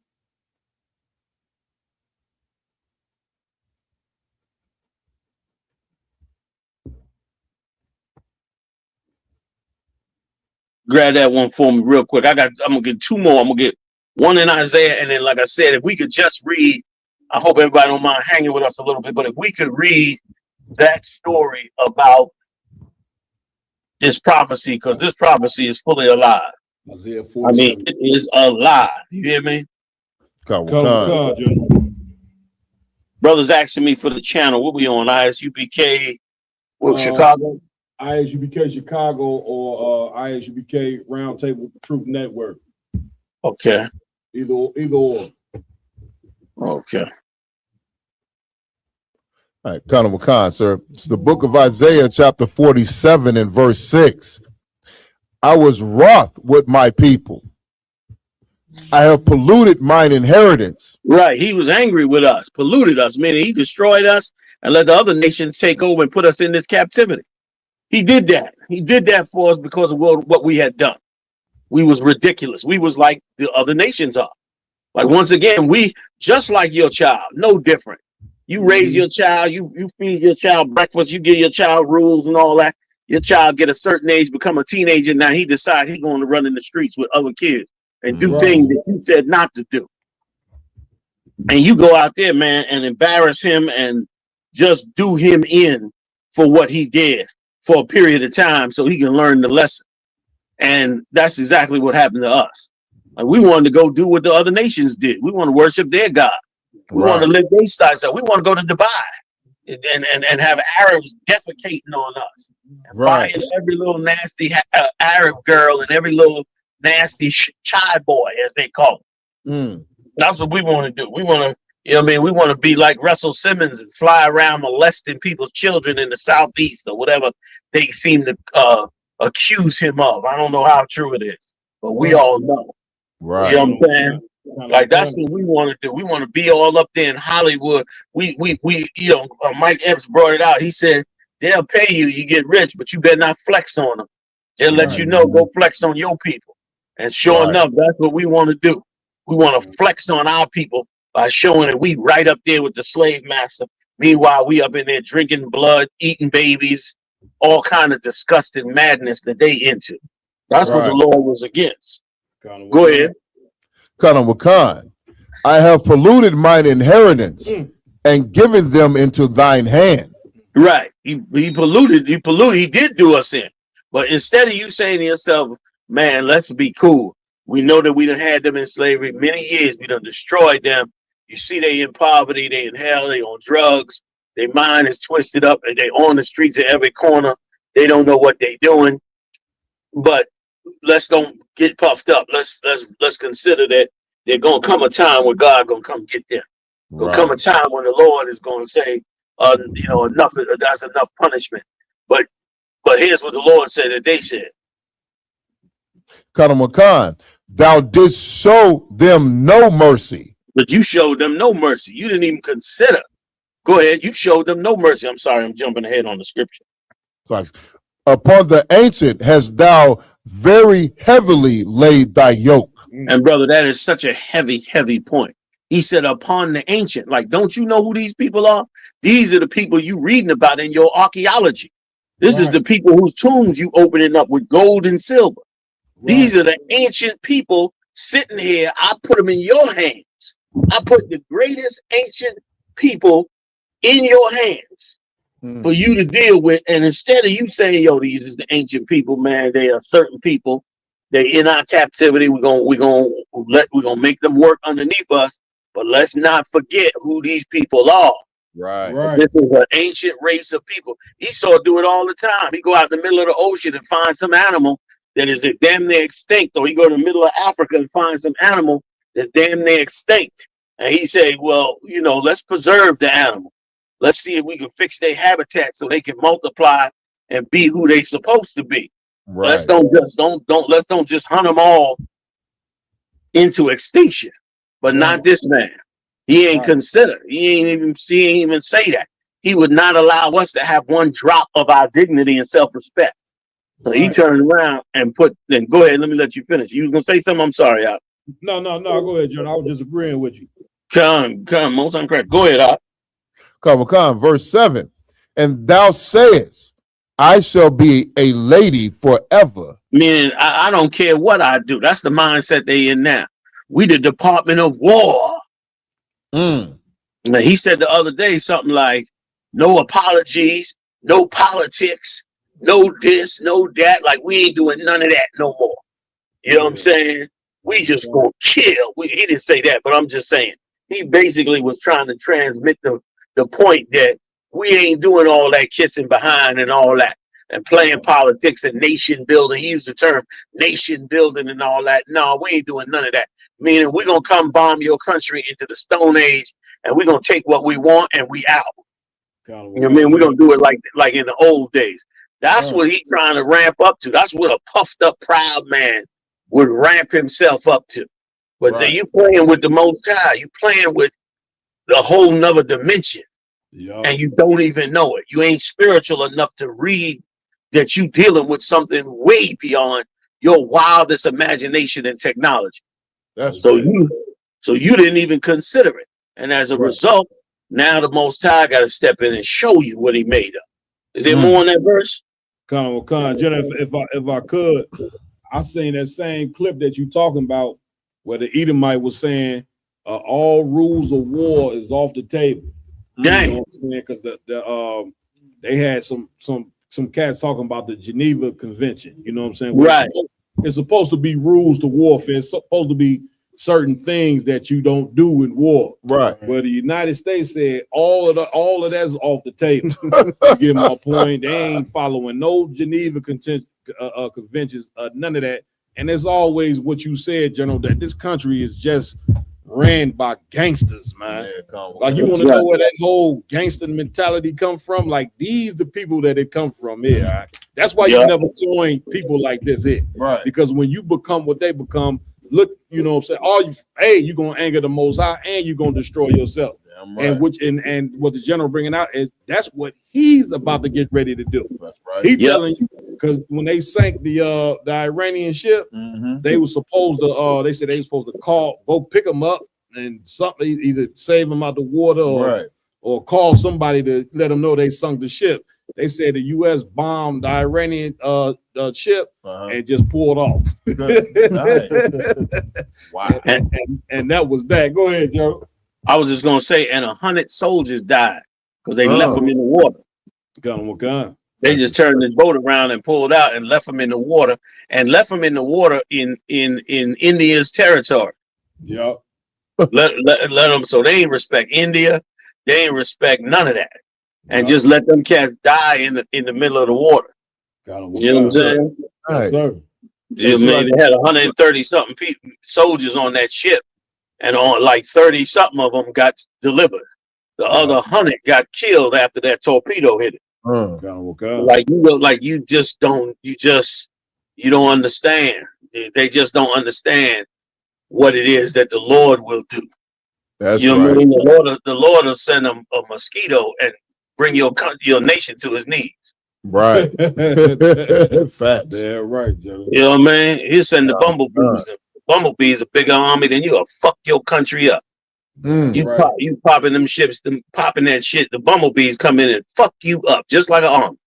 Grab that one for me real quick. I'm gonna get two more. I'm gonna get one in Isaiah, and then, like I said, if we could just read, I hope everybody don't mind hanging with us a little bit, but if we could read that story about this prophecy, because this prophecy is fully alive. Isaiah 47. I mean, it is alive. You hear me? Brothers asking me for the channel. What we on? ISUBK, Chicago? ISUBK Chicago or ISUBK Roundtable Truth Network. Okay. Either or. Okay. All right, kind of Wakan, sir. It's the book of Isaiah, chapter 47 and verse 6. I was wroth with my people. I have polluted mine inheritance. Right. He was angry with us, polluted us, meaning he destroyed us and let the other nations take over and put us in this captivity. He did that. He did that for us because of what we had done. We was ridiculous. We was like the other nations are. Like, once again, we just like your child, no different. You raise your child, you feed your child breakfast, you give your child rules and all that. Your child get a certain age, become a teenager. Now he decides he's going to run in the streets with other kids and do things that you said not to do. And you go out there, man, and embarrass him and just do him in for what he did for a period of time so he can learn the lesson. And that's exactly what happened to us. Like, we wanted to go do what the other nations did. We want to worship their God. We want to live their style. So we want to go to Dubai and have Arabs defecating on us. And buying every little nasty Arab girl and every little nasty chai boy, as they call it. That's what we want to do. We want to, you know what I mean? We want to be like Russell Simmons and fly around molesting people's children in the Southeast or whatever they seem to accuse him of. I don't know how true it is, but we all know. Right. You know what I'm saying? Like, that's what we want to do. We want to be all up there in Hollywood. We you know, Mike Epps brought it out. He said, they'll pay you, you get rich, but you better not flex on them. They'll let you know, go flex on your people. And sure enough, that's what we want to do. We want to flex on our people by showing that we right up there with the slave master. Meanwhile, we up in there drinking blood, eating babies, all kind of disgusting madness that they into. That's what the Lord was against. Go ahead. Kind of Wakan. I have polluted mine inheritance and given them into thine hand. Right. He polluted. He did do us in. But instead of you saying to yourself, man, let's be cool. We know that we done had them in slavery many years. We done destroyed them. You see they in poverty, they in hell, they on drugs. Their mind is twisted up and they on the streets at every corner. They don't know what they doing. But let's don't get puffed up. Let's consider that there's gonna come a time where God gonna come get them. Gonna come a time when the Lord is gonna say, you know, enough. That's enough punishment. But here's what the Lord said that they said. Kanamakan, thou didst show them no mercy. But you showed them no mercy. You didn't even consider. Go ahead. You showed them no mercy. I'm sorry, I'm jumping ahead on the scripture. Sorry. Upon the ancient hast thou very heavily laid thy yoke. And brother, that is such a heavy, heavy point. He said, upon the ancient. Like, don't you know who these people are? These are the people you reading about in your archaeology. This is the people whose tombs you opening up with gold and silver. These are the ancient people sitting here. I put them in your hands. I put the greatest ancient people in your hands for you to deal with. And instead of you saying, yo, these is the ancient people, man, they are certain people. They in our captivity. We're gonna make them work underneath us. But let's not forget who these people are. Right. This is an ancient race of people. Esau do it all the time. He go out in the middle of the ocean and find some animal that is damn near extinct, or he go to the middle of Africa and find some animal that's damn near extinct. And he say, well, you know, let's preserve the animal. Let's see if we can fix their habitat so they can multiply and be who they supposed to be. Right. Let's don't just hunt them all into extinction. But not this man. He ain't consider. He ain't even say that. He would not allow us to have one drop of our dignity and self-respect. So he turned around and then go ahead, let me let you finish. You was gonna say something? I'm sorry, Al. No, go ahead, John. I was just agreeing with you. Come, most incorrect. Go ahead, Al. Come, verse 7. And thou sayest, I shall be a lady forever. Meaning, I don't care what I do. That's the mindset they in now. We the Department of War. Now, he said the other day something like, no apologies, no politics, no this, no that. Like, we ain't doing none of that no more. You know what I'm saying? We just gonna kill. He didn't say that, but I'm just saying. He basically was trying to transmit the point that we ain't doing all that kissing behind and all that and playing politics and nation building. He used the term nation building and all that. No, we ain't doing none of that. Meaning we're going to come bomb your country into the Stone Age and we're going to take what we want and we out. You know what I mean? We're going to do it like in the old days. That's what he's trying to ramp up to. That's what a puffed up, proud man would ramp himself up to. But then you playing with the Most High. You playing with the whole nother dimension. And you don't even know it. You ain't spiritual enough to read that you dealing with something way beyond your wildest imagination and technology. So you didn't even consider it. And as a result, now the Most High got to step in and show you what he made up. Is there more in that verse? Jenna, if I could, I seen that same clip that you talking about where the Edomite was saying all rules of war is off the table. Dang. You know what I'm saying? Because they had some cats talking about the Geneva Convention. You know what I'm saying? Right. It's supposed to be rules to warfare. It's supposed to be certain things that you don't do in war. Right. Well, the United States said all of that's off the table. You get my point. They ain't following no Geneva conventions, none of that. And it's always what you said, General, that this country is just ran by gangsters, man. Like, you want to know where that whole gangster mentality come from? Like, these the people that it come from here. Right? That's why you never join people like this here. Right. Because when you become what they become, look, you know what I'm saying? You're gonna anger the Most High and you're gonna destroy yourself. And what the general bringing out is that's what he's about to get ready to do. That's right. He telling you, because when they sank the Iranian ship, they were supposed to they said they were supposed to go pick them up and something, either save them out the water or call somebody to let them know they sunk the ship. They said the U.S. bombed the Iranian ship and just pulled off. Wow. And that was that. Go ahead, Joe. I was just gonna say, and 100 soldiers died because they left them in the water. Gun. They just turned this boat around and pulled out and left them in the water, in India's territory. Yep. let them. So they ain't respect India. They ain't respect none of that, and just let them cats die in the middle of the water. You know what I'm saying? Right. Just, man, they had 130 something soldiers on that ship. And on like 30 something of them got delivered. The other 100 got killed after that torpedo hit it. You don't understand. They just don't understand what it is that the Lord will do. That's you know right. what I mean? The Lord will send a mosquito and bring your nation to his knees. Right. Facts. Yeah, right, Joe. You know what I mean? He'll send the bumblebees. Bumblebees a bigger army than you'll fuck your country up. You popping them ships, popping that shit. The bumblebees come in and fuck you up just like an army.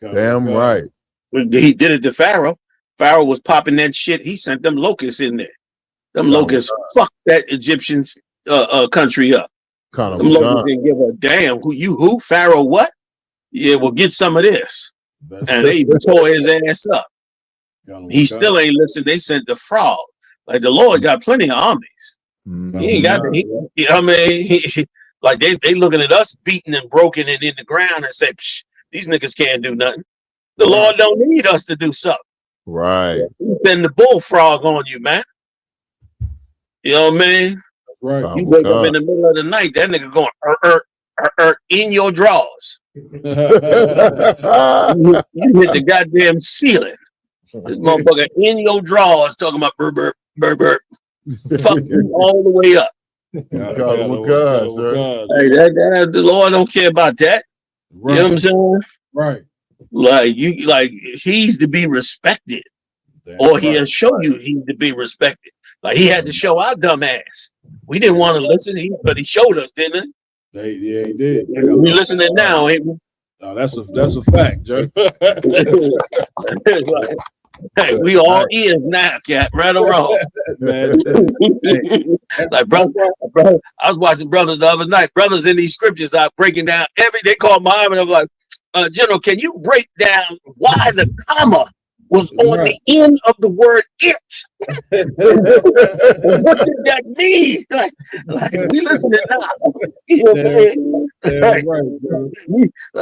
Damn right. He did it to Pharaoh. Pharaoh was popping that shit. He sent them locusts in there. Them locusts fucked that Egyptian's country up. Them locusts didn't give a damn who Pharaoh what? Yeah, well get some of this. And they tore his ass up. He still ain't listened. They sent the frog. Like the Lord got plenty of armies. He ain't got like they looking at us beaten and broken and in the ground and say, these niggas can't do nothing. The Lord don't need us to do something. Right. He send the bullfrog on you, man. You know what I mean? Right. You wake up in the middle of the night, that nigga going in your drawers. You hit the goddamn ceiling. This motherfucker in your drawers talking about burp, burp, burp, burp. Fuck you all the way up. Hey, the Lord don't care about that. Right. You know what I'm saying? Right. Like he's to be respected. Or he'll show you he's to be respected. Like he had to show our dumb ass. We didn't want to listen, but he showed us, didn't he? Yeah, he did. We listening now, ain't we? No, that's a fact, Joe. Hey, we all ears now, cat, right or wrong. Like brother, I was watching brothers the other night. Brothers in these scriptures are breaking down they call Muhammad. I'm like, General, can you break down why the comma was on the end of the word it? What did that mean? Like we listening now. You know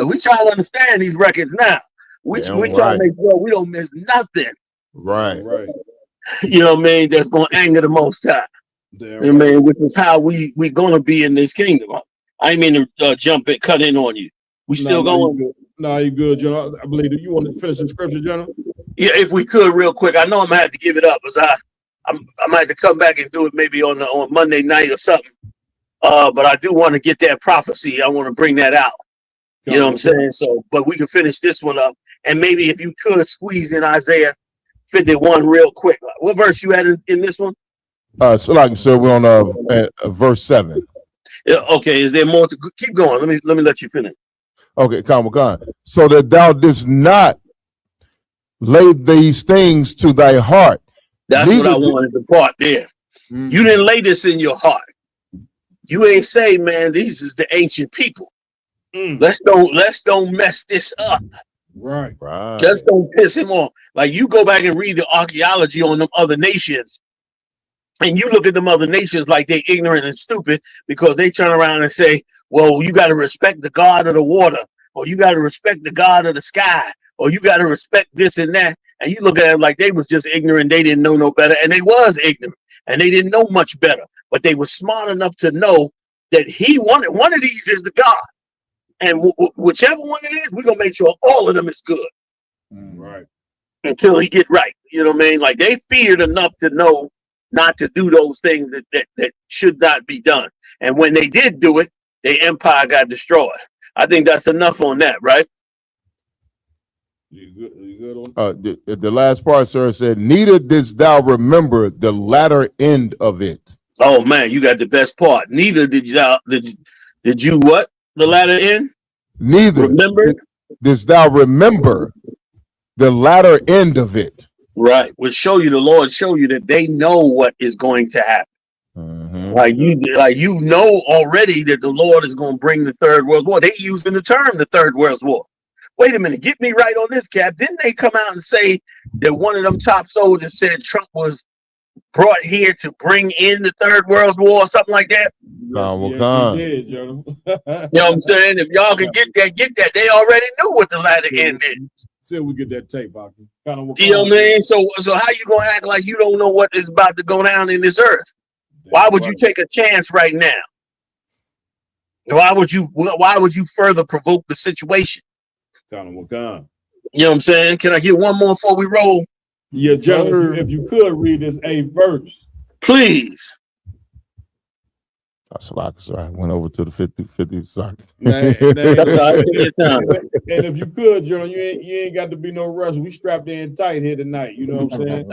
we trying to understand these records now. We trying to make sure we don't miss nothing. Right. You know what I mean? That's gonna anger the Most High. You know what I mean? Which is how we gonna be in this kingdom. I ain't mean to jump and cut in on you. We still going. No, you good, General. I believe that you want to finish the scripture, General. Yeah, if we could, real quick. I know I'm gonna have to give it up, because I might have to come back and do it maybe on Monday night or something. But I do want to get that prophecy. I want to bring that out. You know what I'm saying? So, but we can finish this one up, and maybe if you could squeeze in Isaiah 51 real quick. What verse you had in this one? So like I said, we're on verse 7. Yeah, okay. Is there more to keep going? Let me let you finish. Okay, come on. So that thou didst not lay these things to thy heart. That's what I wanted to part there. You didn't lay this in your heart. You ain't say, man, these is the ancient people. Let's don't mess this up. Right. Just don't piss him off. Like you go back and read the archaeology on them other nations, and you look at them other nations like they ignorant and stupid because they turn around and say, well, you got to respect the God of the water, or you got to respect the God of the sky, or you got to respect this and that. And you look at it like they was just ignorant. They didn't know no better. And they was ignorant and they didn't know much better, but they were smart enough to know that he wanted one of these is the God. And whichever one it is, we're going to make sure all of them is good. Right. Until he get right. You know what I mean? Like they feared enough to know not to do those things that should not be done. And when they did do it, their empire got destroyed. I think that's enough on that, right? You good on the last part, sir, said, neither didst thou remember the latter end of it. Oh man, you got the best part. Neither did you what? The latter end? Neither remember didst thou remember the latter end of it. Right. Will show you, the Lord show you that they know what is going to happen. Like you know already that the Lord is going to bring the Third World War. They using the term the Third World War. Wait a minute, get me right on this, Cap. Didn't they come out and say that one of them top soldiers said Trump was brought here to bring in the Third World War or something like that? Yes, he did, you know what I'm saying? If y'all can get that. They already knew what the latter end is. Till we get that tape, Aki. You know what I mean? So how you gonna act like you don't know what is about to go down in this earth? Why would you take a chance right now? Why would you further provoke the situation? You know what I'm saying? Can I get one more before we roll? Yeah, General, if you could read this 8th verse. Please. I went over to the 50 socket. And if you could, General, you ain't got to be no rush. We strapped in tight here tonight. You know what I'm saying?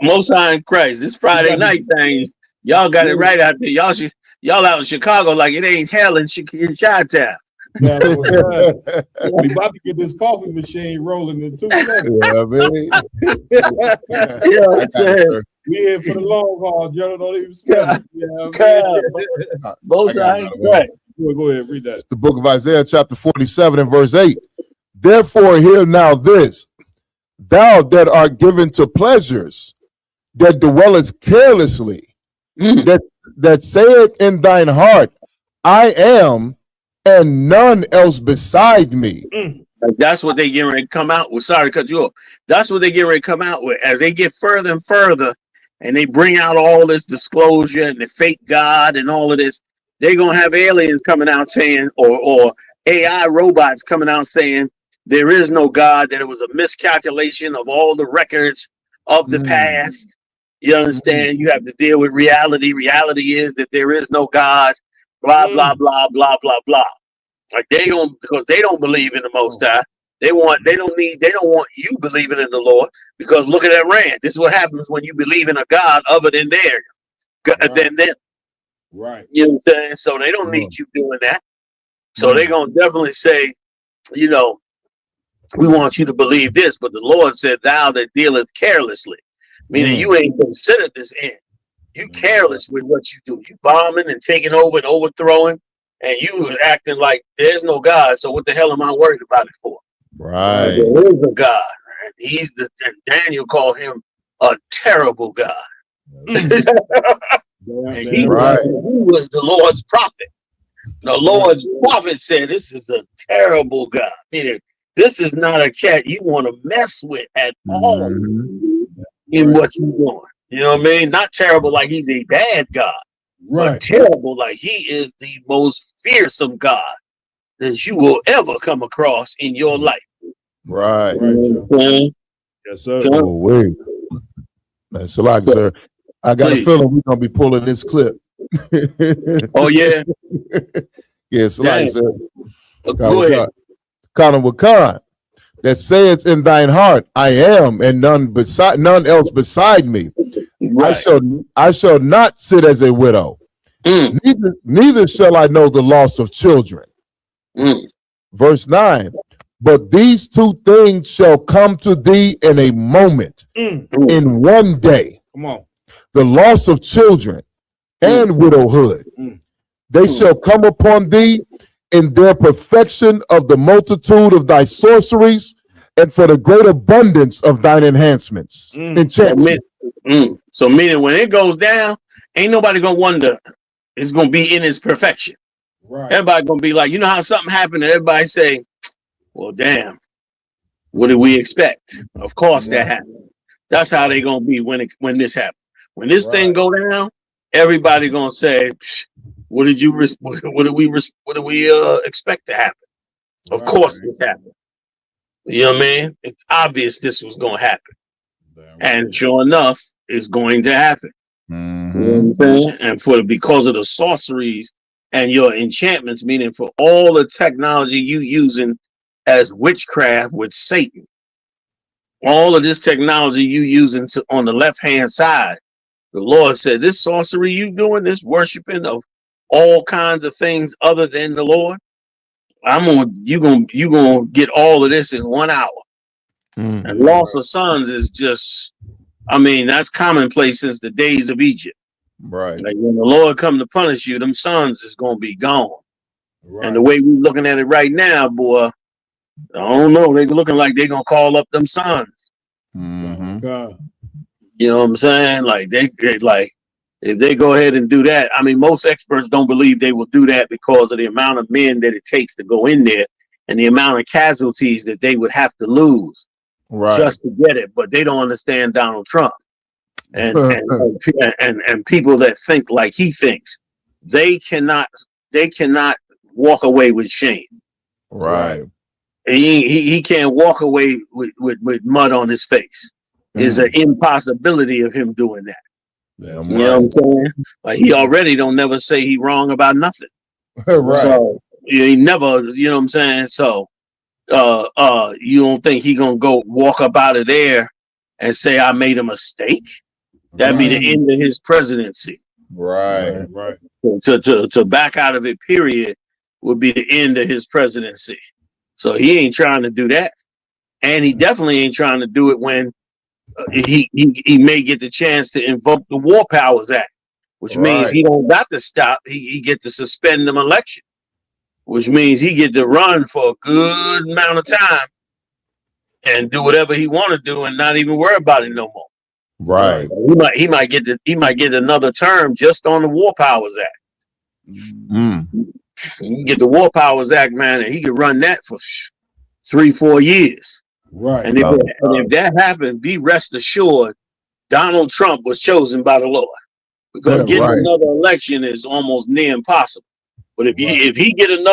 Most High in Christ. This Friday night thing, y'all got it right out there. Y'all should Y'all out in Chicago like it ain't hell in Chi-Town. We about to get this coffee machine rolling in 2 seconds. Yeah, man. You know what I'm saying? We here for the long haul, Joe. Don't even smell it. Yeah, both sides, right. Go ahead, read that. It's the book of Isaiah, chapter 47 and verse 8. Therefore, hear now this, thou that art given to pleasures, that dwellest carelessly, that saith in thine heart, I am, and none else beside me. That's what they get ready to come out with. Sorry to cut you off. That's what they get ready to come out with. As they get further and further, and they bring out all this disclosure and the fake God and all of this, they're going to have aliens coming out saying, or AI robots coming out saying, there is no God, that it was a miscalculation of all the records of the past. You understand? You have to deal with reality. Reality is that there is no God, blah, blah, blah, blah, blah, blah. Like because they don't believe in the Most High. They don't want you believing in the Lord, because look at Iran. This is what happens when you believe in a God other than than them. Right. You know what I'm saying? So they don't need you doing that. So they're gonna definitely say, you know, we want you to believe this, but the Lord said, thou that dealeth carelessly, meaning you ain't considered this end. You careless with what you do. You bombing and taking over and overthrowing, and you acting like there's no God. So what the hell am I worried about it for? Right. There is a God. Right? And Daniel called him a terrible God. And he was the Lord's prophet. The Lord's prophet said, this is a terrible God. Meaning, this is not a cat you want to mess with at all in what you're doing. You know what I mean? Not terrible like he's a bad God, but terrible like he is the most fearsome God that you will ever come across in your life. Right. Yes, sir. Oh, wait. That's a lot, sir. I got a feeling we're going to be pulling this clip. Oh, yeah? Yes, like, sir. Go ahead. Kana Wakan, that saith in thine heart, I am, and none else beside me. Right. I shall not sit as a widow. Neither shall I know the loss of children. Verse 9. But these two things shall come to thee in a moment, in one day. Come on. The loss of children and widowhood. They shall come upon thee in their perfection of the multitude of thy sorceries, and for the great abundance of thine enhancements. Enchantments. So meaning when it goes down, ain't nobody gonna wonder it's gonna be in its perfection. Right. Everybody gonna be like, you know how something happened and everybody say, well, damn, what did we expect? Of course that happened. That's how they gonna be when this happens. When this thing go down, everybody gonna say, what did we expect to happen? Of course this happened. You know what I mean? It's obvious this was gonna happen. And sure enough, it's going to happen. You know what I'm saying? And because of the sorceries and your enchantments, meaning for all the technology you using as witchcraft with Satan, all of this technology you using on the left-hand side, the Lord said, this sorcery you doing, this worshiping of all kinds of things other than the Lord, you gonna get all of this in 1 hour. And loss of sons is just, I mean, that's commonplace since the days of Egypt. Right. Like when the Lord come to punish you, them sons is gonna be gone. Right. And the way we looking at it right now, boy, I don't know. They looking like they gonna call up them sons. You know what I'm saying? Like they like if they go ahead and do that. I mean, most experts don't believe they will do that because of the amount of men that it takes to go in there and the amount of casualties that they would have to lose just to get it. But they don't understand Donald Trump and people that think like he thinks. They cannot walk away with shame. Right. And he can't walk away with mud on his face. It's an impossibility of him doing that. You know what I'm saying? Like he already don't never say he wrong about nothing. Right. So he never, you know what I'm saying? So you don't think he gonna go walk up out of there and say I made a mistake? That'd be the end of his presidency. Right. To back out of it, period, would be the end of his presidency. So he ain't trying to do that, and he definitely ain't trying to do it when he may get the chance to invoke the War Powers Act, which means he don't got to stop. He get to suspend them election, which means he get to run for a good amount of time and do whatever he want to do and not even worry about it no more. Right. He might get another term just on the War Powers Act. He can get the War Powers Act, man, and he could run that for 3-4 years. Right. And if that happened, be rest assured, Donald Trump was chosen by the Lord, because getting another election is almost near impossible. But if he get in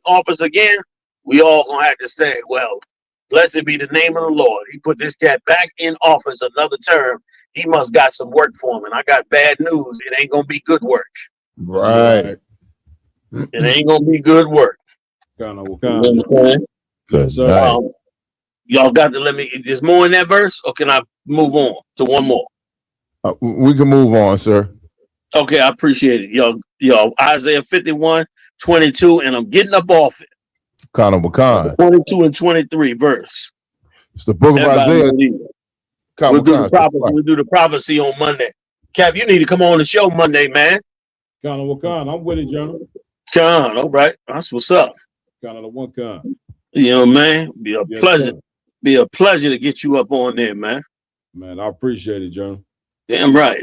office again, we all gonna have to say, well, blessed be the name of the Lord. He put this cat back in office another term. He must got some work for him. And I got bad news. It ain't gonna be good work. Right. It ain't gonna be good work. You know what I'm saying? Good. Y'all got to let me. There's more in that verse, or can I move on to one more? We can move on, sir. Okay, I appreciate it. Y'all, Isaiah 51:22, and I'm getting up off it. 22 and 23 verse. It's the book of Isaiah. We'll do the prophecy on Monday. Cap, you need to come on the show Monday, man. I'm with it, John. John, all right. That's what's up. You know, man, be a pleasure. Sir. Be a pleasure to get you up on there, man. Man, I appreciate it, John. Damn right.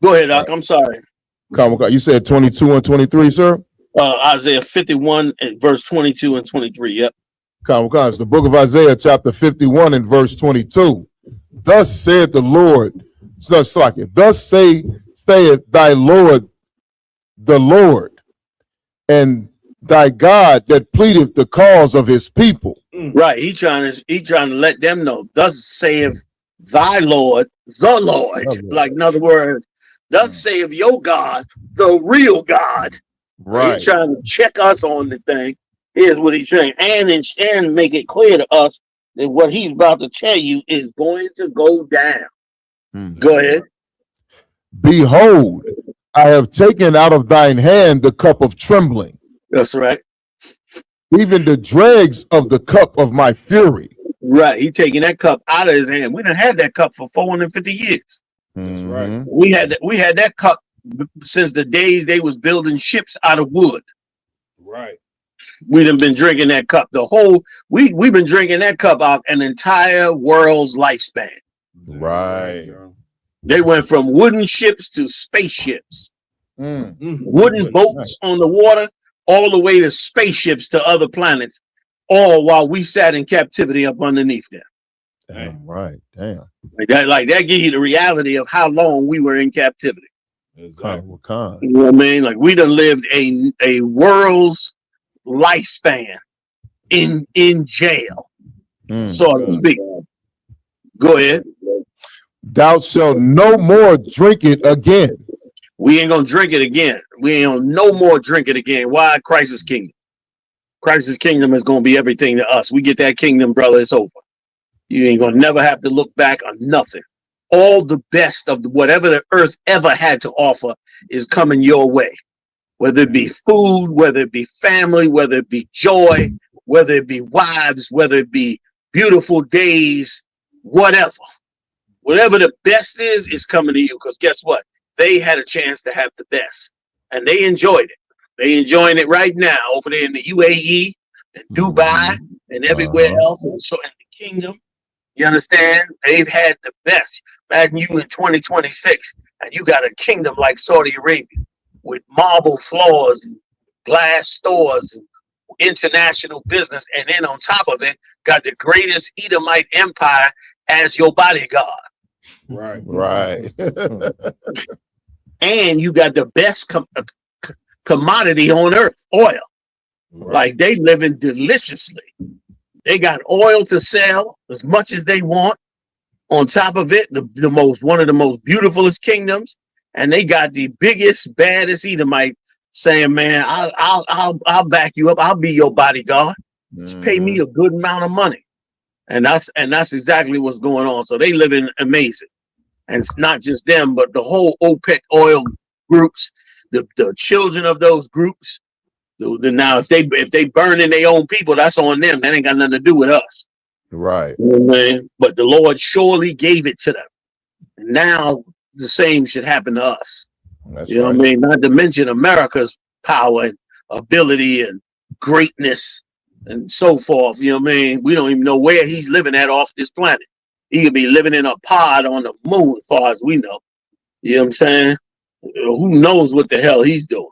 Go ahead, Doc. I'm sorry. You said 22 and 23, sir? Isaiah 51 and verse 22 and 23. Yep. It's the book of Isaiah, chapter 51 and verse 22. Thus saith the Lord, thus saith thy Lord, the Lord, and thy God that pleadeth the cause of his people. Right. He trying to let them know. Thus saith thy Lord, the Lord. Like, in other words, thus saith your God, the real God. Right. He's trying to check us on the thing. Here's what he's saying, and make it clear to us that what he's about to tell you is going to go down. Go ahead. Behold, I have taken out of thine hand the cup of trembling. That's right. Even the dregs of the cup of my fury. Right. He's taking that cup out of his hand. We done had that cup for 450 years. That's right. We had that cup since the days they was building ships out of wood. Right. We done been drinking that cup. We've been drinking that cup out an entire world's lifespan. Right. They went from wooden ships to spaceships. Wooden boats on the water, all the way to spaceships to other planets, all while we sat in captivity up underneath them. Damn. Right. Damn. Like that gives you the reality of how long we were in captivity. Exactly. You know what I mean? Like, we done lived a world's lifespan in jail, so to speak. Go ahead. Thou shalt no more drink it again. We ain't gonna drink it again. We ain't gonna no more drink it again. Why? Christ's kingdom. Christ's kingdom is gonna be everything to us. We get that kingdom, brother, it's over. You ain't gonna never have to look back on nothing. All the best of whatever the earth ever had to offer is coming your way. Whether it be food, whether it be family, whether it be joy, whether it be wives, whether it be beautiful days, whatever. Whatever the best is coming to you, because guess what? They had a chance to have the best, and they enjoyed it. They enjoying it right now over there in the UAE and Dubai and everywhere else, and so in the kingdom. You understand? They've had the best. Imagine you in 2026, and you got a kingdom like Saudi Arabia with marble floors and glass stores and international business, and then on top of it, got the greatest Edomite empire as your bodyguard. Right. And you got the best commodity on earth, oil. Like, they living deliciously. They got oil to sell as much as they want. On top of it, one of the most beautifulest kingdoms, and they got the biggest, baddest Edomite saying, "Man, I'll back you up. I'll be your bodyguard. Just pay me a good amount of money." And that's exactly what's going on. So they living amazing. and it's not just them, but the whole OPEC oil groups, the children of those groups. Now, if they burn in their own people, that's on them. That ain't got nothing to do with us. Right. You know what I mean? But the Lord surely gave it to them. Now the same should happen to us. That's you know right. what I mean? Not to mention America's power and ability and greatness and so forth. You know what I mean? We don't even know where he's living at off this planet. He could be living in a pod on the moon, as far as we know. You know what I'm saying? Who knows what the hell he's doing?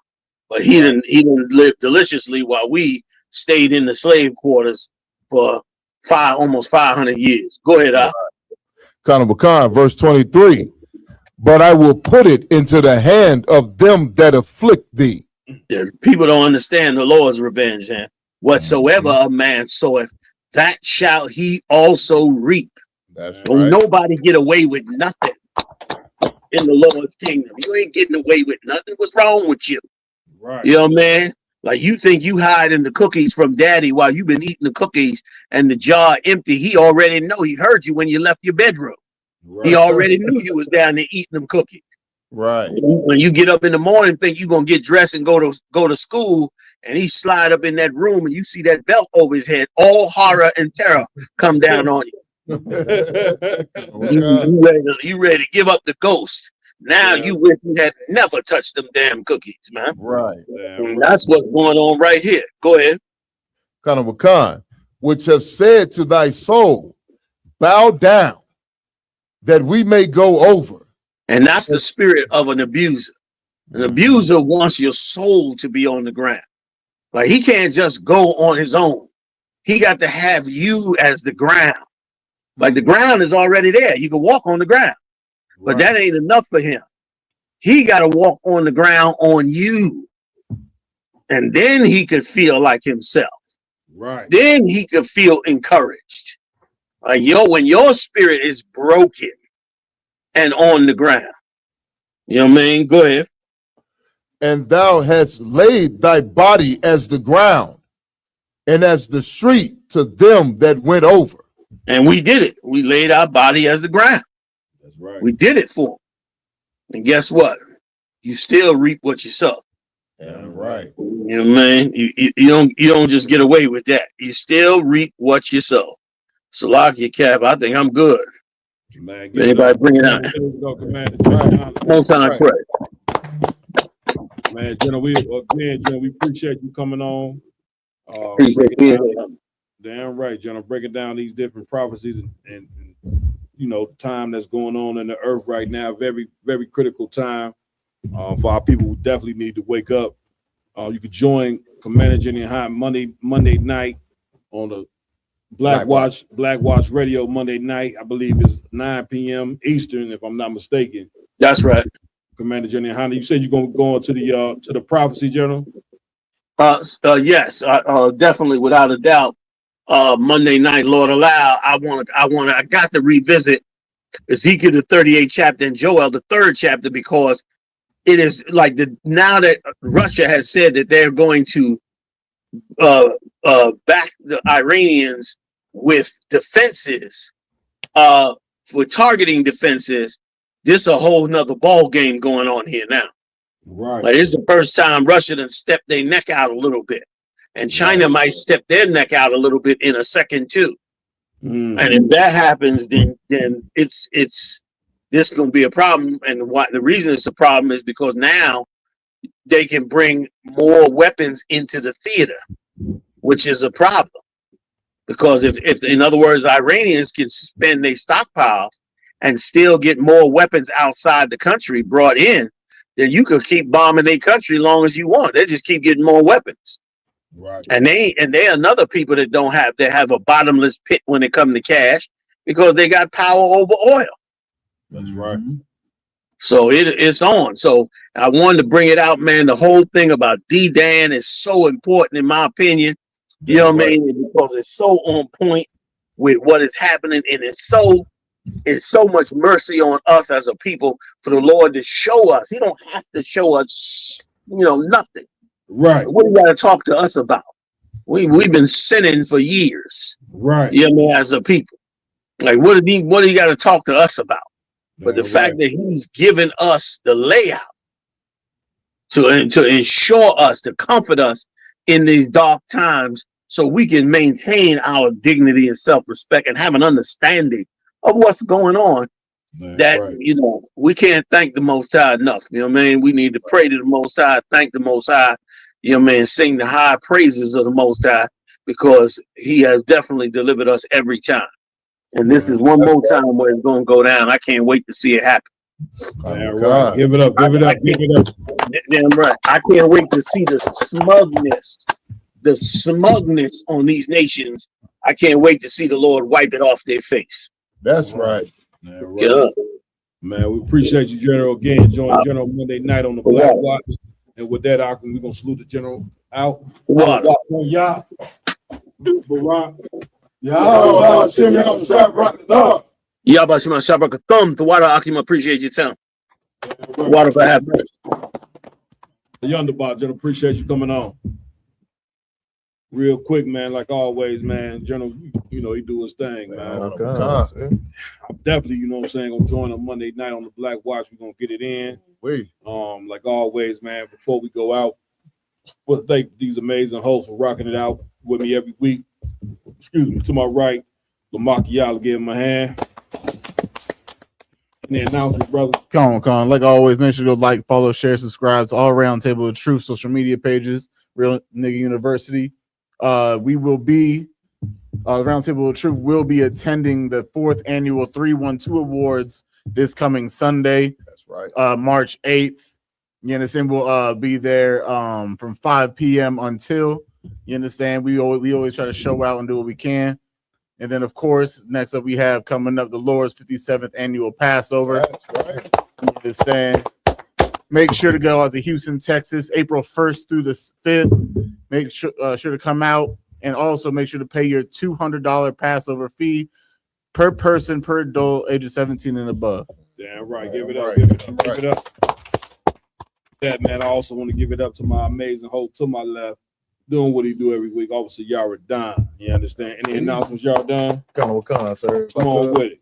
But he didn't live deliciously while we stayed in the slave quarters for almost 500 years. Go ahead, Al. Khan, verse 23. But I will put it into the hand of them that afflict thee. People don't understand the Lord's revenge, man. Whatsoever a man soweth, that shall he also reap. That's Don't right. nobody get away with nothing in the Lord's kingdom. You ain't getting away with nothing. What's wrong with you? Right. You know what I mean? Like, you think you hiding the cookies from daddy while you've been eating the cookies and the jar empty. He already know. He heard you when you left your bedroom. Right. He already knew you was down there eating them cookies. Right. When you get up in the morning, think you're gonna get dressed and go to school, and he slide up in that room and you see that belt over his head, all horror and terror come down on you. You ready to give up the ghost. Now you wish you had never touched them damn cookies, man. Right. And that's what's going on right here. Go ahead. Khan, which have said to thy soul, bow down, that we may go over. And that's the spirit of an abuser. An abuser wants your soul to be on the ground. Like, he can't just go on his own. He got to have you as the ground. Like, the ground is already there. You can walk on the ground. But that ain't enough for him. He got to walk on the ground on you. And then he could feel like himself. Right. Then he could feel encouraged. Like, when your spirit is broken and on the ground. You know what I mean? Go ahead. And thou hast laid thy body as the ground and as the street to them that went over. And we did it. We laid our body as the ground. That's right. We did it for him. And guess what? You still reap what you sow. Yeah, right. You know what I mean? You don't just get away with that. You still reap what you sow. Salakia Cap, I think I'm good. Man, anybody bring it out? On time, pray. Man, General, we appreciate you coming on. Appreciate you. Damn right, General, breaking down these different prophecies and you know, time that's going on in the earth right now. Very, very critical time for our people who definitely need to wake up. You could join Commander Jenny High Monday night on the Black Watch Radio Monday night. I believe it's 9 p.m. Eastern, if I'm not mistaken. That's right. Commander Jenny Yahanna, you said you're gonna go on to the prophecy, General. Yes, definitely, without a doubt. Monday night, Lord allow. I got to revisit Ezekiel the 38th chapter and Joel the 3rd chapter, because it is like now that Russia has said that they're going to back the Iranians with defenses, with targeting defenses. This is a whole nother ball game going on here now. Right. Like, this is the first time Russia done stepped their neck out a little bit, and China might step their neck out a little bit in a second too. And if that happens, then it's this is going to be a problem. And the reason it's a problem is because now they can bring more weapons into the theater, which is a problem. Because if in other words, Iranians can spend their stockpiles and still get more weapons outside the country brought in, then you could keep bombing their country as long as you want. They just keep getting more weapons. Right. And they're another people that have a bottomless pit when it comes to cash, because they got power over oil. That's right. So it's on. So I wanted to bring it out, man. The whole thing about D-Dan is so important, in my opinion. You know what I mean? Because it's so on point with what is happening, and it's so much mercy on us as a people for the Lord to show us. He don't have to show us, nothing. Right. What do you got to talk to us about? We've been sinning for years. Right. You know what I mean? As a people, like, what do you got to talk to us about? But the fact that he's given us the layout to ensure us, to comfort us in these dark times, so we can maintain our dignity and self-respect and have an understanding of what's going on. We can't thank the Most High enough. You know what I mean? We need to pray to the Most High, thank the Most High, you know what I mean, sing the high praises of the Most High, because he has definitely delivered us every time. And this is one more time where it's going to go down. I can't wait to see it happen. Right. Give it up. Damn right. I can't wait to see the smugness on these nations. I can't wait to see the Lord wipe it off their face. That's right. Good. Man, we appreciate you, General, again. Join General Monday night on the Black Watch. And with that, we're going to salute the General out. Yeah. Yabashima Shabaka Thumb, the water Akim, appreciate your time. Water for half. The Underbot, General, appreciate you coming on. Real quick, man, like always, man. General, he do his thing, man. I'm definitely, gonna join on Monday night on the Black Watch. We're gonna get it in. Like always, man, before we go out, we'll thank these amazing hosts for rocking it out with me every week. Excuse me, to my right, Lamakiyala, give him a hand. And the announcement, brother. Con. Like always, make sure to go like, follow, share, subscribe to all Round Table of Truth social media pages, Real Nigga University. We will be the Round Table of Truth will be attending the 4th annual 312 Awards this coming Sunday. That's right. March 8th. You understand? We'll be there from 5 p.m. until, you understand, we always try to show out and do what we can. And then, of course, next up we have coming up the Lord's 57th annual Passover. That's right. You understand? Make sure to go out to Houston, Texas, April 1st through the 5th. Make sure to come out, and also make sure to pay your $200 Passover fee per person, per adult, ages 17 and above. Damn right. Give it up. Yeah, man, I also want to give it up to my amazing host to my left, doing what he do every week, Officer Yara Don. You understand? Any announcements, Yara Don? Come, sir. Come on with it.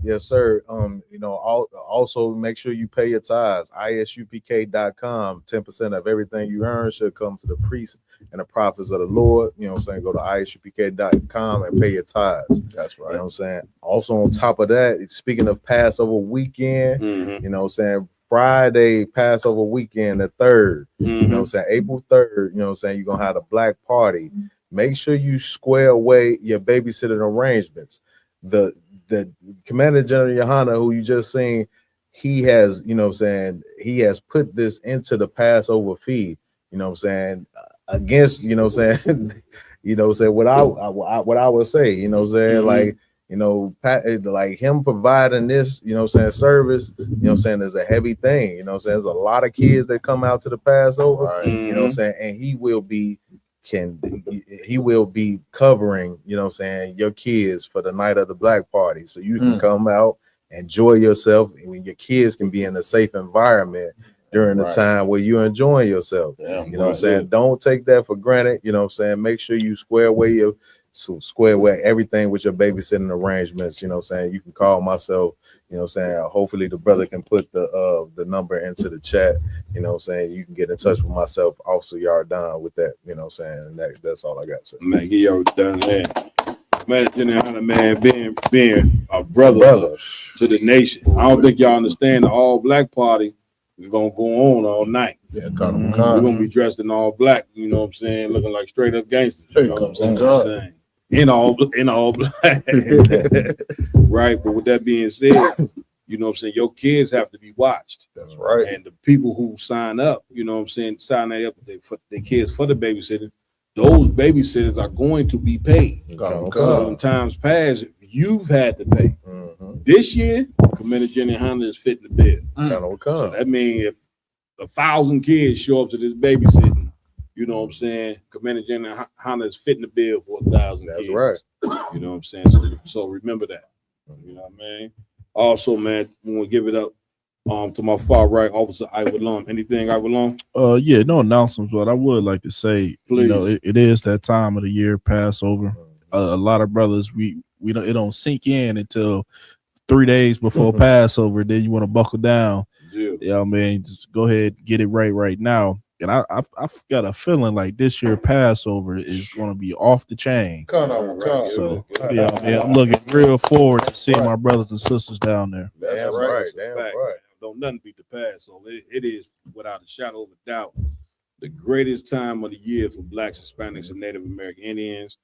Yes, sir. Also make sure you pay your tithes. ISUPK.com. 10% of everything you earn should come to the priests and the prophets of the Lord. You know what I'm saying? Go to ISUPK.com and pay your tithes. That's right. You know what I'm saying? Also, on top of that, speaking of Passover weekend, you know what I'm saying? Friday, Passover weekend, the 3rd, you know what I'm saying? April 3rd, you know what I'm saying? You're going to have a black party. Make sure you square away your babysitting arrangements. The Commander General Yahanna, who you just seen, he has, you know what I'm saying, he has put this into the Passover fee, you know what I'm saying, against, you know what I'm saying, what I would say, you know what I'm saying, like, like him providing this, you know what I'm saying, service, you know what I'm saying, is a heavy thing, you know what I'm saying, there's a lot of kids that come out to the Passover, you know what I'm saying, and he will be covering, you know what I'm saying, your kids for the night of the black party, so you can come out, enjoy yourself, and your kids can be in a safe environment during the time where you're enjoying yourself. You know what I'm saying? Don't take that for granted. You know what I'm saying? Make sure you square away everything with your babysitting arrangements. You know what I'm saying? You can call myself, you know what I'm saying? Hopefully the brother can put the number into the chat. You know what I'm saying? You can get in touch with myself, Officer Yardan, with that, you know what I'm saying? And that's all I got, sir. Man, get your done, man, being a brother to the nation. I don't think y'all understand the all black party is gonna go on all night. Yeah, we're gonna be dressed in all black, you know what I'm saying, looking like straight up gangsters. You know what I'm saying? In all black. Right. But with that being said, you know what I'm saying, your kids have to be watched. That's right. And the people who sign up, you know what I'm saying, sign up for their kids for the babysitting, those babysitters are going to be paid. In times past, you've had to pay. This year, Commander Jenny Honda is fitting the bill. So that means if 1,000 kids show up to this babysitting, you know what I'm saying, Commander Jenny Honda is fitting the bill for 1,000 kids. That's right. You know what I'm saying? So remember that. You know what I mean? Also, man, we want to give it up to my far right, Officer Iwalum. Anything, Iwalum? Yeah, no announcements, but I would like to say, please. You know, it is that time of the year, Passover. A lot of brothers, we don't, it don't sink in until 3 days before Passover, then you want to buckle down. Yeah, I mean, just go ahead, get it right now. And I've got a feeling like this year Passover is going to be off the chain. So yeah, man, I'm looking real forward to seeing my brothers and sisters down there. That's right. Damn right. Don't nothing beat the Passover. It is without a shadow of a doubt the greatest time of the year for Blacks, Hispanics, and Native American Indians.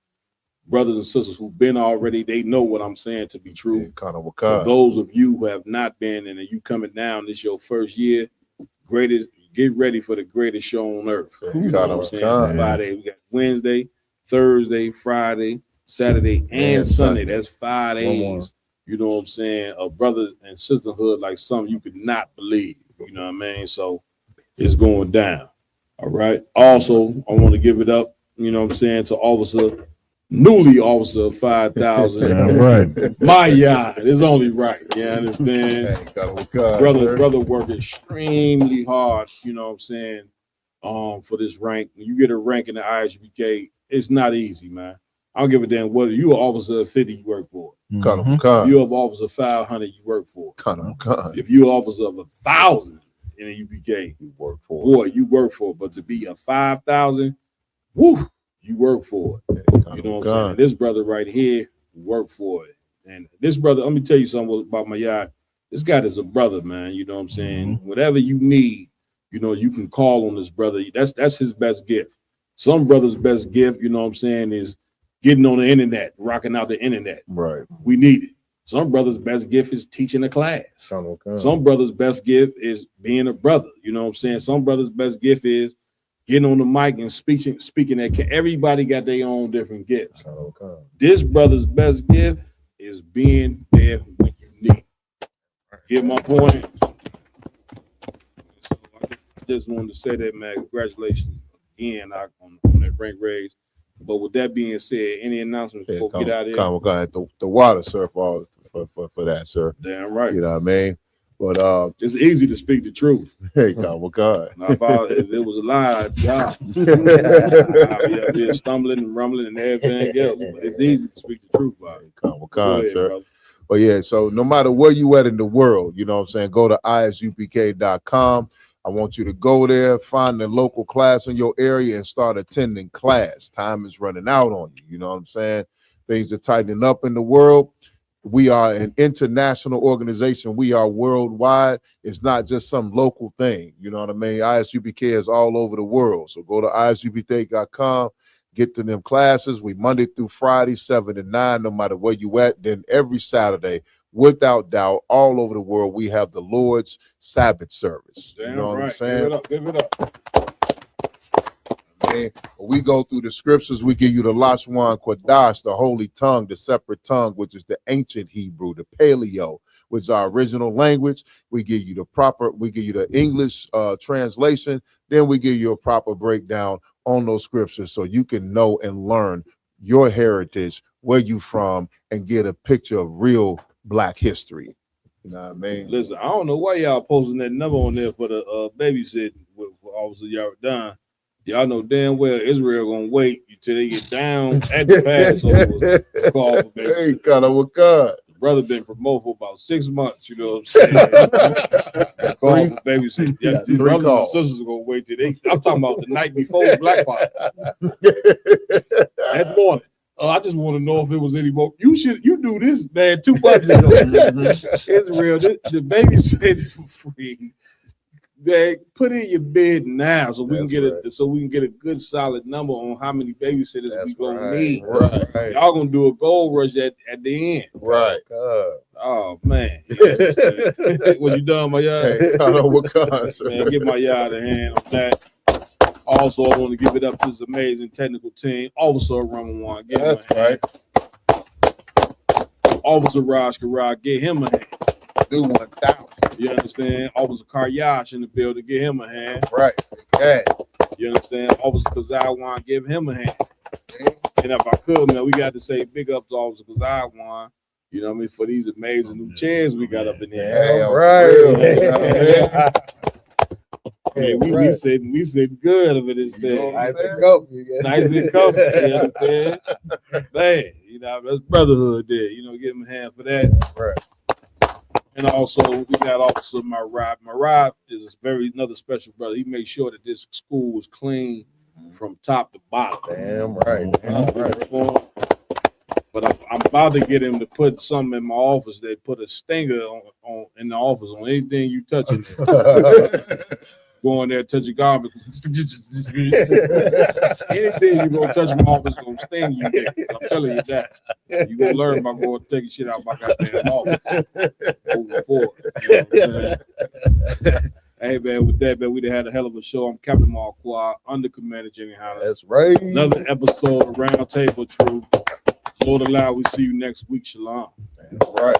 Brothers and sisters who've been already, they know what I'm saying to be true. For those of you who have not been and you coming down, this your first year, greatest, get ready for the greatest show on earth. You know what I'm saying? Friday, we got Wednesday, Thursday, Friday, Saturday, and Sunday. That's 5 days. You know what I'm saying? A brother and sisterhood like something you could not believe. You know what I mean? So it's going down. All right. Also, I want to give it up, you know what I'm saying, to newly officer 5,000. Yeah, right. My yard. It's only right. You understand? Brother work extremely hard, you know what I'm saying, for this rank. When you get a rank in the ISUPK, it's not easy, man. I don't give a damn whether you're an officer of 50 you work for. If you're an officer of 500 you work for. If you're an officer of 1,000 in a UPK, you work for. Boy, you work for it. But to be a 5,000, woo, you work for it. You know what I'm saying? This brother right here worked for it. And this brother, let me tell you something about my yard. This guy is a brother, man. You know what I'm saying? Whatever you need, you know, you can call on this brother. That's his best gift. Some brothers' best gift, you know what I'm saying, is getting on the internet, rocking out the internet. Right. We need it. Some brothers' best gift is teaching a class. Some brothers' best gift is being a brother. You know what I'm saying? Some brothers' best gift is getting on the mic and speaking at everybody got their own different gifts. This brother's best gift is being there when you need. Get my point? So I just wanted to say that, man. Congratulations again on that rank raise. But with that being said, any announcements before we get out of here? The water, sir, for that, sir. Damn right. You know what I mean? But it's easy to speak the truth. Hey, God. Now, if it was a lie, I'd be up stumbling and rumbling and everything else. But it's easy to speak the truth about it. Go ahead, sir. Brother. But yeah, so no matter where you at in the world, you know what I'm saying, go to isupk.com. I want you to go there, find the local class in your area and start attending class. Time is running out on you. You know what I'm saying? Things are tightening up in the world. We are an international organization. We are worldwide. It's not just some local thing. You know what I mean? ISUPK is all over the world. So go to isupk.com, get to them classes. We Monday through Friday, 7 to 9, no matter where you at. Then every Saturday, without doubt, all over the world, we have the Lord's Sabbath service. Damn, you know what right. I'm saying? Give it up. When we go through the scriptures, we give you the Lashwan Kodash, the holy tongue, the separate tongue, which is the ancient Hebrew, the Paleo, which is our original language. We give you the English translation. Then we give you a proper breakdown on those scriptures so you can know and learn your heritage, where you from, and get a picture of real Black history. You know what I mean? Listen, I don't know why y'all posting that number on there for the babysitting for Officer Yahanna. Y'all know damn well Israel gonna wait until they get down at the Passover. Call for baby. Hey, God. The brother been promoted for about 6 months. You know what I'm saying? Call for babysitting. Yeah, these brothers and sisters are gonna wait till they. I'm talking about the night before the Black Party. That morning. I just want to know if it was any more. You do this, man, 2 months ago. Israel, the babysitting for free. Man, put in your bid now so we can get a good solid number on how many babysitters we gonna need. Right. Y'all gonna do a gold rush at the end. Right. Oh man. When you done, my yard? Hey, I know what kind, sir. Man, give my yard a hand on that. Also, I want to give it up to this amazing technical team. Officer Ramawan, give him a hand. Officer Raj Karaj, give him a hand. Do 1,000. You understand? Officer Karyash in the building, give him a hand. Right. Okay. You understand? Officer Kazawan, give him a hand. And if I could, man, we got to say big up to Officer Kazawan, you know what I mean, for these amazing new chairs we got up in here. Hey, all right. Man, we said good of it this thing. Nice and comfy. Nice and comfy. You understand? Man, you know, that's brotherhood there. You know, give him a hand for that. Right. And also, we got Officer Marab. Marab is another special brother. He made sure that this school was clean from top to bottom. Damn right. Damn right. But I'm about to get him to put something in my office that put a stinger on in the office on anything you touching. Go in there, touch your garment. Anything you gonna touch my office gonna sting you. I'm telling you that. You gonna learn by going taking shit out my goddamn office. Moving forward. You know what I'm saying? Hey man, with that, man, we done had a hell of a show. I'm Captain Marquardt, under Commander Jenny Yahanna. That's right. Another episode of Round Table Truth. Lord allow, we see you next week. Shalom. That's right.